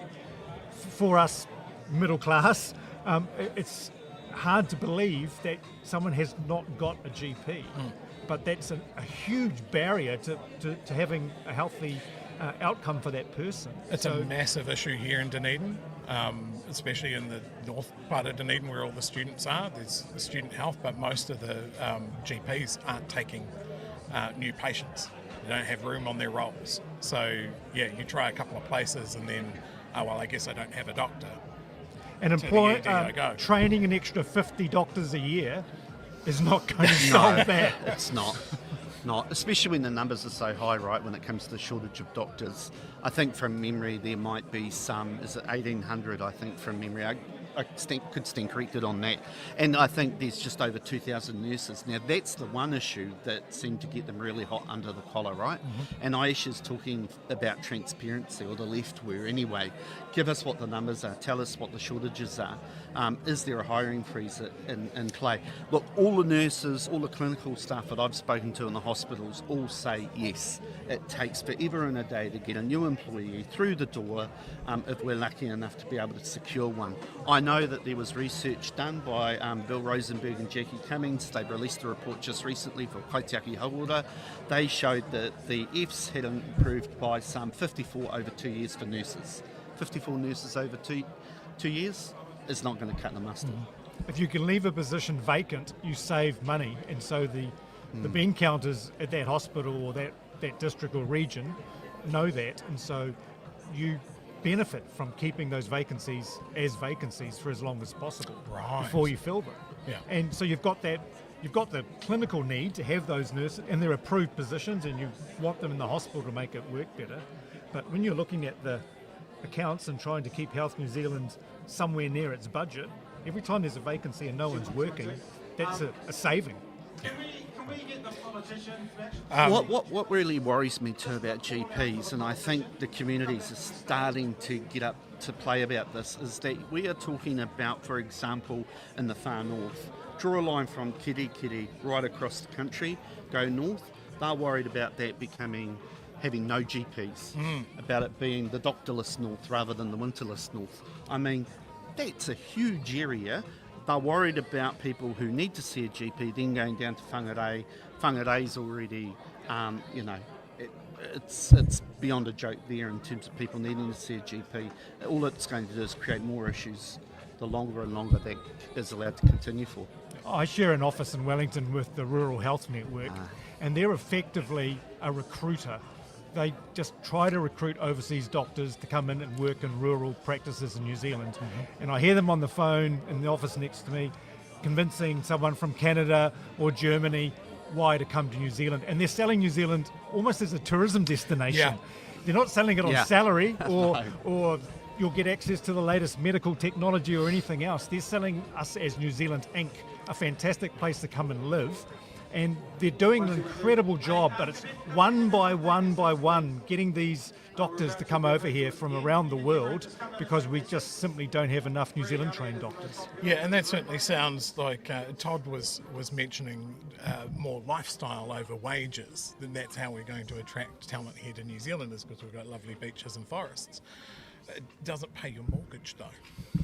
[SPEAKER 3] for us middle class, it's hard to believe that someone has not got a GP. But that's a huge barrier to having a healthy outcome for that person.
[SPEAKER 1] It's a massive issue here in Dunedin, especially in the north part of Dunedin where all the students are. There's student health, but most of the GPs aren't taking new patients. They don't have room on their rolls. So, you try a couple of places and then, I guess I don't have a doctor.
[SPEAKER 3] And training an extra 50 doctors a year is not going to solve that.
[SPEAKER 2] It's not, especially when the numbers are so high, right, when it comes to the shortage of doctors. I think from memory there might be some, is it 1,800, I think, from memory. I could stand corrected on that. And I think there's just over 2,000 nurses. Now, that's the one issue that seemed to get them really hot under the collar, right? And Ayesha's talking about transparency, or the left were anyway. Give us what the numbers are. Tell us what the shortages are. Is there a hiring freeze in play? Look, all the nurses, all the clinical staff that I've spoken to in the hospitals all say yes. It takes forever and a day to get a new employee through the door if we're lucky enough to be able to secure one. I know that there was research done by Bill Rosenberg and Jackie Cummings. They released a report just recently for Kaitiaki Hauora. They showed that the Fs had improved by some 54 over 2 years for nurses. 54 nurses over two years is not going to cut the mustard.
[SPEAKER 3] If you can leave a position vacant, you save money, and so the bean counters at that hospital or that district or region know that, and so you benefit from keeping those vacancies as vacancies for as long as possible before you fill them. And so you've got the clinical need to have those nurses, and they're approved positions, and you want them in the hospital to make it work better. But when you're looking at the accounts and trying to keep Health New Zealand somewhere near its budget, every time there's a vacancy and no one's working, that's a saving.
[SPEAKER 4] Can we get the politicians
[SPEAKER 2] What really worries me too about GPs, and I think the communities are starting to get up to play about this, is that we are talking about, for example, in the far north, draw a line from Kirikiri right across the country, go north. They're worried about that having no GPs, about it being the doctorless north rather than the winterless north. I mean, that's a huge area. They're worried about people who need to see a GP then going down to Whangarei. Whangarei's already, it's beyond a joke there in terms of people needing to see a GP. All it's going to do is create more issues the longer and longer that is allowed to continue for.
[SPEAKER 3] I share an office in Wellington with the Rural Health Network, and they're effectively a recruiter. They just try to recruit overseas doctors to come in and work in rural practices in New Zealand. And I hear them on the phone in the office next to me, convincing someone from Canada or Germany why to come to New Zealand. And they're selling New Zealand almost as a tourism destination. They're not selling it on salary or you'll get access to the latest medical technology or anything else. They're selling us as New Zealand Inc., a fantastic place to come and live. And they're doing an incredible job, but it's one by one getting these doctors to come over here from around the world because we just simply don't have enough New Zealand trained doctors.
[SPEAKER 1] Yeah, and that certainly sounds like Todd was mentioning more lifestyle over wages. Then that's how we're going to attract talent here to New Zealand, is because we've got lovely beaches and forests. It doesn't pay your mortgage though.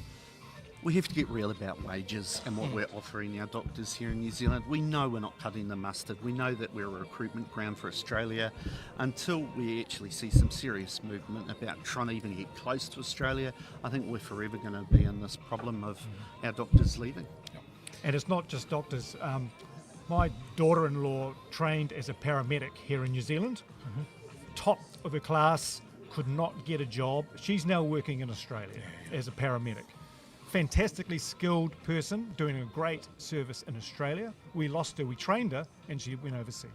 [SPEAKER 2] we have to get real about wages and what we're offering our doctors here in New Zealand. We know we're not cutting the mustard. We know that we're a recruitment ground for Australia. Until we actually see some serious movement about trying to even get close to Australia, I think we're forever going to be in this problem of our doctors leaving.
[SPEAKER 3] And it's not just doctors. My daughter-in-law trained as a paramedic here in New Zealand. Top of her class, could not get a job. She's now working in Australia as a paramedic. Fantastically skilled person, doing a great service in Australia. We lost her, we trained her, and she went overseas.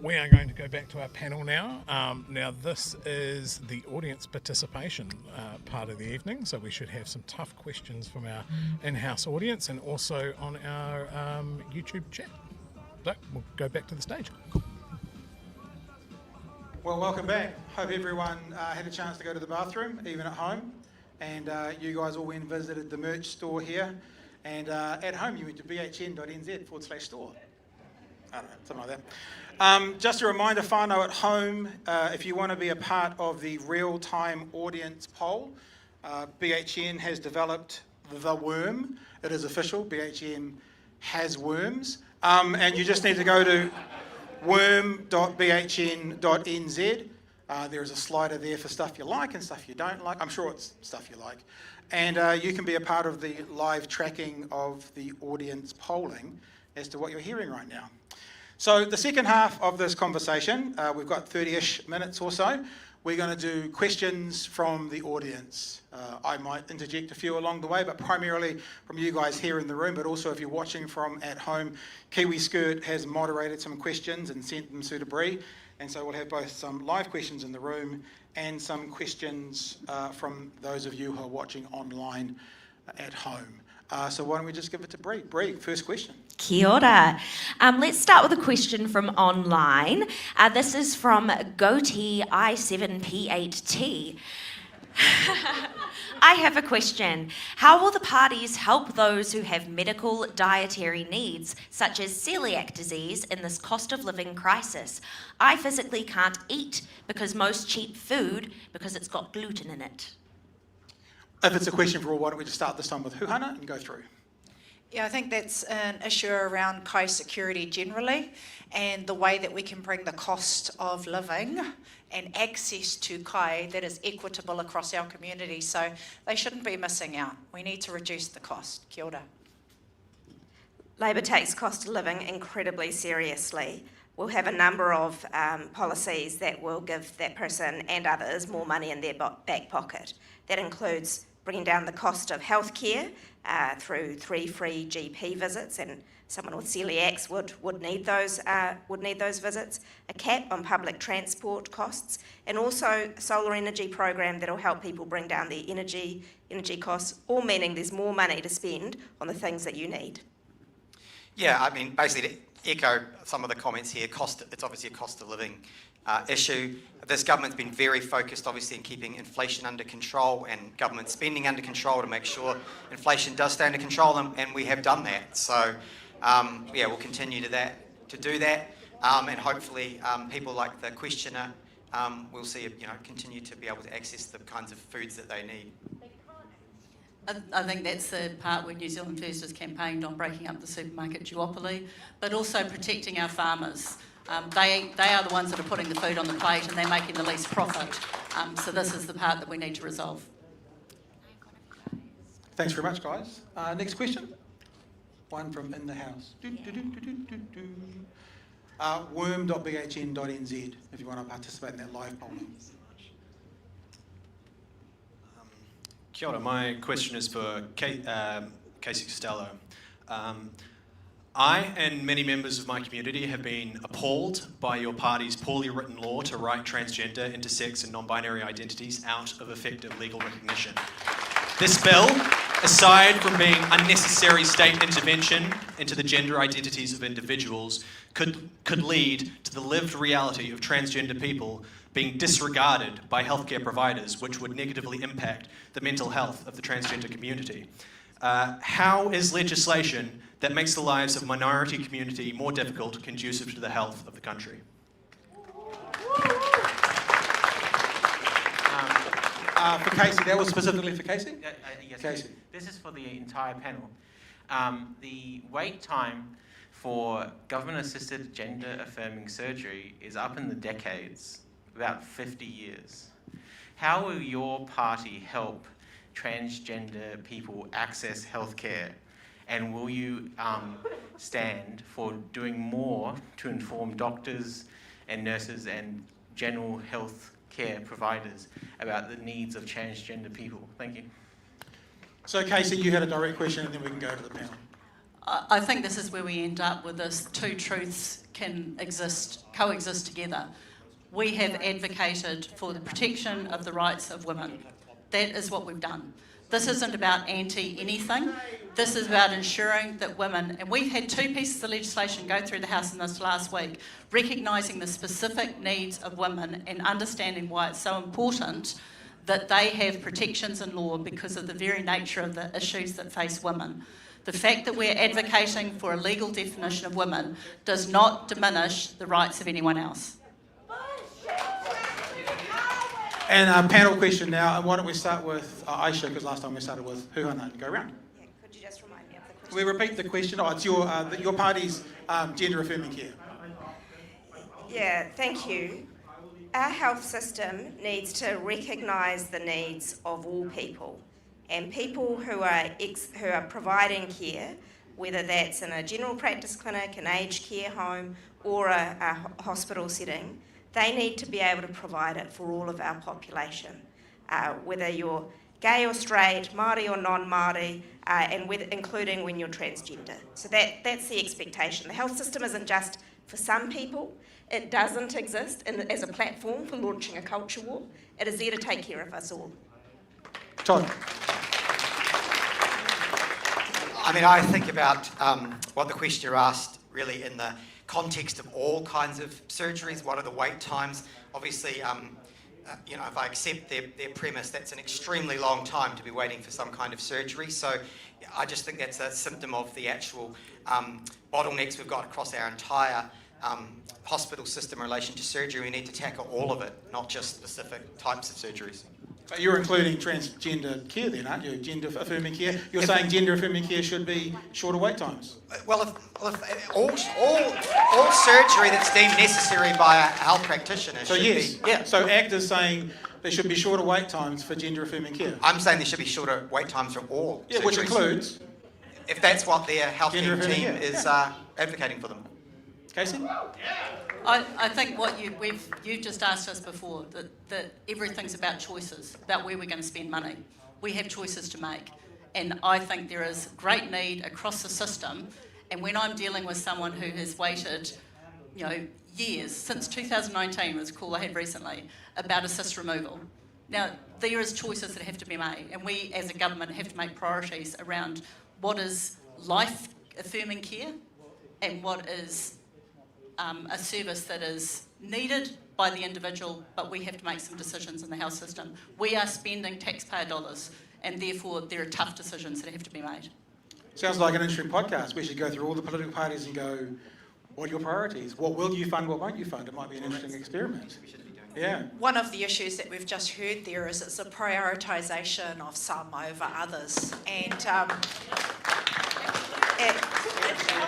[SPEAKER 1] We are going to go back to our panel now. Now this is the audience participation part of the evening, so we should have some tough questions from our in-house audience and also on our YouTube chat. So we'll go back to the stage.
[SPEAKER 4] Well, welcome back. Hope everyone had a chance to go to the bathroom, even at home. And you guys all went and visited the merch store here. And at home, you went to bhn.nz/store. I don't know, something like that. Just a reminder, whānau at home, if you want to be a part of the real-time audience poll, BHN has developed the worm. It is official. BHN has worms. And you just need to go to worm.bhn.nz. There is a slider there for stuff you like and stuff you don't like. I'm sure it's stuff you like. And you can be a part of the live tracking of the audience polling as to what you're hearing right now. So the second half of this conversation, we've got 30-ish minutes or so. We're going to do questions from the audience. I might interject a few along the way, but primarily from you guys here in the room, but also if you're watching from at home, Kiwi Skirt has moderated some questions and sent them to Brie. And so we'll have both some live questions in the room and some questions from those of you who are watching online at home. So why don't we just give it to Brie. Brie, first question.
[SPEAKER 9] Kia ora. Let's start with a question from online. This is from Goatee I7P8T. I have a question. How will the parties help those who have medical dietary needs, such as celiac disease, in this cost of living crisis? I physically can't eat because most cheap food, because it's got gluten in it.
[SPEAKER 4] If it's a question for all, why don't we just start this time with Huhana and go through?
[SPEAKER 5] Yeah, I think that's an issue around kai security generally, and the way that we can bring the cost of living and access to kai that is equitable across our community. So they shouldn't be missing out. We need to reduce the cost. Kia ora.
[SPEAKER 6] Labor takes cost of living incredibly seriously. We'll have a number of policies that will give that person and others more money in their back pocket. That includes bringing down the cost of healthcare through 3 free GP visits, and someone with celiacs would need those visits. A cap on public transport costs, and also a solar energy program that'll help people bring down their energy costs. All meaning there's more money to spend on the things that you need.
[SPEAKER 7] Yeah, I mean, basically to echo some of the comments here, it's obviously a cost of living issue. This government's been very focused, obviously, in keeping inflation under control and government spending under control to make sure inflation does stay under control, and we have done that. So, yeah, we'll continue to do that, and hopefully people like the questioner will see, continue to be able to access the kinds of foods that they need.
[SPEAKER 8] I think that's the part where New Zealand First has campaigned on breaking up the supermarket duopoly, but also protecting our farmers. They are the ones that are putting the food on the plate and they're making the least profit. So this is the part that we need to resolve.
[SPEAKER 4] Thanks very much, guys. Next question. One from in the house. Worm.bhn.nz if you want to participate in that live polling.
[SPEAKER 10] Kia ora. My question is for Casey Costello. I and many members of my community have been appalled by your party's poorly written law to write transgender, intersex and non-binary identities out of effective legal recognition. This bill, aside from being unnecessary state intervention into the gender identities of individuals, could lead to the lived reality of transgender people being disregarded by healthcare providers, which would negatively impact the mental health of the transgender community. How is legislation that makes the lives of minority community more difficult conducive to the health of the country?
[SPEAKER 4] For Casey, that was specifically for Casey?
[SPEAKER 11] Yes,
[SPEAKER 4] Casey.
[SPEAKER 11] this is for the entire panel. The wait time for government-assisted gender-affirming surgery is up in the decades, about 50 years. How will your party help transgender people access healthcare? And will you stand for doing more to inform doctors and nurses and general health care providers about the needs of transgender people? Thank you.
[SPEAKER 4] So Casey, you had a direct question and then we can go to the panel.
[SPEAKER 8] I think this is where we end up with this: two truths can coexist together. We have advocated for the protection of the rights of women. That is what we've done. This isn't about anti-anything. This is about ensuring that women, and we've had 2 pieces of legislation go through the House in this last week, recognising the specific needs of women and understanding why it's so important that they have protections in law because of the very nature of the issues that face women. The fact that we're advocating for a legal definition of women does not diminish the rights of anyone else.
[SPEAKER 4] And a panel question now, and why don't we start with Ayesha, because last time we started with Huhana and go around.
[SPEAKER 6] Yeah, could you just remind me of the question?
[SPEAKER 4] We repeat the question. Oh, it's your party's gender affirming care.
[SPEAKER 6] Yeah, thank you. Our health system needs to recognise the needs of all people, and people who are providing care, whether that's in a general practice clinic, an aged care home, or a hospital setting, they need to be able to provide it for all of our population, whether you're gay or straight, Māori or non-Māori, and including when you're transgender. So that's the expectation. The health system isn't just for some people. It doesn't exist as a platform for launching a culture war. It is there to take care of us all.
[SPEAKER 4] Todd.
[SPEAKER 7] I mean, I think about what the questioner asked really in the context of all kinds of surgeries. What are the wait times? Obviously, if I accept their premise, that's an extremely long time to be waiting for some kind of surgery. So I just think that's a symptom of the actual bottlenecks we've got across our entire hospital system in relation to surgery. We need to tackle all of it, not just specific types of surgeries.
[SPEAKER 4] But you're including transgender care then, aren't you? Gender affirming care. You're saying gender affirming care should be shorter wait times.
[SPEAKER 7] Well, if all surgery that's deemed necessary by a health practitioner
[SPEAKER 4] so
[SPEAKER 7] should
[SPEAKER 4] yes,
[SPEAKER 7] be... Yeah.
[SPEAKER 4] So ACT is saying there should be shorter wait times for gender affirming care.
[SPEAKER 7] I'm saying there should be shorter wait times for all surgeries.
[SPEAKER 4] Which includes...
[SPEAKER 7] If that's what their health team
[SPEAKER 4] care.
[SPEAKER 7] is advocating for them.
[SPEAKER 4] Casey?
[SPEAKER 8] I think what you've just asked us before, that everything's about choices, about where we're going to spend money. We have choices to make. And I think there is great need across the system. And when I'm dealing with someone who has waited, years, since 2019 was a call I had recently, about a cyst removal. Now, there is choices that have to be made. And we, as a government, have to make priorities around what is life-affirming care and what is a service that is needed by the individual, but we have to make some decisions in the health system. We are spending taxpayer dollars, and therefore there are tough decisions that have to be made.
[SPEAKER 4] Sounds like an interesting podcast. We should go through all the political parties and go, what are your priorities? What will you fund, what won't you fund? It might be an interesting experiment. Yeah.
[SPEAKER 5] One of the issues that we've just heard there is it's a prioritisation of some over others. And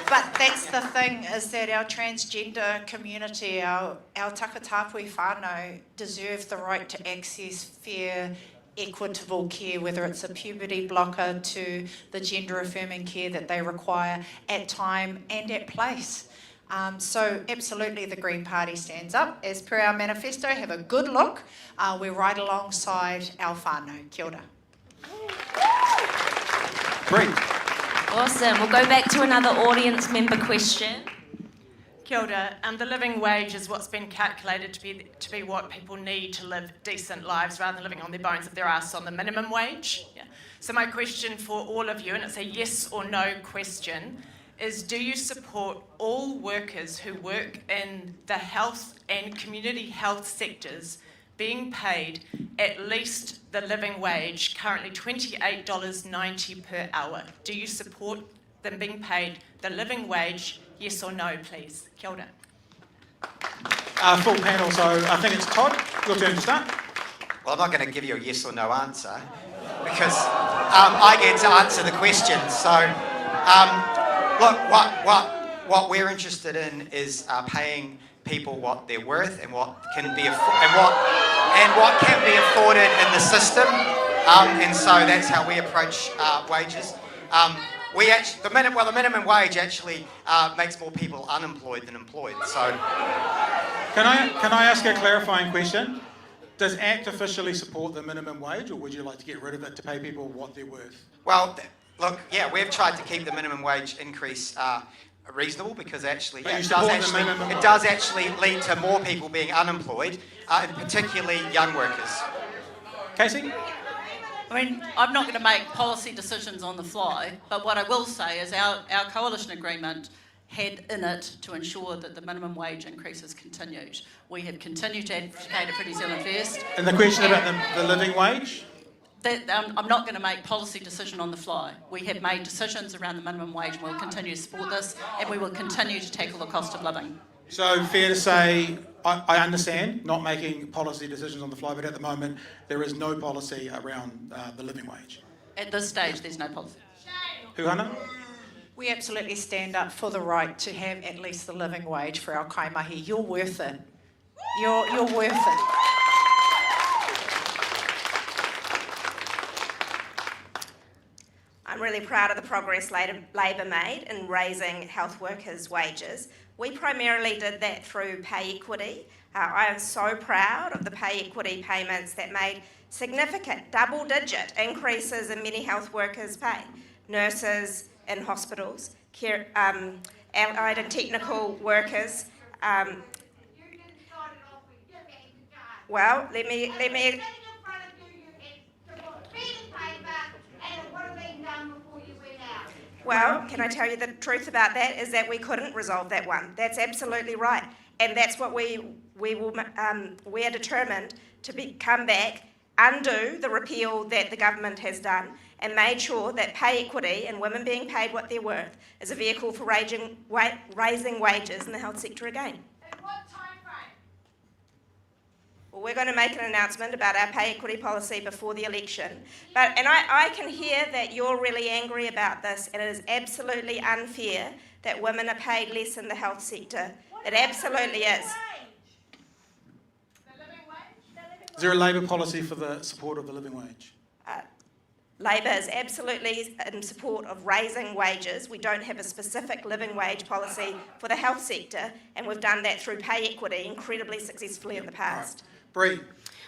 [SPEAKER 5] but that's the thing, is that our transgender community, our takatapui whānau, deserve the right to access fair, equitable care, whether it's a puberty blocker to the gender-affirming care that they require at time and at place. So absolutely the Green Party stands up. As per our manifesto, have a good look. We're right alongside our whānau. Kia ora.
[SPEAKER 4] Brie.
[SPEAKER 9] Awesome. We'll go back to another audience member question.
[SPEAKER 12] Kia ora. The living wage is what's been calculated to be what people need to live decent lives rather than living on their bones if they're asked on the minimum wage. Yeah. So my question for all of you, and it's a yes or no question, is do you support all workers who work in the health and community health sectors being paid at least the living wage, currently $28.90 per hour? Do you support them being paid the living wage? Yes or no, please. Kia ora.
[SPEAKER 4] Full panel, so I think it's Todd. Your turn to start.
[SPEAKER 7] Well, I'm not going to give you a yes or no answer because I get to answer the question. So, look, what we're interested in is paying people what they're worth and what can be what can be afforded in the system, and so that's how we approach wages. The minimum wage actually makes more people unemployed than employed. So,
[SPEAKER 4] Can I ask a clarifying question? Does ACT officially support the minimum wage, or would you like to get rid of it to pay people what they're worth?
[SPEAKER 7] well, look, yeah, we've tried to keep the minimum wage increase reasonable because actually,
[SPEAKER 4] But
[SPEAKER 7] yeah,
[SPEAKER 4] you support the minimum
[SPEAKER 7] it
[SPEAKER 4] wage.
[SPEAKER 7] does actually lead to more people being unemployed, and particularly young workers.
[SPEAKER 4] Casey?
[SPEAKER 8] I mean, I'm not going to make policy decisions on the fly, but what I will say is our coalition agreement had in it to ensure that the minimum wage increases continued. We have continued to advocate it for New Zealand First.
[SPEAKER 4] And the question about the living wage?
[SPEAKER 8] I'm not going to make policy decision on the fly. We have made decisions around the minimum wage and we'll continue to support this and we will continue to tackle the cost of living.
[SPEAKER 4] So fair to say, I understand not making policy decisions on the fly, but at the moment there is no policy around the living wage.
[SPEAKER 8] At this stage, there's no policy.
[SPEAKER 4] Huhana?
[SPEAKER 5] We absolutely stand up for the right to have at least the living wage for our kaimahi. You're worth it. You're worth it.
[SPEAKER 6] I'm really proud of the progress Labor made in raising health workers' wages. We primarily did that through pay equity. I am so proud of the pay equity payments that made significant double-digit increases in many health workers' pay. Nurses in hospitals, allied and technical workers. Well, let me. Well, can I tell you the truth about that is that we couldn't resolve that one. That's absolutely right, and that's what we are determined to come back, undo the repeal that the government has done, and made sure that pay equity and women being paid what they're worth is a vehicle for raising wages in the health sector again.
[SPEAKER 12] At what time frame?
[SPEAKER 6] Well, we're going to make an announcement about our pay equity policy before the election. And I can hear that you're really angry about this, and it is absolutely unfair that women are paid less in the health sector. It absolutely is.
[SPEAKER 4] Is there a Labor policy for the support of the living wage?
[SPEAKER 6] Labor is absolutely in support of raising wages. We don't have a specific living wage policy for the health sector, and we've done that through pay equity incredibly successfully in the past.
[SPEAKER 4] Brie.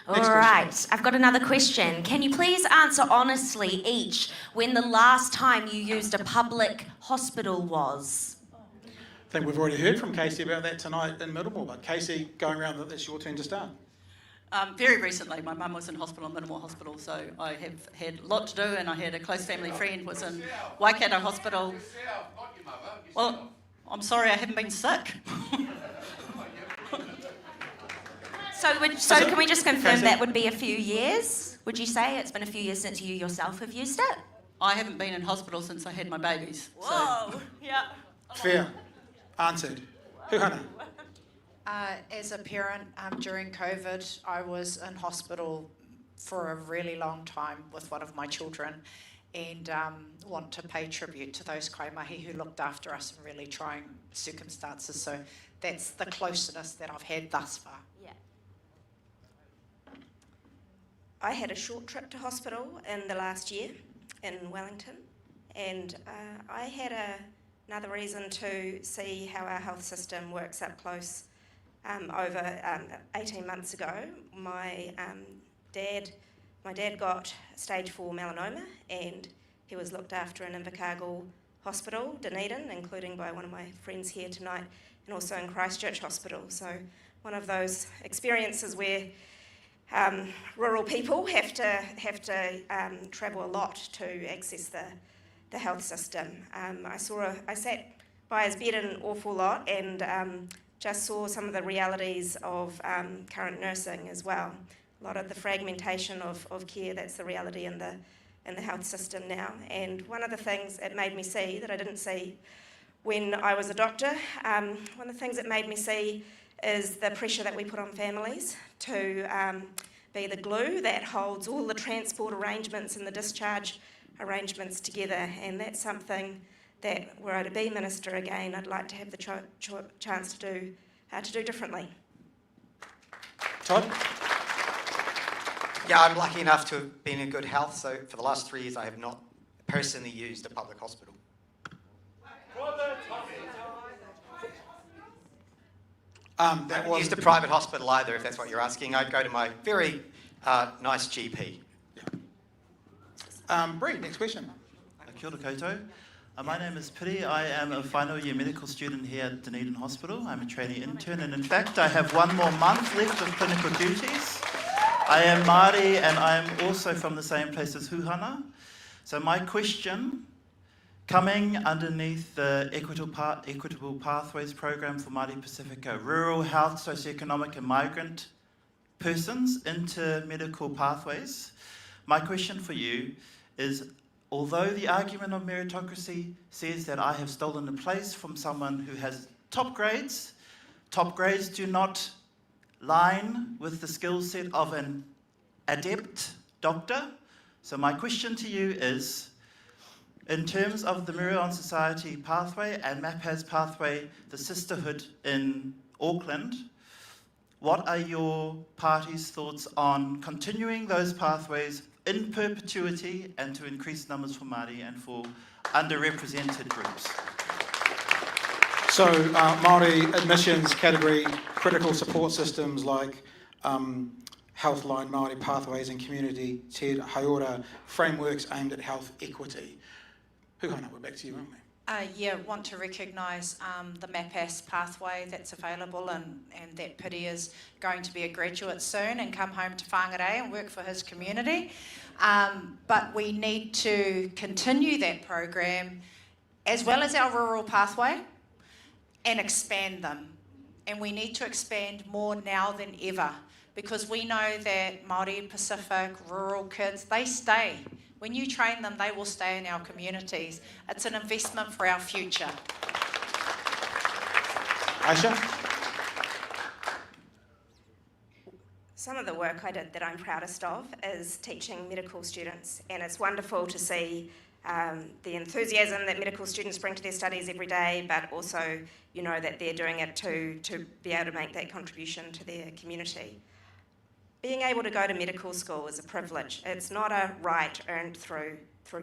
[SPEAKER 9] All right, I've got another question. Can you please answer honestly each when the last time you used a public hospital was?
[SPEAKER 4] I think we've already heard from Casey about that tonight in Middlemore, but Casey, going around, it's your turn to start.
[SPEAKER 8] Very recently, my mum was in hospital, Middlemore Hospital, so I have had a lot to do, and I had a close family friend was in Waikato Hospital. Well, I'm sorry, I haven't been sick.
[SPEAKER 9] So can we just confirm that would be a few years? Would you say it's been a few years since you yourself have used it?
[SPEAKER 8] I haven't been in hospital since I had my babies.
[SPEAKER 9] Whoa!
[SPEAKER 8] So. Yeah.
[SPEAKER 4] Fair. Answered. Huhana.
[SPEAKER 5] As a parent, during COVID, I was in hospital for a really long time with one of my children, and want to pay tribute to those kaimahi who looked after us in really trying circumstances. So that's the closeness that I've had thus far.
[SPEAKER 9] Yeah.
[SPEAKER 6] I had a short trip to hospital in the last year in Wellington, and I had another reason to see how our health system works up close. Over 18 months ago, my dad got stage 4 melanoma, and he was looked after in Invercargill Hospital, Dunedin, including by one of my friends here tonight, and also in Christchurch Hospital. So one of those experiences where rural people have to travel a lot to access the health system. I sat by his bed an awful lot, and just saw some of the realities of current nursing as well. A lot of the fragmentation of care, that's the reality in the health system now. And one of the things it made me see that I didn't see when I was a doctor, one of the things it made me see is the pressure that we put on families to be the glue that holds all the transport arrangements and the discharge arrangements together, and that's something that, were I to be Minister again, I'd like to have the chance to do differently.
[SPEAKER 4] Todd?
[SPEAKER 7] Yeah, I'm lucky enough to have been in good health, so for the last 3 years I have not personally used a public hospital. I haven't used a private hospital either, if that's what you're asking. I go to my very nice GP.
[SPEAKER 4] Brie, next question.
[SPEAKER 13] Kia ora koutou. My name is Brie. I am a final year medical student here at Dunedin Hospital. I'm a trainee intern, and in fact I have 1 more month left of clinical duties. I am Māori, and I am also from the same place as Huhana. So my question, coming underneath the Equitable Pathways Program for Māori Pacifica, rural health, socioeconomic and migrant persons into medical pathways, my question for you is, although the argument of meritocracy says that I have stolen a place from someone who has top grades do not line with the skill set of an adept doctor. So my question to you is, in terms of the Mirror Society pathway and MAPAS pathway, the sisterhood in Auckland, what are your party's thoughts on continuing those pathways in perpetuity and to increase numbers for Māori and for underrepresented groups?
[SPEAKER 4] So, Māori admissions category, critical support systems like Healthline, Māori Pathways and Community, Te Haiora, frameworks aimed at health equity. Huhana, we're back to you, aren't we?
[SPEAKER 5] Yeah, want to recognise the MAPAS pathway that's available, and that Piri is going to be a graduate soon and come home to Whangarei and work for his community. But we need to continue that program as well as our rural pathway and expand them. And we need to expand more now than ever, because we know that Māori Pacific rural kids, they stay. When you train them, they will stay in our communities. It's an investment for our future.
[SPEAKER 4] Ayesha?
[SPEAKER 6] Some of the work I did that I'm proudest of is teaching medical students, and it's wonderful to see the enthusiasm that medical students bring to their studies every day, but also, you know, that they're doing it to be able to make that contribution to their community. Being able to go to medical school is a privilege. It's not a right earned through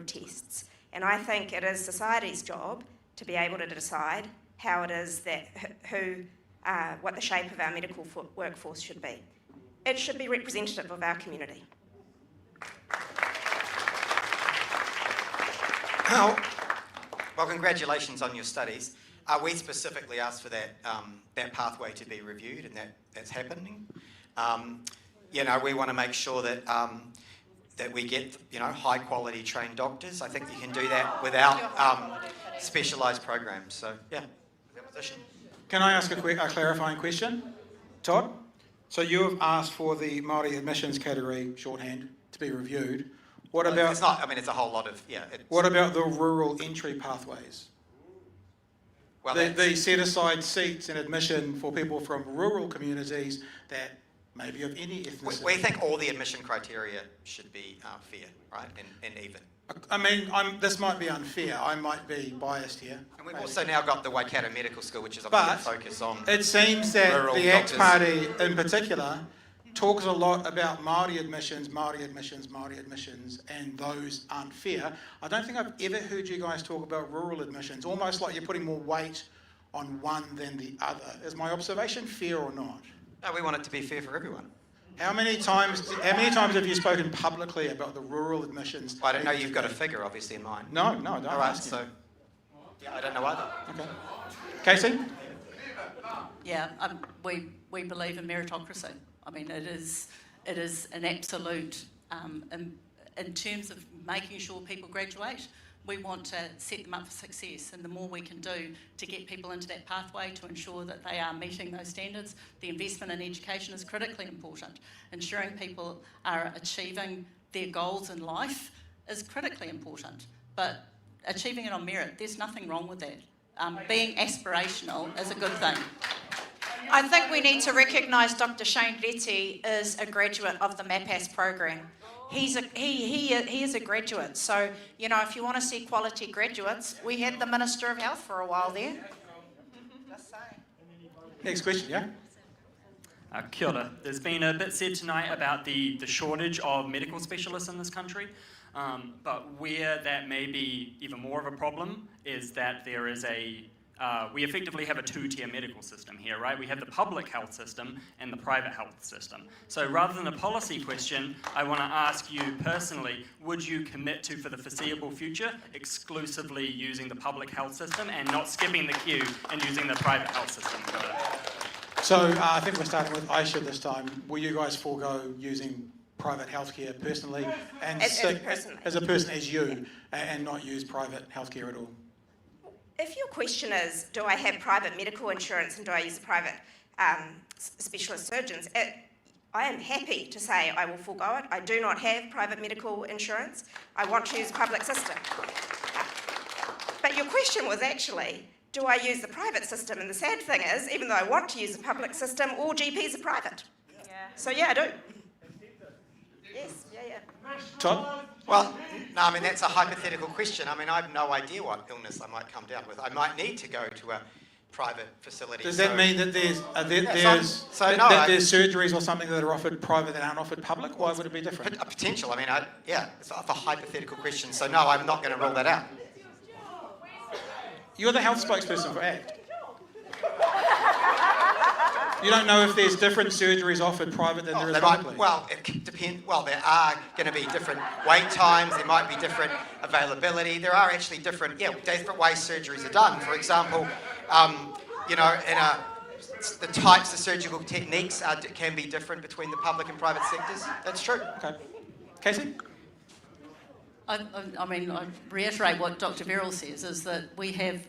[SPEAKER 6] tests. And I think it is society's job to be able to decide how it is that what the shape of our medical workforce should be. It should be representative of our community.
[SPEAKER 7] Well, congratulations on your studies. We specifically asked for that pathway to be reviewed, and that's happening. You know, we want to make sure that that we get, you know, high quality trained doctors. I think you can do that without specialised programs. So yeah, that position.
[SPEAKER 4] Can I ask a clarifying question, Todd? So you have asked for the Māori admissions category shorthand to be reviewed. What about?
[SPEAKER 7] It's not. I mean, it's a whole lot of
[SPEAKER 4] What about the rural entry pathways? Well, the set aside seats and admission for people from rural communities that maybe of any ethnicity.
[SPEAKER 7] We think all the admission criteria should be fair, right, and even.
[SPEAKER 4] I mean, this might be unfair. I might be biased here.
[SPEAKER 7] And we've also now got the Waikato Medical School, which is obviously a focus on
[SPEAKER 4] it seems that
[SPEAKER 7] rural
[SPEAKER 4] the ACT
[SPEAKER 7] doctors.
[SPEAKER 4] Party in particular talks a lot about Māori admissions, and those aren't fair. I don't think I've ever heard you guys talk about rural admissions, almost like you're putting more weight on one than the other. Is my observation fair or not?
[SPEAKER 7] No, we want it to be fair for everyone.
[SPEAKER 4] How many times have you spoken publicly about the rural admissions?
[SPEAKER 7] Well, I don't know. You've got a figure, obviously, in mind.
[SPEAKER 4] No, I don't.
[SPEAKER 7] All right, so yeah, I don't know either.
[SPEAKER 4] Okay, Casey.
[SPEAKER 8] Yeah, we believe in meritocracy. I mean, it is an absolute in terms of making sure people graduate. We want to set them up for success, and the more we can do to get people into that pathway to ensure that they are meeting those standards, the investment in education is critically important. Ensuring people are achieving their goals in life is critically important, but achieving it on merit, there's nothing wrong with that. Being aspirational is a good thing.
[SPEAKER 5] I think we need to recognise Dr. Shane Letty is a graduate of the MAPAS program. He is a graduate. So, you know, if you want to see quality graduates, we had the Minister of Health for a while there. Just saying.
[SPEAKER 4] Next question, yeah?
[SPEAKER 14] Kia ora. There's been a bit said tonight about the shortage of medical specialists in this country, but where that may be even more of a problem is that there is we effectively have a two-tier medical system here, right? We have the public health system and the private health system. So rather than a policy question, I want to ask you personally, would you commit to, for the foreseeable future, exclusively using the public health system and not skipping the queue and using the private health system?
[SPEAKER 4] So I think we're starting with Ayesha this time. Will you guys forego using private healthcare personally and
[SPEAKER 6] As a person,
[SPEAKER 4] as you, and not use private healthcare at all?
[SPEAKER 6] If your question is, do I have private medical insurance and do I use private specialist surgeons, I am happy to say I will forego it. I do not have private medical insurance. I want to use a public system. But your question was actually, do I use the private system? And the sad thing is, even though I want to use the public system, all GPs are private. Yeah. So yeah, I do. Yes, yeah.
[SPEAKER 4] Todd?
[SPEAKER 7] Well, no, I mean, that's a hypothetical question. I mean, I have no idea what illness I might come down with. I might need to go to a private facility.
[SPEAKER 4] Does that mean that there's surgeries or something that are offered private that aren't offered public? Why would it be different?
[SPEAKER 7] A potential. I mean, it's a hypothetical question. So no, I'm not going to rule that out.
[SPEAKER 4] You're the health spokesperson for ACT. You don't know if there's different surgeries offered private than there is publicly?
[SPEAKER 7] Well, it depends. Well, there are going to be different wait times. There might be different availability. There are actually different ways surgeries are done. For example, the types of surgical techniques can be different between the public and private sectors. That's true.
[SPEAKER 4] Okay. Casey?
[SPEAKER 8] I mean, I reiterate what Dr. Verrall says, is that we have,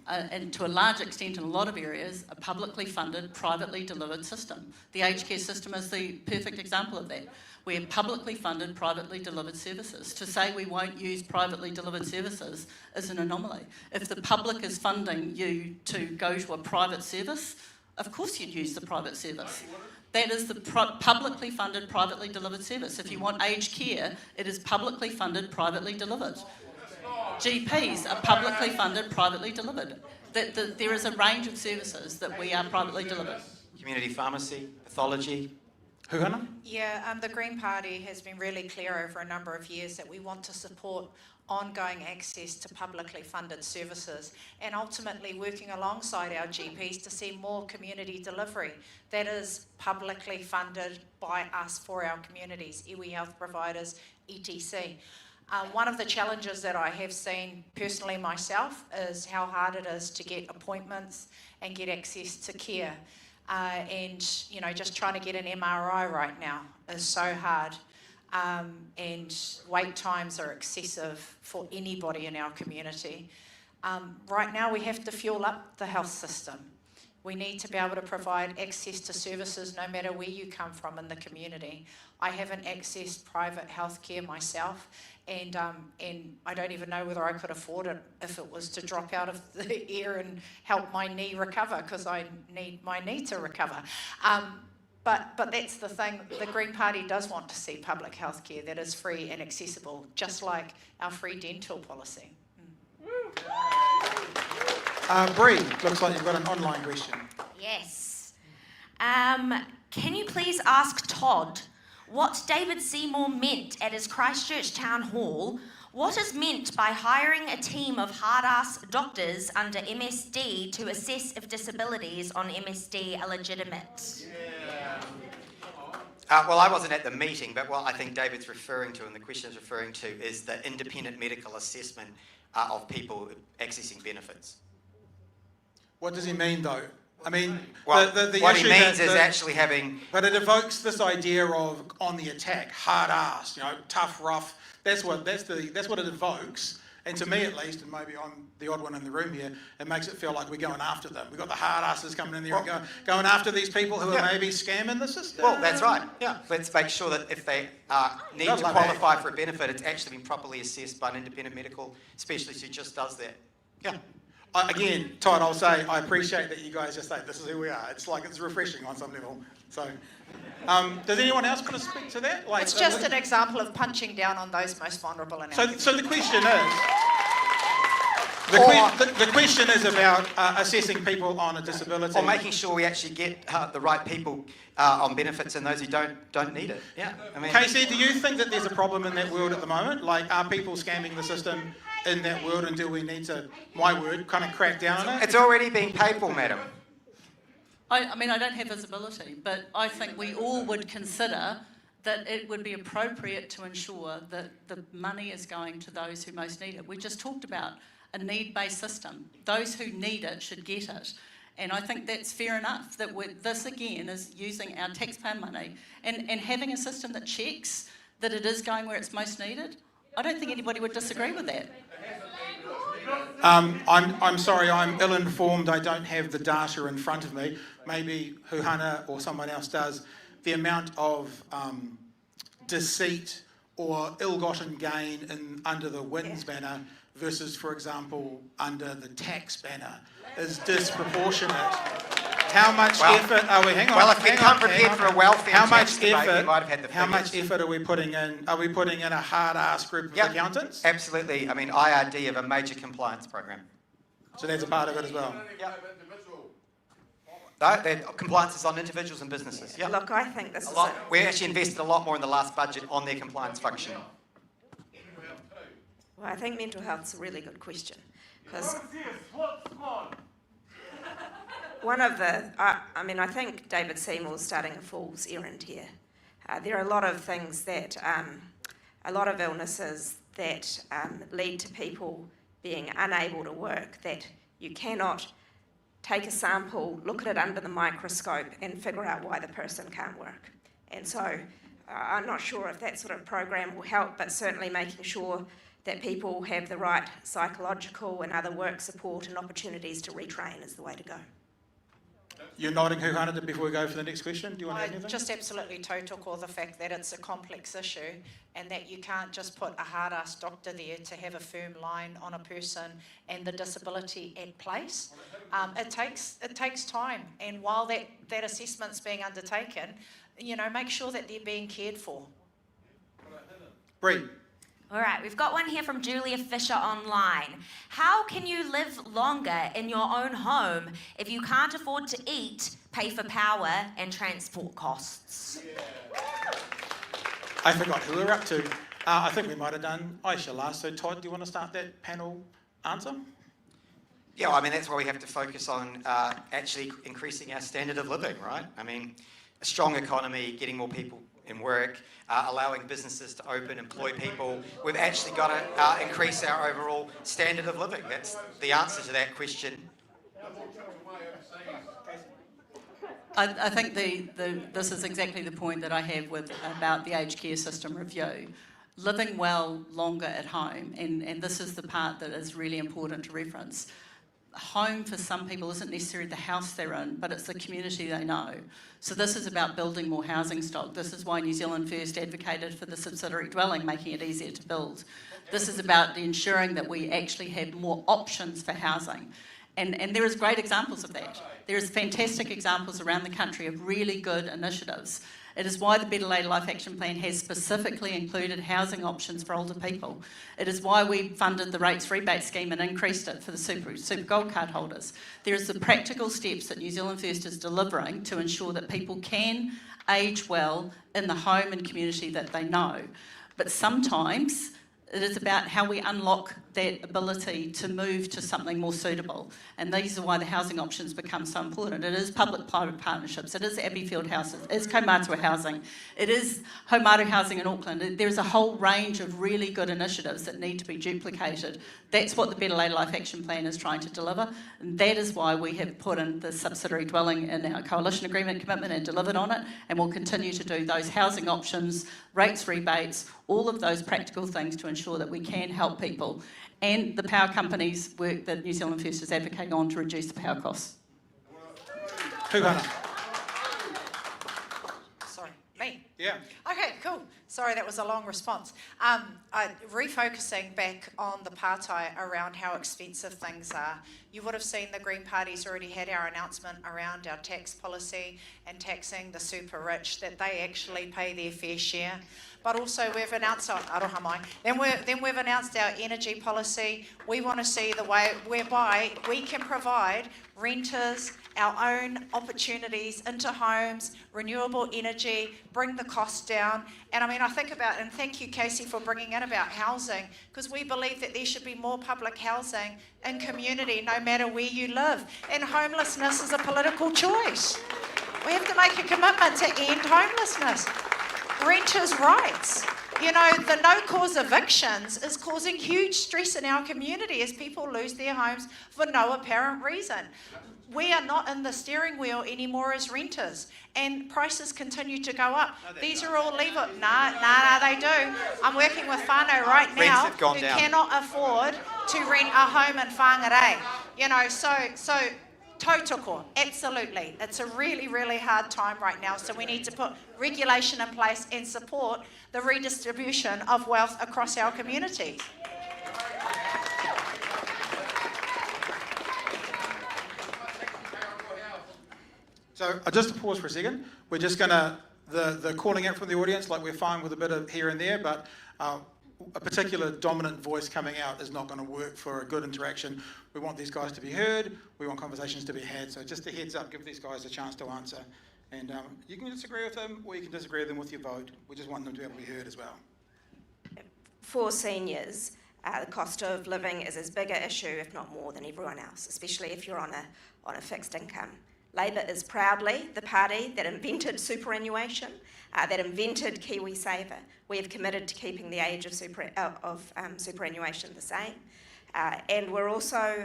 [SPEAKER 8] and to a large extent in a lot of areas, a publicly funded, privately delivered system. The aged care system is the perfect example of that. We have publicly funded, privately delivered services. To say we won't use privately delivered services is an anomaly. If the public is funding you to go to a private service, of course you'd use the private service. That is the publicly funded, privately delivered service. If you want aged care, it is publicly funded, privately delivered. GPs are publicly funded, privately delivered. There is a range of services that we are privately delivered.
[SPEAKER 7] Community pharmacy, pathology.
[SPEAKER 4] Huhana?
[SPEAKER 5] Yeah, the Green Party has been really clear over a number of years that we want to support ongoing access to publicly funded services and ultimately working alongside our GPs to see more community delivery that is publicly funded by us for our communities, iwi health providers, etc. One of the challenges that I have seen personally myself is how hard it is to get appointments and get access to care. And just trying to get an MRI right now is so hard. And wait times are excessive for anybody in our community. Right now we have to fuel up the health system. We need to be able to provide access to services no matter where you come from in the community. I haven't accessed private healthcare myself, and I don't even know whether I could afford it if it was to drop out of the air and help my knee recover, because I need my knee to recover. But that's the thing, the Green Party does want to see public health care that is free and accessible, just like our free dental policy.
[SPEAKER 4] Brie, looks like you've got an online question.
[SPEAKER 9] Yes. Can you please ask Todd what David Seymour meant at his Christchurch Town Hall? What is meant by hiring a team of hard-ass doctors under MSD to assess if disabilities on MSD are legitimate?
[SPEAKER 7] Well, I wasn't at the meeting, but what I think David's referring to and the question is referring to is the independent medical assessment of people accessing benefits.
[SPEAKER 4] What does he mean, though? I mean,
[SPEAKER 7] well,
[SPEAKER 4] the
[SPEAKER 7] what
[SPEAKER 4] issue
[SPEAKER 7] he means is actually having...
[SPEAKER 4] But it evokes this idea of on the attack, hard-ass, tough, rough. That's what it evokes. And to me, at least, and maybe I'm the odd one in the room here, it makes it feel like we're going after them. We've got the hard-asses coming in there and going after these people who are maybe scamming the system.
[SPEAKER 7] Well, that's right, yeah. Let's make sure that if they need to qualify for a benefit, it's actually been properly assessed by an independent medical specialist who just does that. Yeah.
[SPEAKER 4] Again, Todd, I'll say I appreciate that you guys just say this is who we are. It's like it's refreshing on some level. So, does anyone else want to speak to that? Like,
[SPEAKER 5] It's just an example of punching down on those most vulnerable in our
[SPEAKER 4] So the question is. The question is about assessing people on a disability.
[SPEAKER 7] Or making sure we actually get the right people on benefits and those who don't need it. Yeah. I mean,
[SPEAKER 4] Casey, do you think that there's a problem in that world at the moment? Like, are people scamming the system in that world, and do we need to, my word, kind of crack down on it?
[SPEAKER 7] it's already being paid for, madam.
[SPEAKER 8] I mean, I don't have visibility, but I think we all would consider that it would be appropriate to ensure that the money is going to those who most need it. We just talked about a need-based system. Those who need it should get it. And I think that's fair enough, that this again is using our taxpayer money and having a system that checks that it is going where it's most needed. I don't think anybody would disagree with that.
[SPEAKER 4] I'm sorry, I'm ill-informed. I don't have the data in front of me. Maybe Huhana or someone else does. The amount of deceit or ill-gotten gain under the WINS banner versus, for example, under the tax banner is disproportionate. How much effort are we? Hang on.
[SPEAKER 7] Well, if we come prepared for a welfare tax debate, we might have had the figures.
[SPEAKER 4] How much effort are we putting in? Are we putting in a hard-ass group of accountants?
[SPEAKER 7] Absolutely. I mean, IRD have a major compliance program.
[SPEAKER 4] So that's a part of it as well.
[SPEAKER 7] Yeah. No, compliance is on individuals and businesses. Yeah.
[SPEAKER 6] Look, I think this is
[SPEAKER 7] we actually invested a lot more in the last budget on their compliance function.
[SPEAKER 6] Well, I think mental health's a really good question, because one of the, I think David Seymour's starting a fool's errand here. There are a lot of things that, a lot of illnesses that lead to people being unable to work, that you cannot take a sample, look at it under the microscope and figure out why the person can't work. And so I'm not sure if that sort of program will help, but certainly making sure that people have the right psychological and other work support and opportunities to retrain is the way to go.
[SPEAKER 4] You're nodding, Huhana, before we go for the next question. Do you want to add anything?
[SPEAKER 5] Just absolutely total the fact that it's a complex issue and that you can't just put a hard-ass doctor there to have a firm line on a person and the disability at place. It takes time, and while that assessment's being undertaken, make sure that they're being cared for.
[SPEAKER 4] Brie.
[SPEAKER 9] All right, we've got one here from Julia Fisher online. How can you live longer in your own home if you can't afford to eat, pay for power and transport costs?
[SPEAKER 4] I forgot who we're up to. I think we might have done Ayesha last. So Todd, do you want to start that panel answer?
[SPEAKER 7] Yeah, I mean, that's why we have to focus on actually increasing our standard of living, right? I mean, a strong economy, getting more people in work, allowing businesses to open, employ people. We've actually got to increase our overall standard of living. That's the answer to that question.
[SPEAKER 8] I think this is exactly the point that I have about the aged care system review. Living well longer at home, and this is the part that is really important to reference. Home for some people isn't necessarily the house they're in, but it's the community they know. So this is about building more housing stock. This is why New Zealand First advocated for the subsidiary dwelling, making it easier to build. This is about ensuring that we actually have more options for housing. And there is great examples of that. There is fantastic examples around the country of really good initiatives. It is why the Better Later Life Action Plan has specifically included housing options for older people. It is why we funded the rates rebate scheme and increased it for the Super Gold Card holders. There is the practical steps that New Zealand First is delivering to ensure that people can age well in the home and community that they know. But sometimes it is about how we unlock that ability to move to something more suitable. And these are why the housing options become so important. It is public-private partnerships, it is Abbeyfield houses, it is Kaumatua housing, it is Haumaru housing in Auckland. There's a whole range of really good initiatives that need to be duplicated. That's what the Better Later Life Action Plan is trying to deliver. And that is why we have put in the subsidiary dwelling in our coalition agreement commitment and delivered on it. And we'll continue to do those housing options, rates rebates, all of those practical things to ensure that we can help people. And the power companies work that New Zealand First is advocating on to reduce the power costs.
[SPEAKER 4] Huhana.
[SPEAKER 5] Sorry, me?
[SPEAKER 4] Yeah.
[SPEAKER 5] Okay, cool. Sorry, that was a long response. Refocusing back on the partai around how expensive things are, you would have seen the Green Party's already had our announcement around our tax policy and taxing the super rich, that they actually pay their fair share. But also we've announced our aroha mai. Then we've announced our energy policy. We want to see the way whereby we can provide renters our own opportunities into homes, renewable energy, bring the cost down. And I mean, I think about, and thank you, Casey, for bringing in about housing, because we believe that there should be more public housing in community, no matter where you live. And homelessness is a political choice. We have to make a commitment to end homelessness. Renters' rights. You know, the no-cause evictions is causing huge stress in our community as people lose their homes for no apparent reason. We are not in the steering wheel anymore as renters, and prices continue to go up. These are all legal. Nah, they do. I'm working with whānau right now who cannot afford to rent a home in Whangarei. You know, so tautoko, absolutely. It's a really, really hard time right now, so we need to put regulation in place and support the redistribution of wealth across our communities.
[SPEAKER 4] So just to pause for a second, we're just going to, the calling out from the audience, like we're fine with a bit of here and there, but a particular dominant voice coming out is not going to work for a good interaction. We want these guys to be heard, we want conversations to be had, so just a heads up, give these guys a chance to answer. And you can disagree with them, or you can disagree with them with your vote. We just want them to be able to be heard as well.
[SPEAKER 6] For seniors, the cost of living is as big an issue, if not more, than everyone else, especially if you're on a fixed income. Labour is proudly the party that invented superannuation, that invented KiwiSaver. We have committed to keeping the age of superannuation the same. And we're also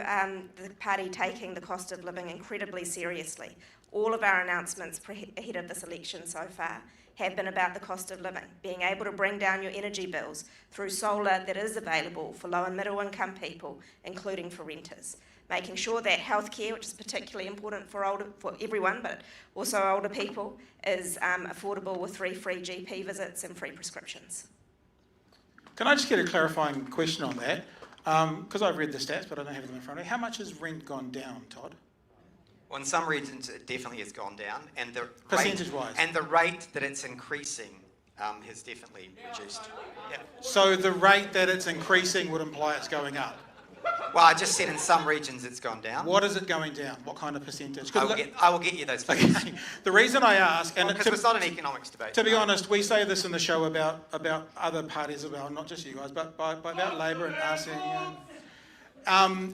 [SPEAKER 6] the party taking the cost of living incredibly seriously. All of our announcements ahead of this election so far have been about the cost of living, being able to bring down your energy bills through solar that is available for low and middle income people, including for renters. Making sure that healthcare, which is particularly important for everyone, but also older people, is affordable with 3 free GP visits and free prescriptions.
[SPEAKER 4] Can I just get a clarifying question on that? Because I've read the stats, but I don't have them in front of me. How much has rent gone down, Todd?
[SPEAKER 7] Well, in some regions, it definitely has gone down, and the
[SPEAKER 4] percentage-wise,
[SPEAKER 7] and the rate that it's increasing has definitely reduced. Yep.
[SPEAKER 4] So the rate that it's increasing would imply it's going up.
[SPEAKER 7] Well, I just said in some regions it's gone down.
[SPEAKER 4] What is it going down? What kind of percentage?
[SPEAKER 7] I will get you those figures.
[SPEAKER 4] Okay. The reason I ask, and
[SPEAKER 7] because it's not an economics debate.
[SPEAKER 4] To be honest, we say this in the show about other parties as well, not just you guys, but about Labour and us,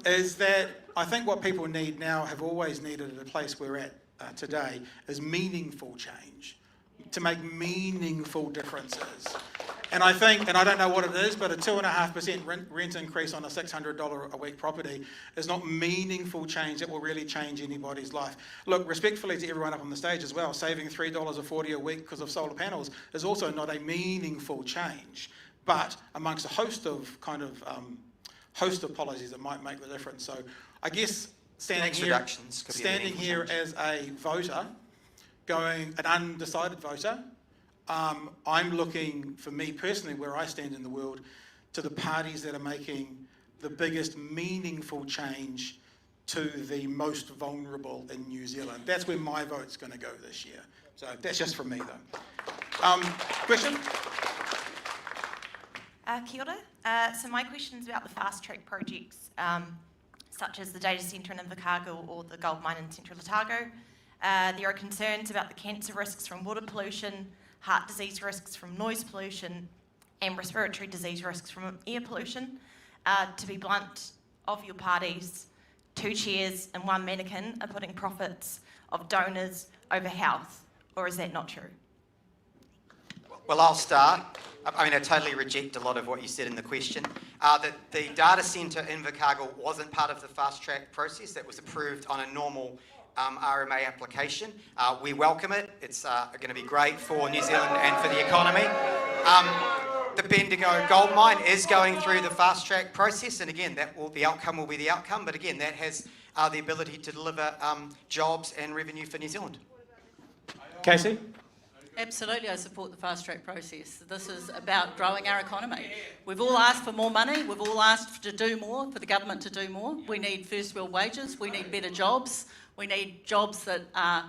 [SPEAKER 4] is that I think what people need now, have always needed at a place we're at today, is meaningful change, to make meaningful differences. And I think, and I don't know what it is, but a 2.5% rent increase on a $600 a week property is not meaningful change that will really change anybody's life. Look, respectfully to everyone up on the stage as well, saving $3.40 a week because of solar panels is also not a meaningful change. But amongst a host of policies that might make the difference. So I guess standing here as a voter, an undecided voter, I'm looking, for me personally, where I stand in the world, to the parties that are making the biggest meaningful change to the most vulnerable in New Zealand. That's where my vote's going to go this year. So that's just from me, though. Question?
[SPEAKER 9] Kia ora. So my question is about the fast-track projects, such as the data centre in Invercargill or the gold mine in Central Otago. There are concerns about the cancer risks from water pollution, heart disease risks from noise pollution, and respiratory disease risks from air pollution. To be blunt, of your parties, 2 chairs and 1 mannequin are putting profits of donors over health, or is that not true?
[SPEAKER 7] Well, I'll start. I mean, I totally reject a lot of what you said in the question. The data centre in Invercargill wasn't part of the fast-track process. That was approved on a normal RMA application. We welcome it. It's going to be great for New Zealand and for the economy. The Bendigo gold mine is going through the fast-track process, and again, the outcome will be the outcome, but again, that has the ability to deliver jobs and revenue for New Zealand.
[SPEAKER 4] Casey?
[SPEAKER 8] Absolutely, I support the fast track process. This is about growing our economy. We've all asked for more money, we've all asked to do more, for the government to do more. We need first world wages, we need better jobs, we need jobs that are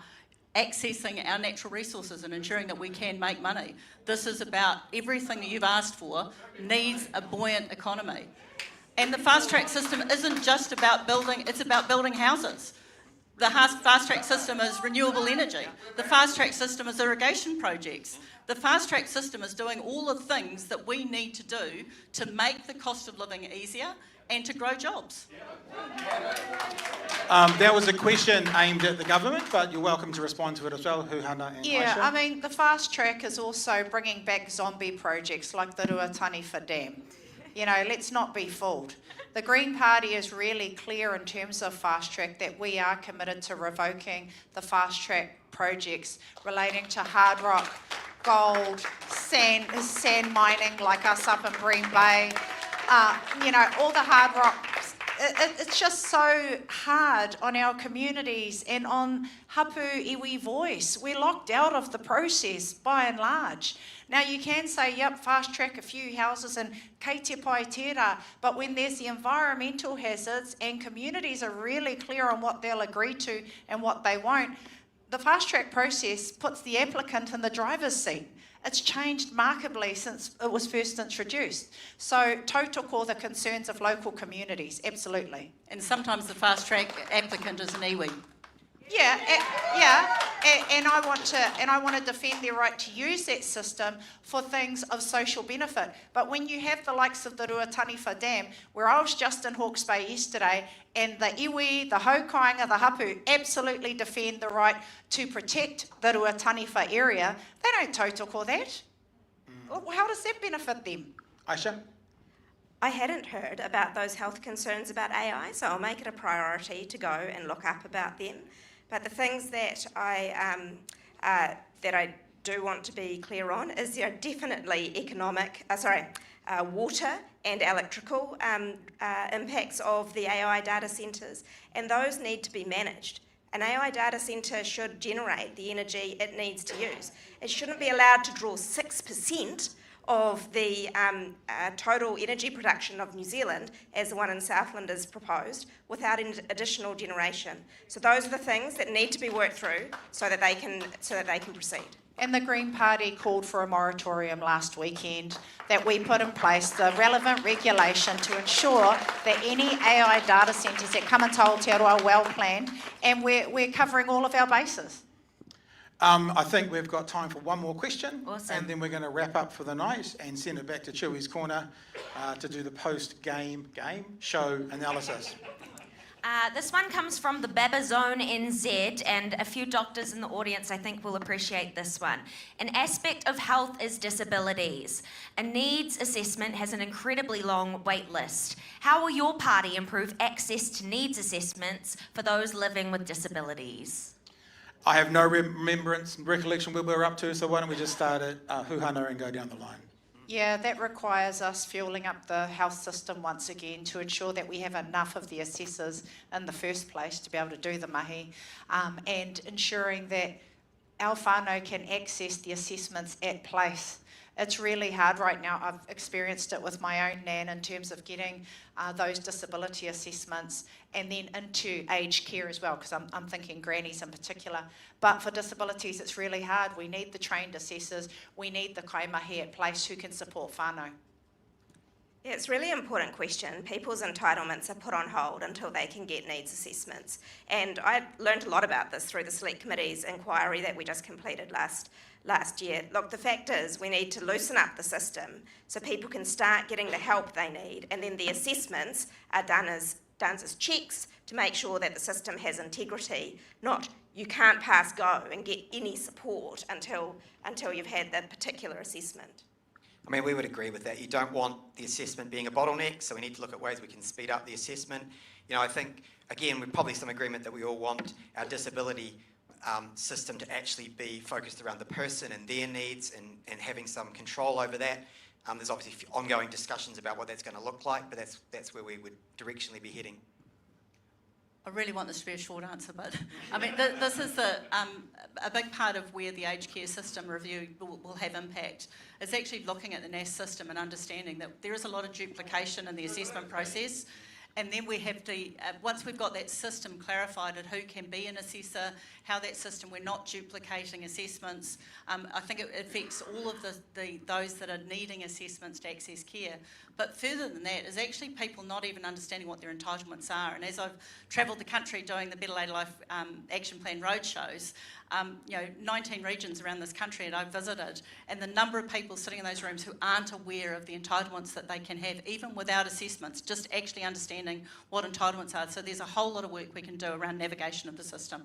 [SPEAKER 8] accessing our natural resources and ensuring that we can make money. This is about everything that you've asked for needs a buoyant economy. And the fast track system isn't just about building, it's about building houses. The fast track system is renewable energy. The fast track system is irrigation projects. The fast track system is doing all the things that we need to do to make the cost of living easier and to grow jobs.
[SPEAKER 4] That was a question aimed at the government, but you're welcome to respond to it as well, Huhana and
[SPEAKER 5] Yeah,
[SPEAKER 4] Ayesha.
[SPEAKER 5] I mean, the fast track is also bringing back zombie projects like the Ruataniwha Dam. You know, let's not be fooled. The Green Party is really clear in terms of fast track that we are committed to revoking the fast track projects relating to hard rock, gold, sand mining like us up in Green Bay. You know, all the hard rock. It's just so hard on our communities and on hapu iwi voice. We're locked out of the process by and large. Now you can say, yep, fast track a few houses and kei te pai tērā, but when there's the environmental hazards and communities are really clear on what they'll agree to and what they won't, the fast track process puts the applicant in the driver's seat. It's changed markedly since it was first introduced. So tautoko the concerns of local communities, absolutely.
[SPEAKER 8] And sometimes the fast track applicant is an iwi.
[SPEAKER 5] Yeah, and I want to defend their right to use that system for things of social benefit. But when you have the likes of the Ruataniwha Dam, where I was just in Hawke's Bay yesterday, and the iwi, the haukainga, the hapu absolutely defend the right to protect the Ruataniwha area, they don't tautoko that. How does that benefit them?
[SPEAKER 4] Ayesha?
[SPEAKER 6] I hadn't heard about those health concerns about AI, so I'll make it a priority to go and look up about them. But the things that I do want to be clear on is there are definitely water and electrical impacts of the AI data centres, and those need to be managed. An AI data centre should generate the energy it needs to use. It shouldn't be allowed to draw 6% of the total energy production of New Zealand, as the one in Southland is proposed, without additional generation. So those are the things that need to be worked through so that they can proceed.
[SPEAKER 5] And the Green Party called for a moratorium last weekend that we put in place the relevant regulation to ensure that any AI data centres that come into Aotearoa are well planned, and we're covering all of our bases.
[SPEAKER 4] I think we've got time for one more question.
[SPEAKER 9] Awesome.
[SPEAKER 4] And then we're going to wrap up for the night and send it back to Chewie's Corner to do the post-game show analysis.
[SPEAKER 9] This one comes from the Baba Zone NZ, and a few doctors in the audience I think will appreciate this one. An aspect of health is disabilities. A needs assessment has an incredibly long wait list. How will your party improve access to needs assessments for those living with disabilities?
[SPEAKER 4] I have no recollection where we're up to, so why don't we just start at Huhana and go down the line.
[SPEAKER 5] Yeah, that requires us fueling up the health system once again to ensure that we have enough of the assessors in the first place to be able to do the mahi, and ensuring that our whānau can access the assessments at place. It's really hard right now. I've experienced it with my own nan in terms of getting those disability assessments and then into aged care as well, because I'm thinking grannies in particular. But for disabilities, it's really hard. We need the trained assessors. We need the kaimahi at place who can support whānau.
[SPEAKER 6] Yeah, it's a really important question. People's entitlements are put on hold until they can get needs assessments. And I learned a lot about this through the Select Committee's inquiry that we just completed last year. Look, the fact is we need to loosen up the system so people can start getting the help they need, and then the assessments are done as checks to make sure that the system has integrity, not you can't pass go and get any support until you've had that particular assessment.
[SPEAKER 7] I mean, we would agree with that. You don't want the assessment being a bottleneck, so we need to look at ways we can speed up the assessment. You know, I think, again, we're probably some agreement that we all want our disability system to actually be focused around the person and their needs and having some control over that. There's obviously ongoing discussions about what that's going to look like, but that's where we would directionally be heading.
[SPEAKER 8] I really want this to be a short answer, but I mean, this is a big part of where the aged care system review will have impact. Is actually looking at the NAS system and understanding that there is a lot of duplication in the assessment process. And then we have to, once we've got that system clarified at who can be an assessor, how that system, we're not duplicating assessments. I think it affects all of those that are needing assessments to access care. But further than that is actually people not even understanding what their entitlements are. And as I've travelled the country doing the Better Later Life Action Plan roadshows, 19 regions around this country and I've visited, and the number of people sitting in those rooms who aren't aware of the entitlements that they can have, even without assessments, just actually understanding what entitlements are. So there's a whole lot of work we can do around navigation of the system.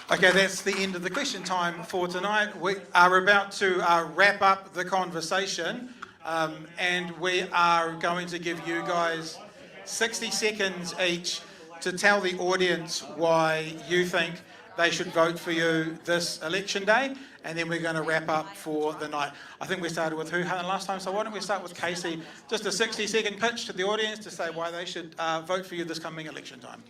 [SPEAKER 4] Okay, that's the end of the question time for tonight. We are about to wrap up the conversation, and we are going to give you guys 60 seconds each to tell the audience why you think they should vote for you this election day, and then we're going to wrap up for the night. I think we started with Huhana last time, so why don't we start with Casey? Just a 60-second pitch to the audience to say why they should vote for you this coming election time.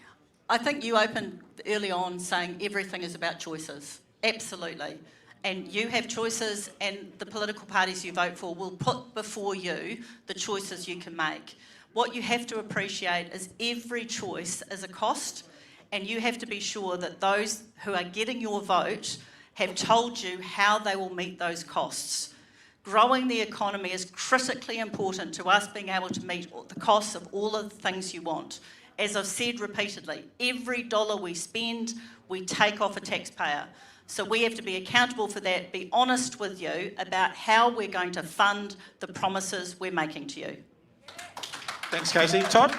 [SPEAKER 8] I think you opened early on saying everything is about choices. Absolutely. And you have choices, and the political parties you vote for will put before you the choices you can make. What you have to appreciate is every choice is a cost, and you have to be sure that those who are getting your vote have told you how they will meet those costs. Growing the economy is critically important to us being able to meet the costs of all of the things you want. As I've said repeatedly, every dollar we spend, we take off a taxpayer. So we have to be accountable for that, be honest with you about how we're going to fund the promises we're making to you.
[SPEAKER 4] Thanks, Casey. Todd?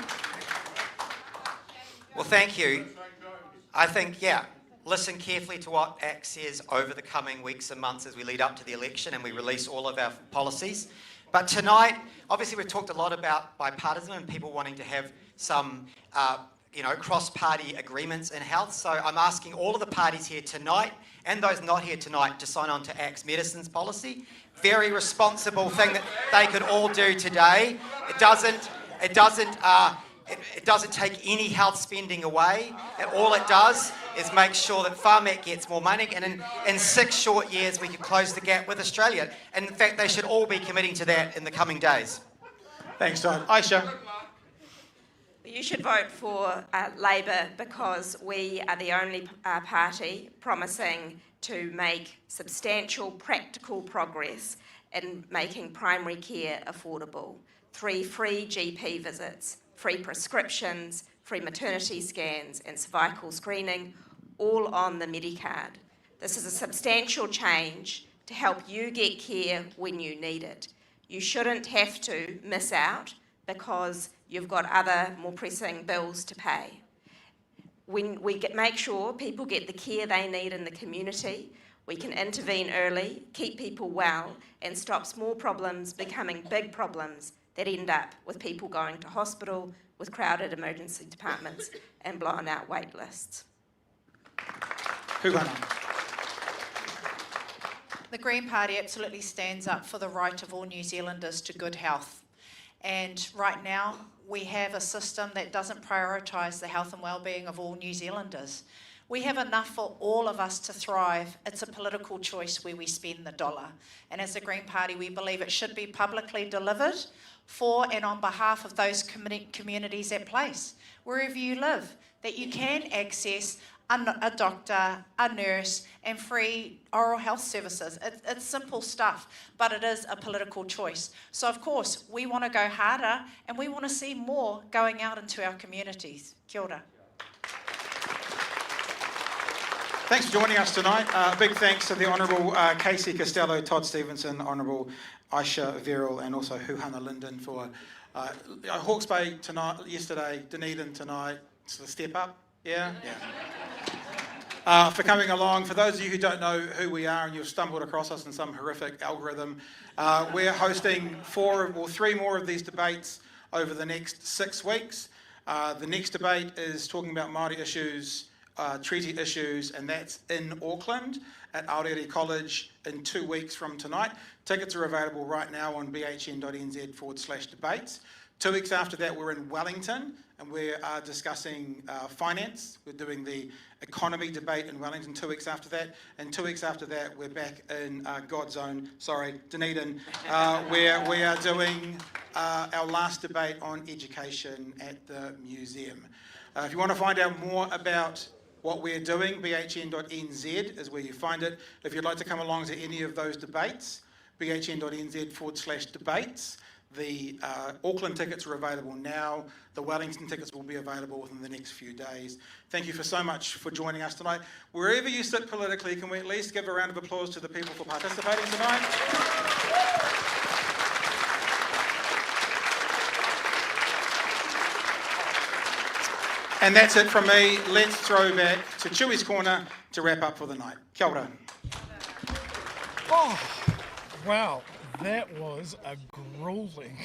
[SPEAKER 7] Well, thank you. I think, listen carefully to what ACT says over the coming weeks and months as we lead up to the election and we release all of our policies. But tonight, obviously we've talked a lot about bipartisan and people wanting to have some, cross-party agreements in health. So I'm asking all of the parties here tonight and those not here tonight to sign on to ACT's medicines policy. Very responsible thing that they could all do today. It doesn't take any health spending away. All it does is make sure that Pharmac gets more money, and in 6 short years we can close the gap with Australia. And in fact, they should all be committing to that in the coming days.
[SPEAKER 4] Thanks, Todd. Ayesha?
[SPEAKER 6] You should vote for Labor because we are the only party promising to make substantial practical progress in making primary care affordable. 3 free GP visits, free prescriptions, free maternity scans and cervical screening, all on the Medicard. This is a substantial change to help you get care when you need it. You shouldn't have to miss out because you've got other more pressing bills to pay. When we make sure people get the care they need in the community, we can intervene early, keep people well, and stop small problems becoming big problems that end up with people going to hospital, with crowded emergency departments and blown out wait lists.
[SPEAKER 4] Huhana.
[SPEAKER 5] The Green Party absolutely stands up for the right of all New Zealanders to good health. And right now, we have a system that doesn't prioritise the health and well-being of all New Zealanders. We have enough for all of us to thrive. It's a political choice where we spend the dollar. And as the Green Party, we believe it should be publicly delivered for and on behalf of those communities at place, wherever you live, that you can access a doctor, a nurse, and free oral health services. It's simple stuff, but it is a political choice. So of course, we want to go harder and we want to see more going out into our communities. Kia ora.
[SPEAKER 4] Thanks for joining us tonight. Big thanks to the Honourable Casey Costello, Todd Stephenson, Honourable Ayesha Verrall, and also Huhana Lyndon for Hawke's Bay tonight, yesterday, Dunedin tonight. It's a step up, yeah? For coming along. For those of you who don't know who we are and you've stumbled across us in some horrific algorithm, we're hosting 3 more of these debates over the next 6 weeks. The next debate is talking about Māori issues, treaty issues, and that's in Auckland at Aotearoa College in 2 weeks from tonight. Tickets are available right now on bhn.nz/debates. 2 weeks after that, we're in Wellington, and we are discussing finance. We're doing the economy debate in Wellington 2 weeks after that. And 2 weeks after that, we're back in Dunedin, where we are doing our last debate on education at the museum. If you want to find out more about what we're doing, bhn.nz is where you find it. If you'd like to come along to any of those debates, bhn.nz/debates. The Auckland tickets are available now. The Wellington tickets will be available within the next few days. Thank you so much for joining us tonight. Wherever you sit politically, can we at least give a round of applause to the people for participating tonight? And that's it from me. Let's throw back to Chewie's Corner to wrap up for the night. Kia ora.
[SPEAKER 1] Oh, wow. That was a grueling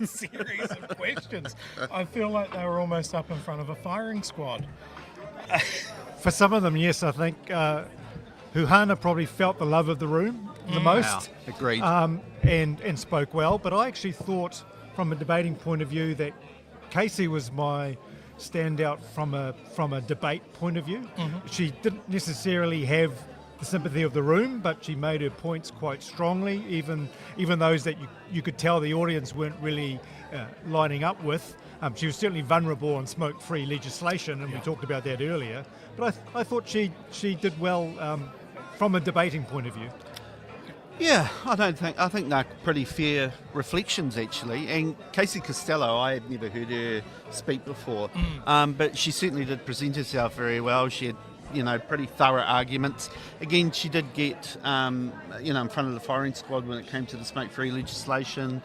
[SPEAKER 1] series of questions. I feel like they were almost up in front of a firing squad.
[SPEAKER 3] For some of them, yes, I think Huhana probably felt the love of the room the most.
[SPEAKER 2] Yeah, agreed.
[SPEAKER 3] And spoke well. But I actually thought, from a debating point of view, that Casey was my standout from a debate point of view. Mm-hmm. She didn't necessarily have the sympathy of the room, but she made her points quite strongly, even those that you could tell the audience weren't really lining up with. She was certainly vulnerable on smoke-free legislation, and we talked about that earlier. But I thought she did well from a debating point of view.
[SPEAKER 2] Yeah, I think they're pretty fair reflections, actually. And Casey Costello, I had never heard her speak before, but she certainly did present herself very well. She had pretty thorough arguments. Again, she did get, in front of the firing squad when it came to the smoke-free legislation.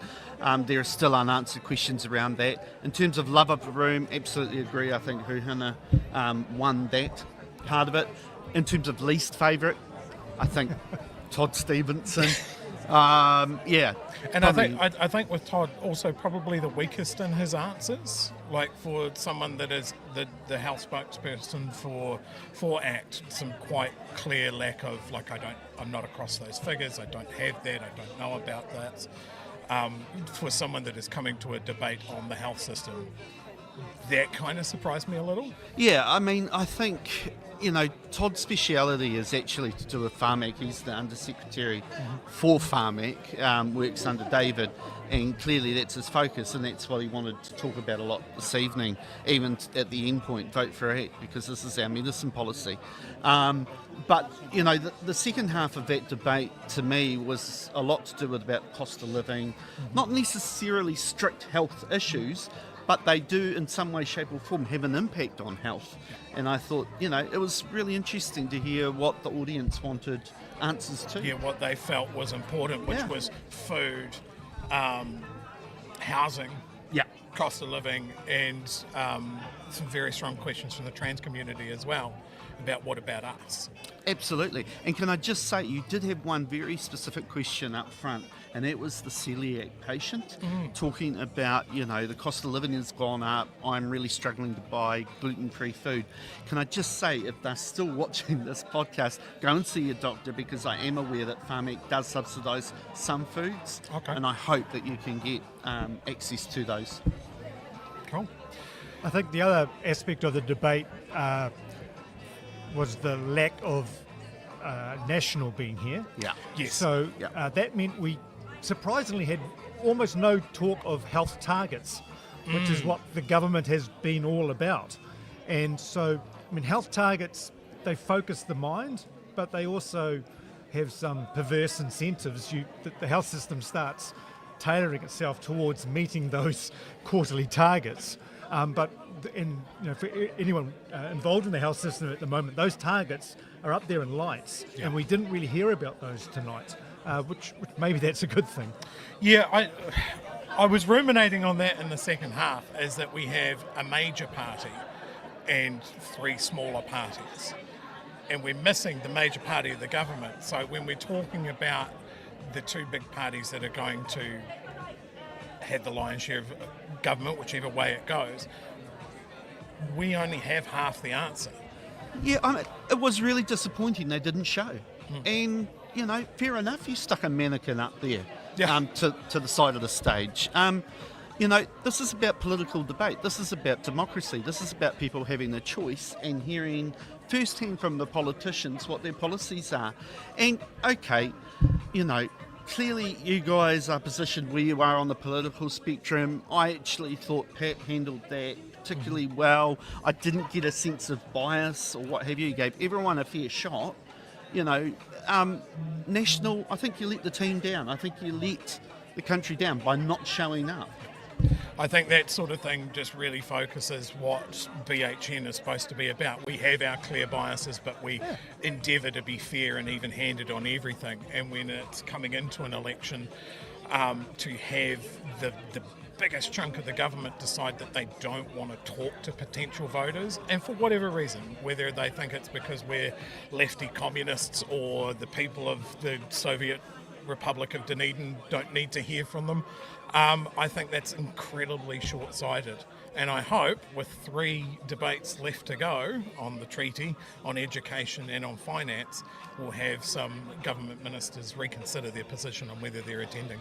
[SPEAKER 2] There are still unanswered questions around that. In terms of love of the room, absolutely agree. I think Huhana won that part of it. In terms of least favourite, I think Todd Stephenson.
[SPEAKER 1] And I think with Todd also probably the weakest in his answers. Like for someone that is the health spokesperson for ACT, some quite clear lack of I'm not across those figures. I don't have that. I don't know about that. For someone that is coming to a debate on the health system, that kind of surprised me a little.
[SPEAKER 2] Yeah, I mean, I think Todd's speciality is actually to do with Pharmac. He's the Undersecretary for Pharmac, works under David, and clearly that's his focus, and that's what he wanted to talk about a lot this evening, even at the end point, vote for ACT, because this is our medicine policy. But, the second half of that debate, to me, was a lot to do with about cost of living, not necessarily strict health issues, but they do in some way, shape or form have an impact on health. And I thought, it was really interesting to hear what the audience wanted answers to.
[SPEAKER 1] Yeah, what they felt was important, which was food, housing, cost of living, and some very strong questions from the trans community as well about what about us.
[SPEAKER 2] Absolutely. And can I just say, you did have one very specific question up front, and it was the celiac patient talking about, the cost of living has gone up. I'm really struggling to buy gluten-free food. Can I just say, if they're still watching this podcast, go and see your doctor, because I am aware that Pharmac does subsidise some foods, and I hope that you can get access to those.
[SPEAKER 1] Cool.
[SPEAKER 3] I think the other aspect of the debate was the lack of National being here.
[SPEAKER 2] Yeah.
[SPEAKER 1] Yes.
[SPEAKER 3] So that meant we surprisingly had almost no talk of health targets, which is what the government has been all about. And so, health targets, they focus the mind, but they also have some perverse incentives. The health system starts tailoring itself towards meeting those quarterly targets. But for anyone involved in the health system at the moment, those targets are up there in lights, and we didn't really hear about those tonight, which maybe that's a good thing.
[SPEAKER 1] Yeah, I was ruminating on that in the second half, is that we have a major party and 3 smaller parties, and we're missing the major party of the government. So when we're talking about the 2 big parties that are going to have the lion's share of government, whichever way it goes, we only have half the answer.
[SPEAKER 2] Yeah, it was really disappointing they didn't show. And, fair enough, you stuck a mannequin up there to the side of the stage. You know, this is about political debate. This is about democracy. This is about people having the choice and hearing firsthand from the politicians what their policies are. And, okay, you know, clearly you guys are positioned where you are on the political spectrum. I actually thought Pat handled that particularly well. I didn't get a sense of bias or what have you. You gave everyone a fair shot. You know, national, I think you let the team down. I think you let the country down by not showing up.
[SPEAKER 1] I think that sort of thing just really focuses what BHN is supposed to be about. We have our clear biases, but we endeavour to be fair and even-handed on everything. And when it's coming into an election, to have the biggest chunk of the government decide that they don't want to talk to potential voters, and for whatever reason, whether they think it's because we're lefty communists or the people of the Soviet Republic of Dunedin don't need to hear from them, I think that's incredibly short-sighted. And I hope with 3 debates left to go on the treaty, on education and on finance, we'll have some government ministers reconsider their position on whether they're attending.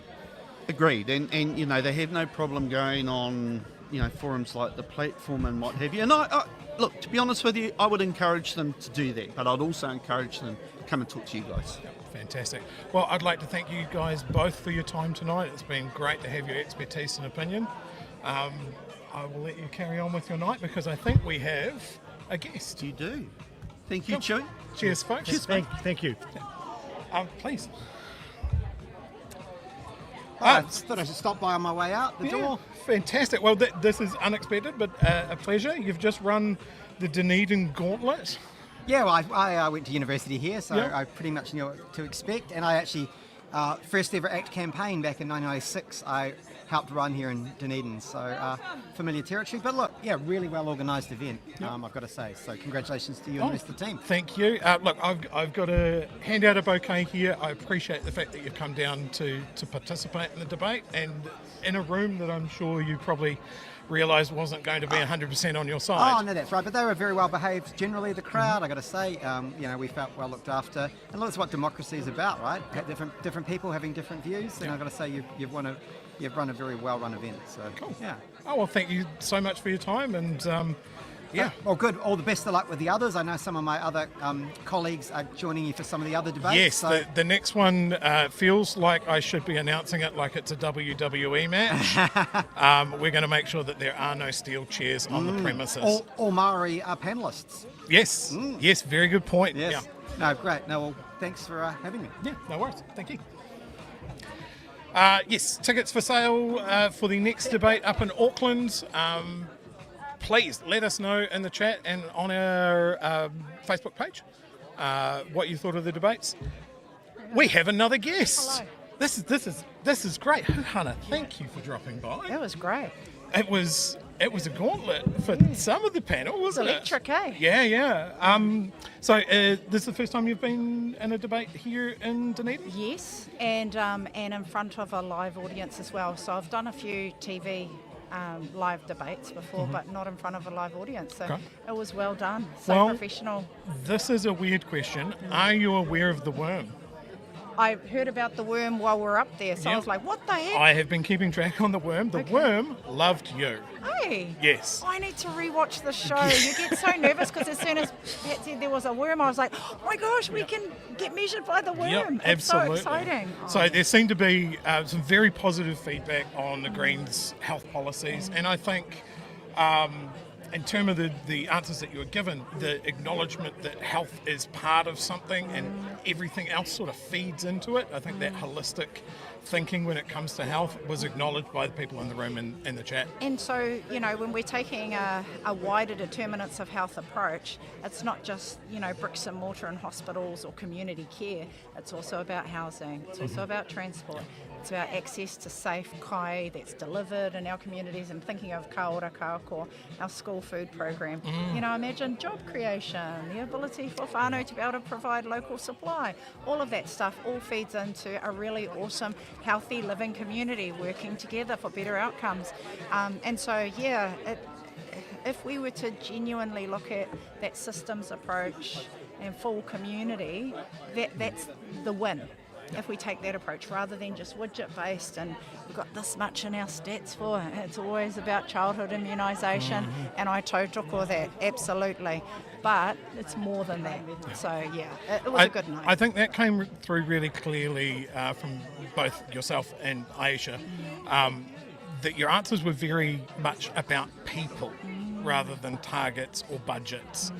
[SPEAKER 2] Agreed, and you know, they have no problem going on, you know, forums like the platform and what have you. And I look, to be honest with you, I would encourage them to do that, but I'd also encourage them to come and talk to you guys.
[SPEAKER 1] Fantastic. Well, I'd like to thank you guys both for your time tonight. It's been great to have your expertise and opinion. I will let you carry on with your night because I think we have a guest.
[SPEAKER 2] You do. Thank you, Chewie.
[SPEAKER 1] Cheers, folks.
[SPEAKER 3] Cheers, thank you.
[SPEAKER 1] Please.
[SPEAKER 15] I thought I should stop by on my way out the door.
[SPEAKER 1] Fantastic. Well, this is unexpected, but a pleasure. You've just run the Dunedin Gauntlet.
[SPEAKER 15] Yeah, well, I went to university here, so I pretty much knew what to expect. And I actually, first ever ACT campaign back in 1996, I helped run here in Dunedin, so familiar territory. But look, really well organised event, I've got to say. So congratulations to you and the rest of the team.
[SPEAKER 1] Thank you. Look, I've got to hand out a bouquet here. I appreciate the fact that you've come down to participate in the debate, and in a room that I'm sure you probably realised wasn't going to be 100% on your side.
[SPEAKER 15] Oh, no, that's right. But they were very well behaved. Generally, the crowd, I got to say, we felt well looked after. And that's what democracy is about, right? Different people having different views. And I got to say, you've run a very well run event. So
[SPEAKER 1] cool.
[SPEAKER 15] Yeah.
[SPEAKER 1] Oh well, thank you so much for your time, and
[SPEAKER 15] well, good. All the best of luck with the others. I know some of my other colleagues are joining you for some of the other debates.
[SPEAKER 1] Yes,
[SPEAKER 15] so.
[SPEAKER 1] the next one feels like I should be announcing it like it's a WWE match. We're going to make sure that there are no steel chairs on the premises.
[SPEAKER 15] All Maori panellists.
[SPEAKER 1] Yes, yes, very good point.
[SPEAKER 15] Yes.
[SPEAKER 1] Yeah.
[SPEAKER 15] No, great. No, well, thanks for having me.
[SPEAKER 1] Yeah, no worries. Thank you. Yes, tickets for sale for the next debate up in Auckland. Please let us know in the chat and on our Facebook page what you thought of the debates. We have another guest.
[SPEAKER 16] Hello.
[SPEAKER 1] This is great. Huhana, thank you for dropping by.
[SPEAKER 16] That was great.
[SPEAKER 1] It was a gauntlet for some of the panel, wasn't it?
[SPEAKER 16] Electric, eh?
[SPEAKER 1] Yeah. So this is the first time you've been in a debate here in Dunedin?
[SPEAKER 16] Yes, and in front of a live audience as well. So I've done a few TV live debates before, but not in front of a live audience. So it was well done. So professional.
[SPEAKER 1] This is a weird question. Are you aware of the worm?
[SPEAKER 16] I heard about the worm while we were up there, so I was like, what the heck?
[SPEAKER 1] I have been keeping track on the worm. The worm loved you.
[SPEAKER 16] Hey.
[SPEAKER 1] Yes.
[SPEAKER 16] I need to rewatch the show. You get so nervous because as soon as Pat said there was a worm, I was like, oh my gosh, we can get measured by the worm.
[SPEAKER 1] Yep,
[SPEAKER 16] it's
[SPEAKER 1] absolutely.
[SPEAKER 16] so exciting.
[SPEAKER 1] So there seemed to be some very positive feedback on the Greens' health policies, and I think in terms of the answers that you were given, the acknowledgement that health is part of something and everything else sort of feeds into it. I think that holistic thinking when it comes to health was acknowledged by the people in the room and in the chat.
[SPEAKER 16] And so, when we're taking a wider determinants of health approach, it's not just, bricks and mortar and hospitals or community care. It's also about housing. It's also about transport. It's about access to safe kai that's delivered in our communities, and thinking of ka ora ka ako, our school food program. Imagine job creation, the ability for whānau to be able to provide local supply. All of that stuff all feeds into a really awesome, healthy living community working together for better outcomes. If we were to genuinely look at that systems approach and full community, that's the win. if we take that approach rather than just widget based and we've got this much in our stats for. It's always about childhood immunisation, and I tautoko that, absolutely. But it's more than that. So yeah, it was a good night.
[SPEAKER 1] I think that came through really clearly from both yourself and Ayesha, that your answers were very much about people rather than targets or budgets.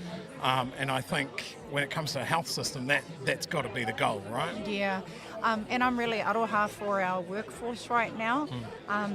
[SPEAKER 1] And I think when it comes to a health system, that's got to be the goal, right?
[SPEAKER 16] Yeah, and I'm really aroha for our workforce right now.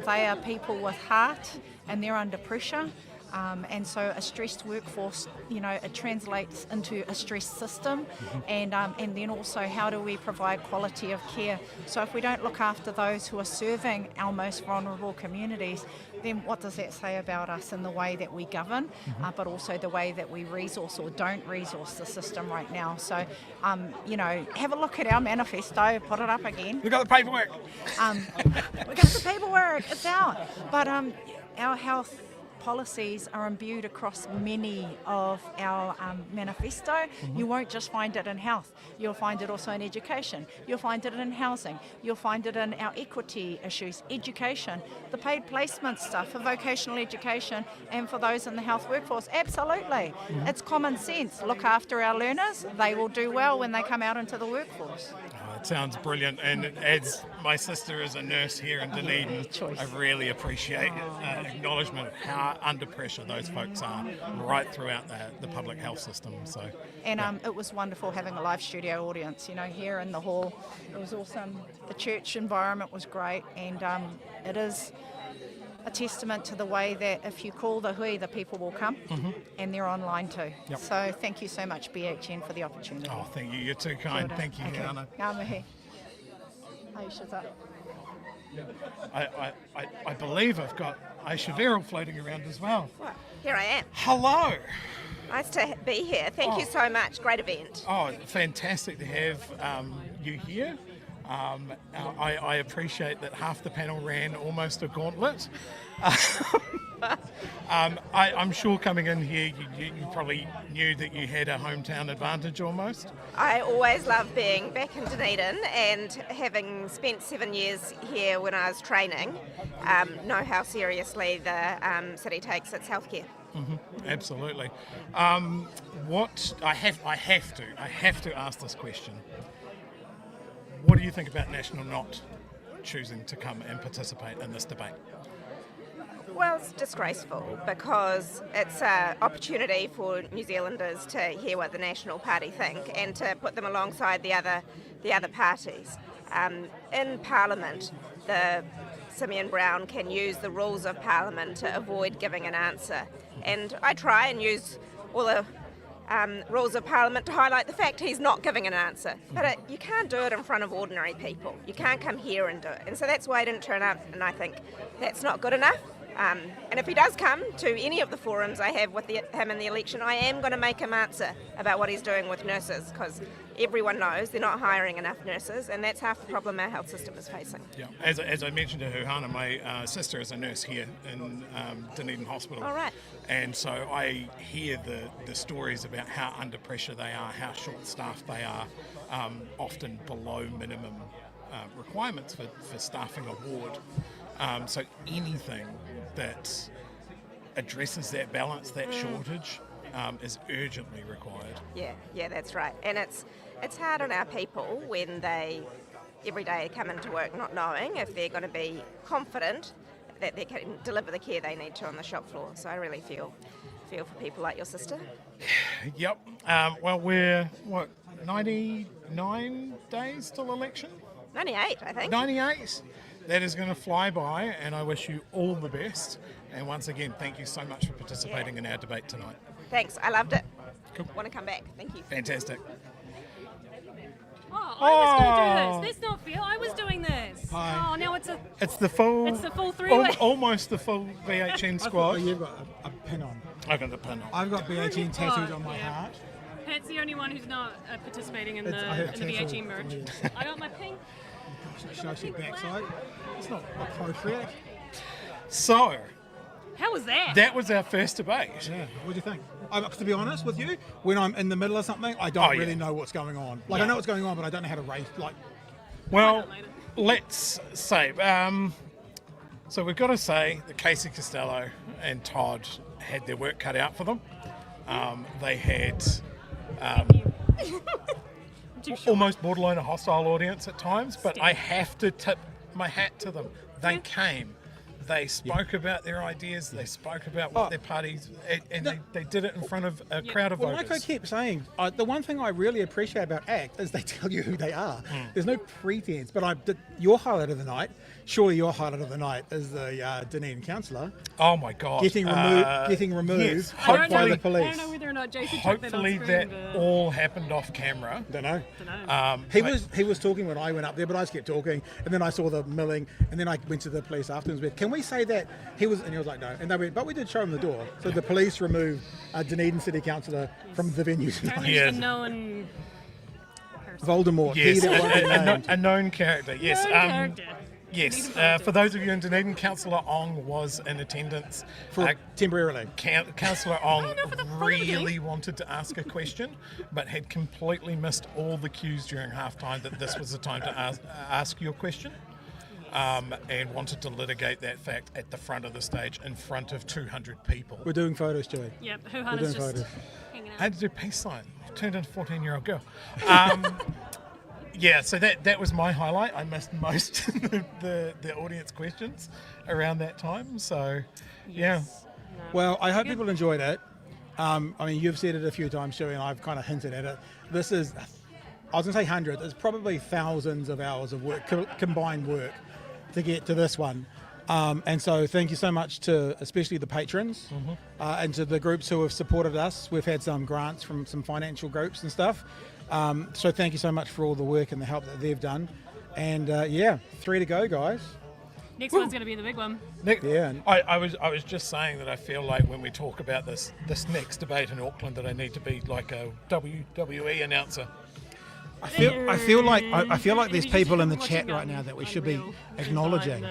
[SPEAKER 16] They are people with heart and they're under pressure. And so a stressed workforce, it translates into a stressed system, and then also how do we provide quality of care? So if we don't look after those who are serving our most vulnerable communities, then what does that say about us in the way that we govern, but also the way that we resource or don't resource the system right now? So, have a look at our manifesto, put it up again.
[SPEAKER 1] We've got the paperwork.
[SPEAKER 16] We got the paperwork, it's out. But our health policies are imbued across many of our manifesto. You won't just find it in health. You'll find it also in education. You'll find it in housing. You'll find it in our equity issues, education, the paid placement stuff for vocational education and for those in the health workforce. Absolutely. It's common sense. Look after our learners. They will do well when they come out into the workforce.
[SPEAKER 1] It sounds brilliant, and as my sister is a nurse here in Dunedin, I really appreciate acknowledgement of how under pressure those folks are right throughout the public health system. So,
[SPEAKER 16] and it was wonderful having a live studio audience, here in the hall. It was awesome. The church environment was great, and it is a testament to the way that if you call the hui, the people will come, and they're online too.
[SPEAKER 1] Yep.
[SPEAKER 16] So thank you so much, BHN, for the opportunity.
[SPEAKER 1] Oh, thank you. You're too kind. Thank you, Huhana.
[SPEAKER 16] Ngā mihi. Ayesha's up.
[SPEAKER 1] I believe I've got Ayesha Verrall floating around as well.
[SPEAKER 6] Well, here I am.
[SPEAKER 1] Hello.
[SPEAKER 6] Nice to be here. Thank you so much. Great event.
[SPEAKER 1] Oh, fantastic to have you here. I appreciate that half the panel ran almost a gauntlet. I'm sure coming in here, you probably knew that you had a hometown advantage almost.
[SPEAKER 6] I always love being back in Dunedin, and having spent 7 years here when I was training, know how seriously the city takes its healthcare.
[SPEAKER 1] Absolutely. What I have to ask this question. What do you think about National not choosing to come and participate in this debate?
[SPEAKER 6] Well, it's disgraceful because it's an opportunity for New Zealanders to hear what the National Party think and to put them alongside the other parties. In Parliament, the Simeon Brown can use the rules of Parliament to avoid giving an answer, and I try and use all the rules of Parliament to highlight the fact he's not giving an answer. But you can't do it in front of ordinary people. You can't come here and do it. And so that's why I didn't turn up, and I think that's not good enough. And if he does come to any of the forums I have with him in the election, I am going to make him answer about what he's doing with nurses, because everyone knows they're not hiring enough nurses, and that's half the problem our health system is facing.
[SPEAKER 1] Yeah, as I mentioned to Huhana, my sister is a nurse here in Dunedin Hospital.
[SPEAKER 6] All right.
[SPEAKER 1] And so I hear the stories about how under pressure they are, how short-staffed they are, often below minimum requirements for staffing a ward. So anything that addresses that balance, that shortage, is urgently required.
[SPEAKER 6] Yeah, that's right. And it's hard on our people when they every day come into work not knowing if they're going to be confident that they can deliver the care they need to on the shop floor. So I really feel for people like your sister.
[SPEAKER 1] Yep. Well, we're 99 days till election?
[SPEAKER 6] 98, I think.
[SPEAKER 1] 98. That is going to fly by, and I wish you all the best. And once again, thank you so much for participating in our debate tonight.
[SPEAKER 6] Thanks, I loved it.
[SPEAKER 1] Cool.
[SPEAKER 6] Want to come back? Thank you.
[SPEAKER 1] Fantastic.
[SPEAKER 17] Oh, I was going to do this. That's not fair. I was doing this.
[SPEAKER 1] Hi.
[SPEAKER 17] Oh, now it's
[SPEAKER 1] the full.
[SPEAKER 17] It's the full three-way.
[SPEAKER 1] Almost the full BHN squad.
[SPEAKER 4] You've got a pin on.
[SPEAKER 1] I've got the pin on.
[SPEAKER 4] I've got BHN tattooed on my heart.
[SPEAKER 17] Pat's the only one who's not participating in the BHN merge. I got my pink.
[SPEAKER 4] Show your backside. It's not appropriate.
[SPEAKER 1] So.
[SPEAKER 17] How was that?
[SPEAKER 1] That was our first debate.
[SPEAKER 4] Yeah. What do you think? To be honest with you, when I'm in the middle of something, I don't really know what's going on. I know what's going on, but I don't know how to rate.
[SPEAKER 1] Well, let's say. So we've got to say that Casey Costello and Todd had their work cut out for them. They had almost borderline a hostile audience at times, but I have to tip my hat to them. They came. They spoke about their ideas. They spoke about what their parties, and they did it in front of a crowd of voters.
[SPEAKER 4] Like I kept saying, the one thing I really appreciate about ACT is they tell you who they are. There's no pretense. But your highlight of the night, surely your highlight of the night is the Dunedin councillor.
[SPEAKER 1] Oh my God!
[SPEAKER 4] Getting removed
[SPEAKER 1] yes,
[SPEAKER 4] by the police.
[SPEAKER 17] I don't know whether or not Jason
[SPEAKER 1] Hopefully that all happened off camera.
[SPEAKER 4] Don't know. He was talking when I went up there, but I just kept talking, and then I saw the milling, and then I went to the police afterwards. But can we say that he was like, no, and they went, but we did show him the door. So the police removed a Dunedin City Councillor from the venue tonight.
[SPEAKER 17] Yes. A known person.
[SPEAKER 4] Voldemort.
[SPEAKER 1] Yes,
[SPEAKER 4] He that won't be named.
[SPEAKER 1] a known character. Yes.
[SPEAKER 17] Known character.
[SPEAKER 1] Yes, for those of you in Dunedin, Councillor Ong was in attendance.
[SPEAKER 4] Temporarily.
[SPEAKER 1] Councillor Ong really wanted to ask a question, but had completely missed all the cues during halftime that this was the time to ask your question. And wanted to litigate that fact at the front of the stage in front of 200 people.
[SPEAKER 4] We're doing photos, Chewie.
[SPEAKER 17] Yep,
[SPEAKER 4] We're
[SPEAKER 17] Huhana's
[SPEAKER 4] doing
[SPEAKER 17] just
[SPEAKER 4] photos.
[SPEAKER 17] hanging out.
[SPEAKER 1] I had to do peace sign. I turned into a 14-year-old girl. Yeah, so that was my highlight. I missed most of the audience questions around that time. So, yeah.
[SPEAKER 4] Well, I hope people enjoyed it. I mean, you've said it a few times, Chewie, and I've kind of hinted at it. This is, I was going to say hundreds. It's probably thousands of hours of work, combined work, to get to this one. And so thank you so much to especially the patrons and to the groups who have supported us. We've had some grants from some financial groups and stuff. So thank you so much for all the work and the help that they've done. And 3 to go, guys.
[SPEAKER 17] Next one's going to be the big one.
[SPEAKER 1] I was just saying that I feel like when we talk about this next debate in Auckland that I need to be like a WWE announcer.
[SPEAKER 4] I feel like there's people in the chat right now that we should be acknowledging.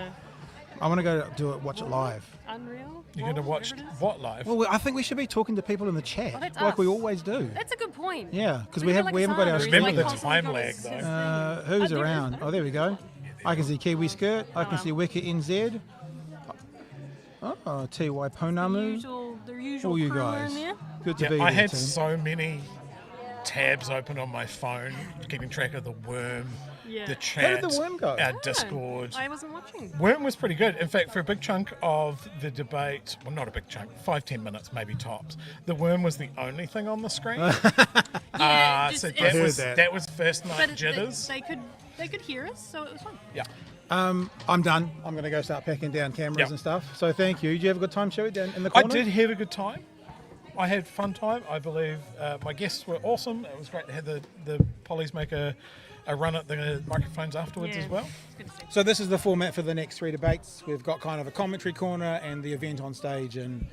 [SPEAKER 4] I want to go watch it live.
[SPEAKER 17] Unreal?
[SPEAKER 1] You're going to watch what live?
[SPEAKER 4] Well, I think we should be talking to people in the chat, like we always do.
[SPEAKER 17] That's a good point.
[SPEAKER 4] Yeah, because we haven't got our
[SPEAKER 1] Remember the time lag, though.
[SPEAKER 4] Who's around? Oh, there we go. I can see Kiwi Skirt. I can see Weka NZ. Oh, TY Ponamu.
[SPEAKER 17] The usual
[SPEAKER 4] all you
[SPEAKER 17] crew
[SPEAKER 4] guys.
[SPEAKER 17] in there.
[SPEAKER 4] Good to be
[SPEAKER 1] I
[SPEAKER 4] here,
[SPEAKER 1] had
[SPEAKER 4] team.
[SPEAKER 1] so many tabs open on my phone, keeping track of the worm, the chat,
[SPEAKER 4] How did the worm go?
[SPEAKER 1] our Discord.
[SPEAKER 17] I wasn't watching.
[SPEAKER 1] Worm was pretty good. In fact, for a big chunk of the debate, well, not a big chunk, 5-10 minutes, maybe tops, the worm was the only thing on the screen. So that was first night jitters.
[SPEAKER 17] They could hear us, so it was fun.
[SPEAKER 1] Yeah.
[SPEAKER 4] I'm done. I'm going to go start packing down cameras and stuff. So thank you. Did you have a good time, Chewie, down in the corner?
[SPEAKER 1] I did have a good time. I had fun time. I believe my guests were awesome. It was great to have the pollies make a run at the microphones afterwards as well.
[SPEAKER 4] So this is the format for the next 3 debates. We've got kind of a commentary corner and the event on stage in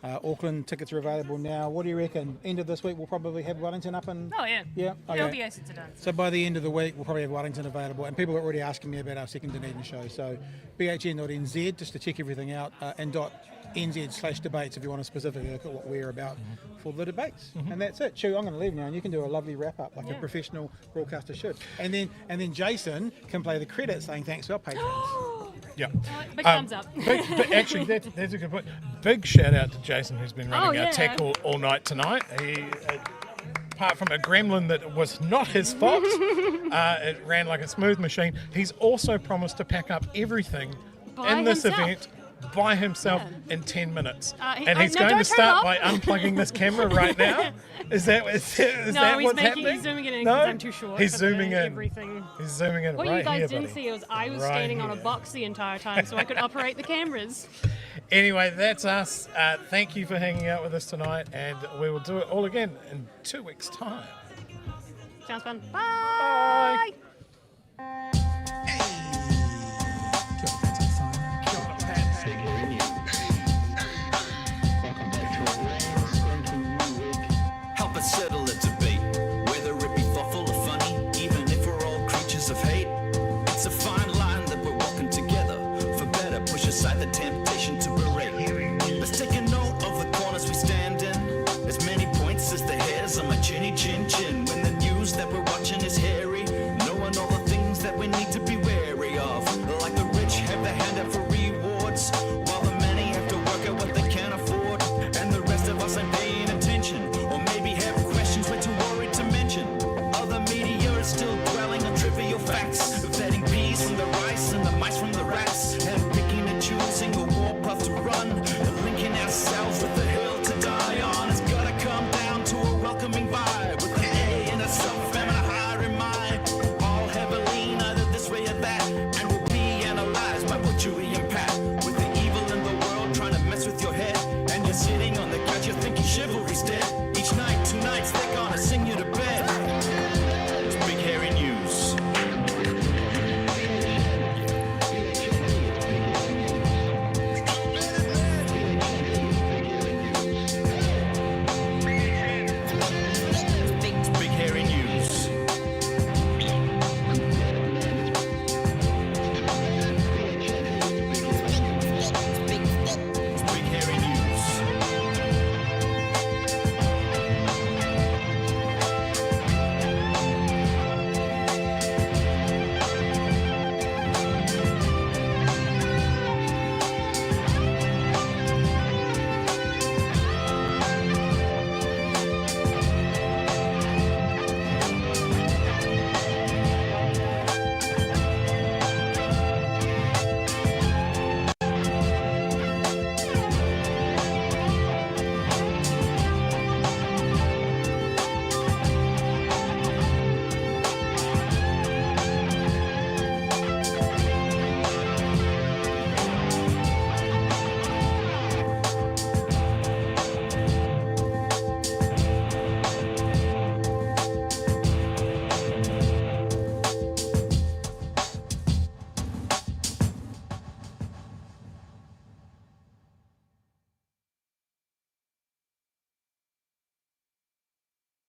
[SPEAKER 4] Auckland. Tickets are available now. What do you reckon? End of this week we'll probably have Wellington up and...
[SPEAKER 17] Oh, yeah.
[SPEAKER 4] Yeah? Okay.
[SPEAKER 17] It'll be Ayesha to dance.
[SPEAKER 4] So by the end of the week we'll probably have Wellington available, and people are already asking me about our second Dunedin show. So bhn.nz just to check everything out, and .nz/debates if you want to specifically look at what we're about for the debates. And that's it. Chew, I'm going to leave now, and you can do a lovely wrap up like a professional broadcaster should. And then Jason can play the credits saying thanks to our patrons.
[SPEAKER 1] Yeah.
[SPEAKER 17] Big thumbs up.
[SPEAKER 1] But actually, that's a good point. Big shout out to Jason, who's been running our tech all night tonight. He, apart from a gremlin that was not his fault, it ran like a smooth machine. He's also promised to pack up everything in this event by himself in 10 minutes. And he's going to start by unplugging this camera right now. Is that what's happening?
[SPEAKER 17] He's zooming in because I'm too short.
[SPEAKER 1] He's zooming in.
[SPEAKER 17] Everything.
[SPEAKER 1] He's zooming in
[SPEAKER 17] What
[SPEAKER 1] right
[SPEAKER 17] you guys
[SPEAKER 1] here,
[SPEAKER 17] didn't
[SPEAKER 1] buddy.
[SPEAKER 17] see was I was
[SPEAKER 1] Right
[SPEAKER 17] standing on a
[SPEAKER 1] here.
[SPEAKER 17] box the entire time so I could operate the cameras.
[SPEAKER 1] Anyway, that's us. Thank you for hanging out with us tonight, and we will do it all again in 2 weeks' time.
[SPEAKER 17] Sounds fun.
[SPEAKER 1] Bye.